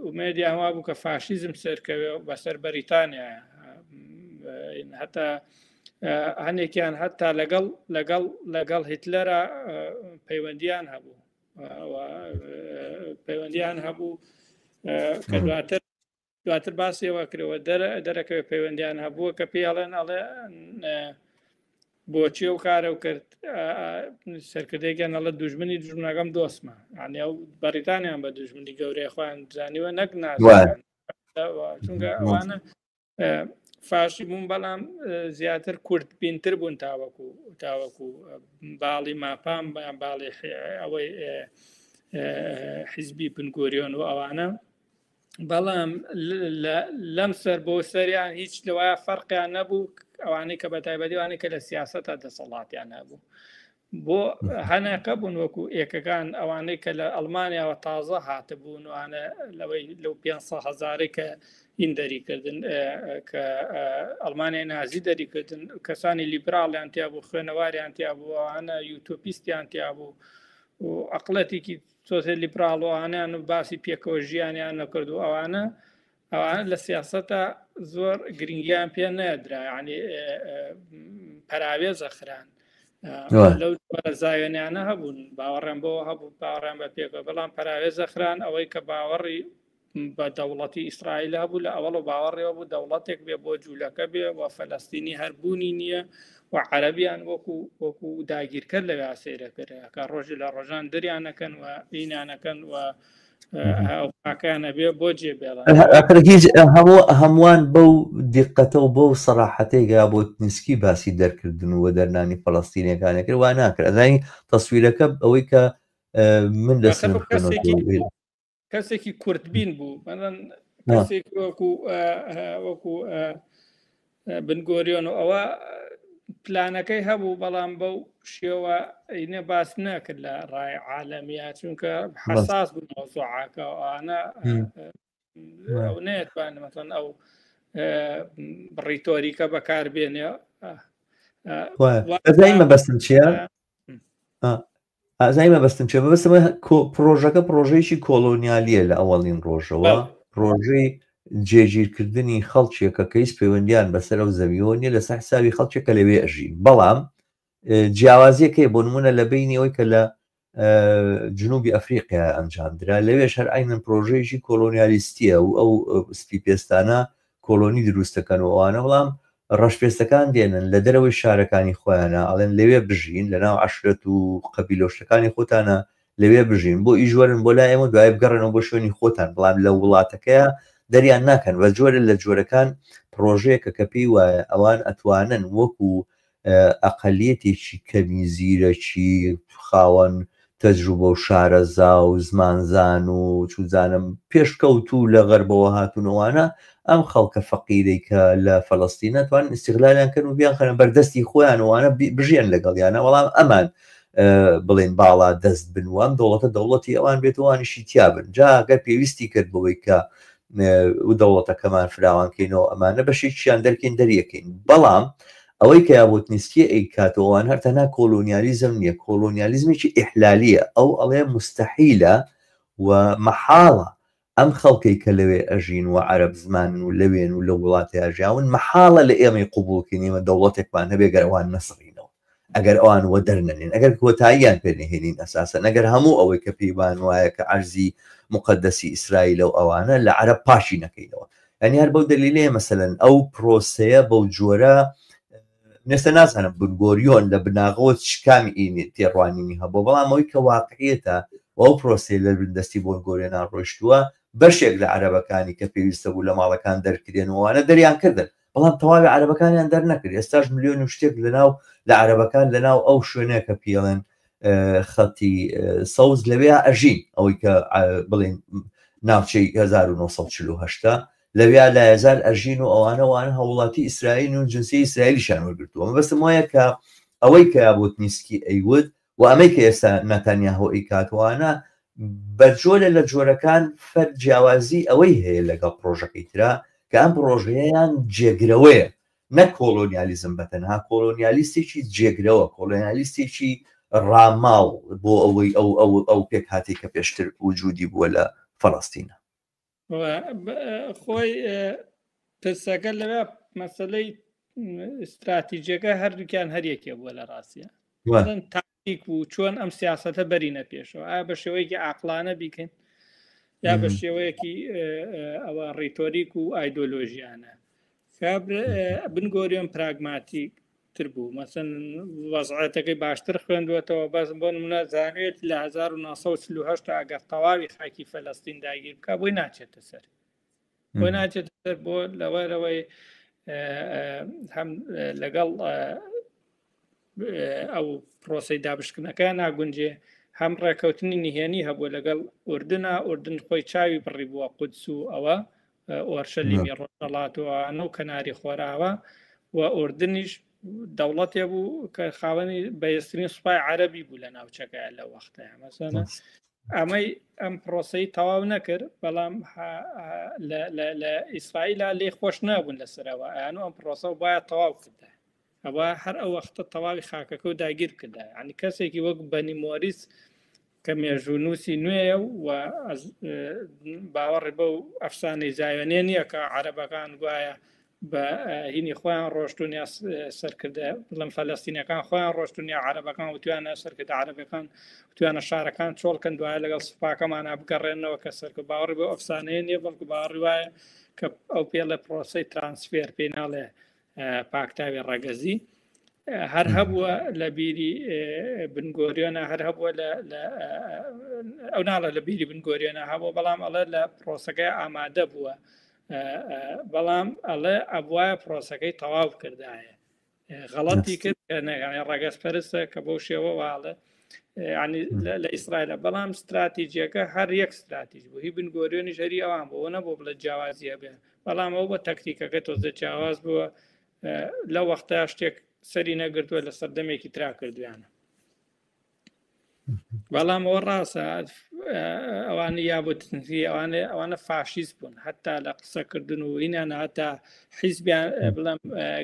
ئومێدیان وابوو کە فاشیزم سەرکەوێ بەسەر بەریتانیا هەتا هەنێکیان هەتا لەگەڵ هیتلەرە پەیوەندیان هەبوو پەیوەندیان هەبوو کە دواتر باسیەوە کرەوە دەرەکەوێت پەیوەندیان هەبووە کە پێڵێن ئەڵێ بۆچی و کارە و کرد سەرکردێکیان ئەڵە دوژمنی دژمنەکەم دۆستمە یعنی ئەو بەریتانیان بە دوژمنی گەورەی خۆیان زانیوە نەک چونکە ئەوانە فاشی بوون بەڵام زیاتر کورد بینتر بوون تاوەکو باڵی ماپام بەیان باڵی ئەوەی حیزبی بنگۆریۆن و ئەوانە بەڵام لەم سەر بۆ سەریان هیچ لەوایە فەرقیان نەبوو ئەوانەی کە بە تایبەتیوانەی کە لە سیاسەتە دەسەڵاتیان نەبوو بۆ هەناکە بوون وەکو ئێکەکان ئەوانەی کە لە ئەڵمانیاوە تازە هاتبوون وانە لەوەی لەو 500,000 کە هین دەریکردن کە ئەڵمانیای نازی دەریکردن کەسانی لیبراڵیان تیا بوو خوێنەواریان تیا بوو ئەوانە یوتۆپیستیان تیا بوو و عقلەتێکی سۆسیال لیبراڵەوانیان و باسی پێکەوە ژیانیان نەکرد و ئەوانە لە سیاسەتە زۆر گرنگیان پێ نەدرا ینی پەراوێزە خران لەو زایۆنیانە هەبوون باوەڕێن بۆ هەبوو باوەڕیان بە پێکەوە بەڵام پەراوێزە خران ئەوەی کە باوەڕی بە دەوڵەتی ئیسرائیل هەبوو لە ئەوڵ و باوەڕێەوە بوو دەوڵەتێک بێ بۆ جوولەکە بێ و فەلەستینی هەربوونی نییە و عەرەبیان وەکو داگیرکرد لە یاسێرەکرد کە ڕۆژی لە ڕۆژان دریانەکەن و ئینانەکەن و ئەوکانە بێ بۆ جێبێڵە هەمووان بەو دیقەتە و بەو سەراحەتێکا بۆ نسکی باسی دەرکردن و دەرنانی فەڵەستینیەکانە کرد وا ناکرد ئەزانی تەسویرەکە ئەوەی کە من دەسم کەسێکی کوردبین بوو کەسێک وەکو بنگۆریۆن و ئەوە پلانەکەی هەبوو بەڵام بەو شێوە ئینە باس نەکرد لە ڕای عالەمیە چونکە حساس بوو مەوزوعاکە ئەوانە ئەو نێتوان مەسەڵەن ئەو ڕیتۆریکە بەکاربێنێ ئەزای مەبەستم چییە؟ ئازای مەبەستم چێ بەبەستمە پرۆژەکە پرۆژەیەکی کۆلۆنیالیە لە ئەوەڵین ڕۆژەوە پرۆژەی جێگیرکردنی خەڵکێکە کە هیچ پەیوەندیان بەسەر ئەو زەویەوە نیە لەسەر حسابی خەڵکێکە لەوێ ئەژین بەڵام جیاوازیەکەی بۆ نمونە لە بینی ئەوەی کە لە جنوبی ئەفریقیا ئەنجامدرا لەوێش هەر ئاینن پرۆژەیەکی کۆلۆنیالیستیە و ئەو سپی پێستانە کۆلۆنی دروستەکەن و ئەوانە بەڵام ڕەشپێستەکان دێنن لە دەرەوەی شارەکانی خۆیانە ئەڵێن لەوێ بژین لەناو عەشرەت و قەبیلۆشتەکانی خۆتانە لەوێ بژین بۆ ئیژوەرن بۆ لای ئێمە دوای بگەڕێنەوە بۆ شوێنی خۆتان بەڵام لە وڵاتەکەیە دەریان ناکەن بە جۆرە لە جۆرەکان پرۆژەیەکە کە پێی وایە ئەوان ئەتوانن وەکو ئەقەلیەتێکی کەمی زیرەکی خاوەن تەجروبە و شارەزا و زمانزان و چوزانم پێشکەوت و لە غەربەوە هاتوونەوانە ئەم خەڵکە فەقیرەی کە لە فەڵەستینە توان ئیستیغلالیان کردن و بیان خەنە بەردەستی خۆیان وانە بژیان لەگەڵیانە وەڵام ئەمان بڵێن باڵا دەست بنوان دەوڵەتە دەوڵەتی ئەوان بێتوانیشی تیابن جاگەر پێویستی کرد بەوەی کە دەوڵەتەکەمان فراوانکەینەوە ئەمانە بەشێکیان دەرکەین دەریەکەین بەڵام ئەوەی کە یابوتنیستی ئەیکاتەوەوان هەرتەنا کۆلۆنیالیزم نییە کۆلۆنیالیزمێکی ئیحلالیە ئەو ئەڵێ مستەحیلە و مەحاڵە ئەم خەڵکەی کە لەوێ ئەژین و عەرەب زمان و لەوێن و لە وڵاتەیە ژیاون مەحاڵە لە ئێمەی قوبوڵکردنیمە دەوڵەتێکمان هەبێ گەر ئەوان نەسڕینەوە ئەگەر ئەوان وە دەرنەنێن ئەگەر کۆتاییان پێنهێنین ئەساسەن ئەگەر هەموو ئەوەی کە پێیبان وایە کە عەرزی مقدسی ئیسرائیل و ئەوانە لە عەرەب پاشی نەکەینەوە یعنی هەر بەو دلیلەیە مەسەلەن ئەو پرۆسەیە بەو جۆرە نێستە نازانم بنگۆریۆن لە بناغەوە چکامی ئینی تێڕوانینی هەبوو بەڵام ئەوەی کە واقعیەتە ئەو پرۆسی لە بندستی بۆ گۆریێنان ڕۆیشتووە بەشێک لە عەرەبەکانی کە پێویستە بوو لە ماڵەکان دەرکرێنەوەوانە دەریان کردن بەڵام تەواوی عەرەبەکانیان دەرنەکرد ئێستاش ملیۆن و شتێک لەناو لە عەرەبەکان لەناو ئەو شوێنەیە کە پێڵێن خەتی سەوز لەوێ ئەژین ئەوەی کە بڵێن ناوچەی 1940 لەویا لە هزار ئەژین و ئەوانە هەوڵاتی ئیسرائیل و جنسی ئیسرائیلیشان وەرگرتووە مەبەستم وایە کە ئەوەی کە یابوتنیسکی ئەیود و ئەمەی کە ئێستا نەتانیاهۆ ئەیکاتوانە بەجۆرە لە جۆرەکان فەرق جیاوازی ئەوەی هەیە لەگەڵ پرۆژەکەی ترا کە ئەم پرۆژەیەیان جێگرەوەیە نەک کۆلۆنیالیزم بەتەنها کۆلۆنیالیستێکی جێگرەوە کۆلۆنیالیستێکی ڕاماڵ بۆ ئەوەی ئەو پێک هاتی کە پێشتر وجودی بووە لە فەڵەستینە خۆی پرسەکە لەوێ مەسەلەی استراتیجیەکە هەردووکیان هەریەکێ بووە لە ڕاستیە تاکتیک و چۆن ئەم سیاسەتە بەرینە پێشەوە ئایا بە شێوەیەکی عاقلانە بیکەین یا بە شێوەیەکی ئەوە ڕیتۆریک و ئایدۆلۆژیانە بنگۆریۆن پراگماتیک تر بوو مەسەن وەزعەتەکەی باشتر خوێندوێتەوە بەس بۆ نمونە زانوێت لە 1940 ئەگەر تەواوی خاکی فەلەستین داگیر بکە بۆی ناچێتە سەر بۆی ناچێتە سەر بۆ لەوەرەوەی هەم لەگەڵ ئەو پرۆسەی دابشکنەکە ناگونجێ هەم ڕێکەوتنی نهێنی هەبووە لەگەڵ ئوردن خۆی چاوی بڕی بووە قودس و ئەوە ئۆرشەلیمی ڕۆژەڵاتەوەوانە و کەناری خۆراوە و ئوردنیش دەوڵەتێ بوو کە خاوەنی بەهێزترین سوپای عەرەبی بوو لە ناوچەکە لە وەختەیە مەسەلەن ئەمەی ئەم پرۆسەی تەواو نەکرد بەڵام لە ئیسرائیلە لێ خۆش نابوون لەسەرەوە ئەیان ئەم پرۆسە باید تەواو کردە ئەوە هەر ئەو وەختە تەواوی خاکەکە و داگیر کردە ینی کەسێکی وەک بەنی مۆریس کە مێژوونووسی نوێیە و باوەڕی بەو ئەفسانەی زایوێنێ نییە کە عەرەبەکان گوایە بە هینی خۆیان ڕۆشتونیا سەرکردە بڵم فەلەستینەکان خۆیان ڕۆشتونیا عەرەبەکان وتوانە سەرکردە عەرەبەکان وتوانە شارەکان چۆڵکەن دوایە لەگەڵ سوپاکەمانە بگەڕێنەوە کە سەرکە باوەڕی بۆ ئەفسانەیە نییە بەڵکو باوەڕی وایە کە ئەو پێ لە پرۆسەی ترانسفێر پێی ناڵێ پاکتاوی ڕەگەزی هەر هەبووە لە بیری بنگۆریۆنە هەر هەبووە ئەو ناڵە لە بیری بنگۆریۆنە هەبوو بەڵام ئەڵێ لە پرۆسەکەی ئامادە بووە بەڵام ئەڵێ ئەبوایە پرۆسەکەی تەواو کردایە غەڵەتی کرد کە ڕەگەز پەرستە کە بەو شێوە واڵە ینی لە ئیسرائیلە بەڵام استراتیجیەکە هەر یەک استراتیژ بوو هی بنگۆریۆنی ژەری ئەوان بووە نەبوو بڵێ جیاوازیە بێ بەڵام ئەو بە تەکتیکەکە تۆزە جیاواز بووە لە وەختە شتێک سەری نەگرتووە لە سەردەمێکی ترا کردویانە بەڵام ئەوە ڕاستە ئەوانە یابوتنسی ئەوانە فاشیست بوون هەتا لە قسەکردن و هینیان هەتا حیزبیان بڵم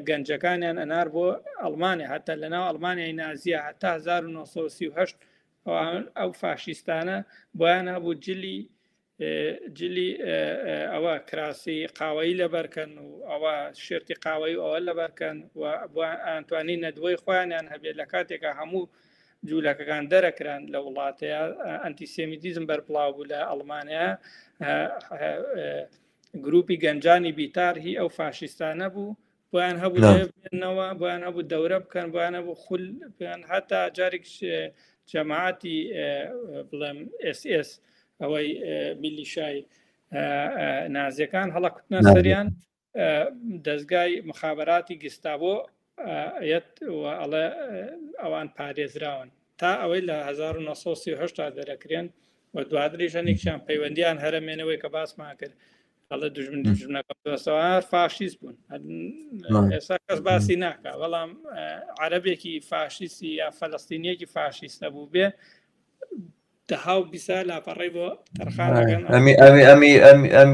گەنجەکانیان ئەنار بۆ ئەڵمانیا هەتا لەناو ئەڵمانیای نازیە هەتا 1938 ئەو فاشیستانە بۆیان هەبوو جلی ئەوە کراسی قاوەیی لەبەرکەن و ئەوە شێرتی قاوەی ئەوە لەبەرکەن و ئەتوانی نەدوای خۆیانیان هەبێت لە کاتێکە هەموو جوولەکەکان دەرەکران لە وڵاتەیە ئەنتیسێمیتیزم بەرپڵاو بوو لە ئەڵمانیا گروپی گەنجانی بیتار هی ئەو فاشیستانە بوو بۆیان هەبووەوە بۆیان هەبوو دەورە بکەن بۆیان هەبوو خول بیان هەتا جارێک جەماعەتی بڵێم SS ئەوەی میلیشای نازیەکان هەڵەکوتنە سەریان دەستگای مخابەراتی گستاڤۆ ئەڵێ ئەوان پارێزراون تا ئەوەی لە 1938 دەرەکرێن و دوادری ژەنێکیان پەیوەندیان هەرەمێنەوەی کە باسمان کرد ئەڵە دوژمنەکەەوە فاشیست بوون ئێستا کەس باسی ناکە بەڵام عەرەبێکی فاشیستی یا فەلەستینیەکی فاشیستە بوو بێ دەهاو بیسا لاپەڕێ بۆ تەرخانەکەن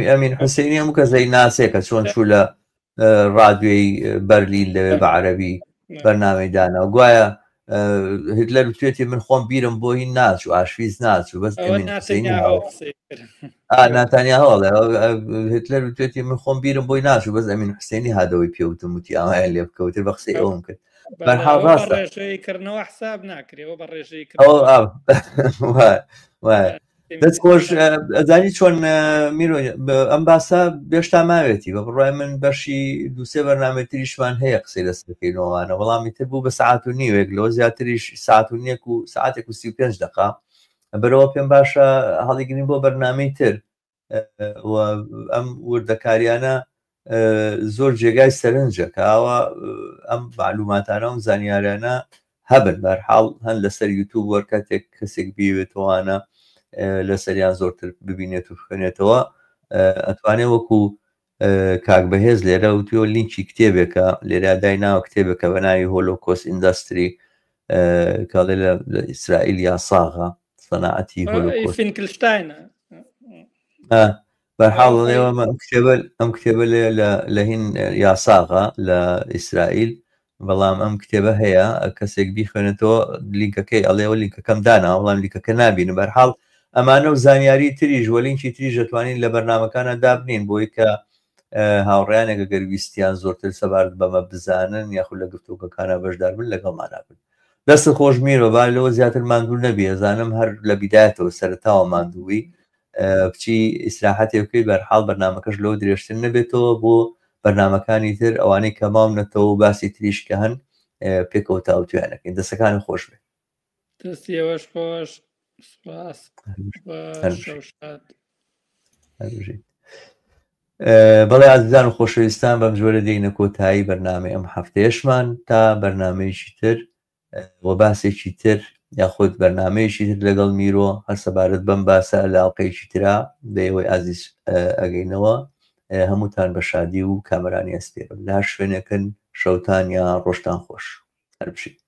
ئەمین حوسێنی هەموو کەسەی ناسێکە چۆن چوو لە ڕادیۆی بەرلین لەوێ بە عەرەبی بەرنامەی دانا گوایە هتلەر توێتی من خۆم بیرم بۆ هی ناچوو ئاشویز ناچوو بەس ناتانیا هەڵێ هتلەر توێتی من خۆم بیرم بۆی ناچوو بەس ئەمین حوسێنی هادەوەی پێوتم وتی ئەوایان لێ بکەوتر بە قسەی ئەوم کرد بەرحاڵ ڕاستە ڕێژەیەکردنەوە حساب ناکرێەوە بە ڕێژەی دەست خۆش ئەزانی چۆن میرۆ ئەم باسە بێشتا ماوێتی بە بڕای من بەشی دووسێ بەرنامەتریشمان هەیە قسەی لەسەرکەینەوەوانە وەڵامی تر بوو بە سەعات و نیوێک لەوە زیاتریش ساعت و نیەک و ساعتێک و 35 دقا بەرەوە پێم باشە هەڵیگرین بۆ بەرنامەی تر ئەم وردەکاریانە زۆر جێگای سەرنجە کەوا ئەم معلوماتانە و زانیاریانە هەبن بەرحاڵ هەن لەسەر یوتیوب وەرکاتێک کەسێک بیوێتەوەوانە لەسەریان زۆرتر ببینێت و بخوێنێتەوە ئەتوانێت وەکو کاک بەهێز لێرە وتیۆ لینکی کتێبێکە لێرە دایناوە کتێبێکە بە ناوی هۆلۆکۆست ئینداستری کاڵێ لە ئیسرائیل یا ساغا سەناعەتی هۆلۆکۆستفینکلشتاینە بەرحاڵەوە ئەم کتێبە لە هین یاساغا لە ئیسرائیل بەڵام ئەم کتێبە هەیە کەسێک بیخوێنێتەوە لینکەکەی ئەڵێەوە لینکەکەم دانا بەڵام لیکەکە نابینە بەرحاڵ ئەمانە و زانیاری تریژ وە لینکی تریژ دەتوانین لە بەرنمەکانە دابنین بۆی کە هاوڕیانێکە گەرویستیان زۆرتر سەبارەت بەمە بزانن یاخود لە گفتوگەکانە بەشدار بن لەگەڵمانە بن دەست خۆش میرۆ با لەوە زیاتر ماندوو نەبی ئەزانم هەر لە بیدایەتەوە سەرتاوە ماندووی بچی ئیسراحەتێ بکەیت بەرحاڵ بەرنمەکەش لەوە درێژتر نەبێتەوە بۆ بەرنمەکانی تر ئەوانەی کە ماونەتەوە و باسی تریشکە هەن پێکەوە تاوتویانەکەین دەستەکانی خۆش بێت دەستیەوەش خۆش بەڵێ ئازیزان و خۆشەویستان بەم جۆرە دێینە کۆتایی بەرنامەی ئەم هەفتەیەشمان تا بەرنمەیەکی تر وە باسێکی تر یاخود بەرنمەیەکی تر لەگەڵ میرۆ هەر سەبارەت بەم باسە لە ئاڵلقەیەکی ترا بەیەوەی ئازیز ئەگەینەوە هەمووتان بە شادی و کامەرانی ئەسپێرم لا شوێنەکەن شەوتان یا ڕۆژتان خۆش هەر بشید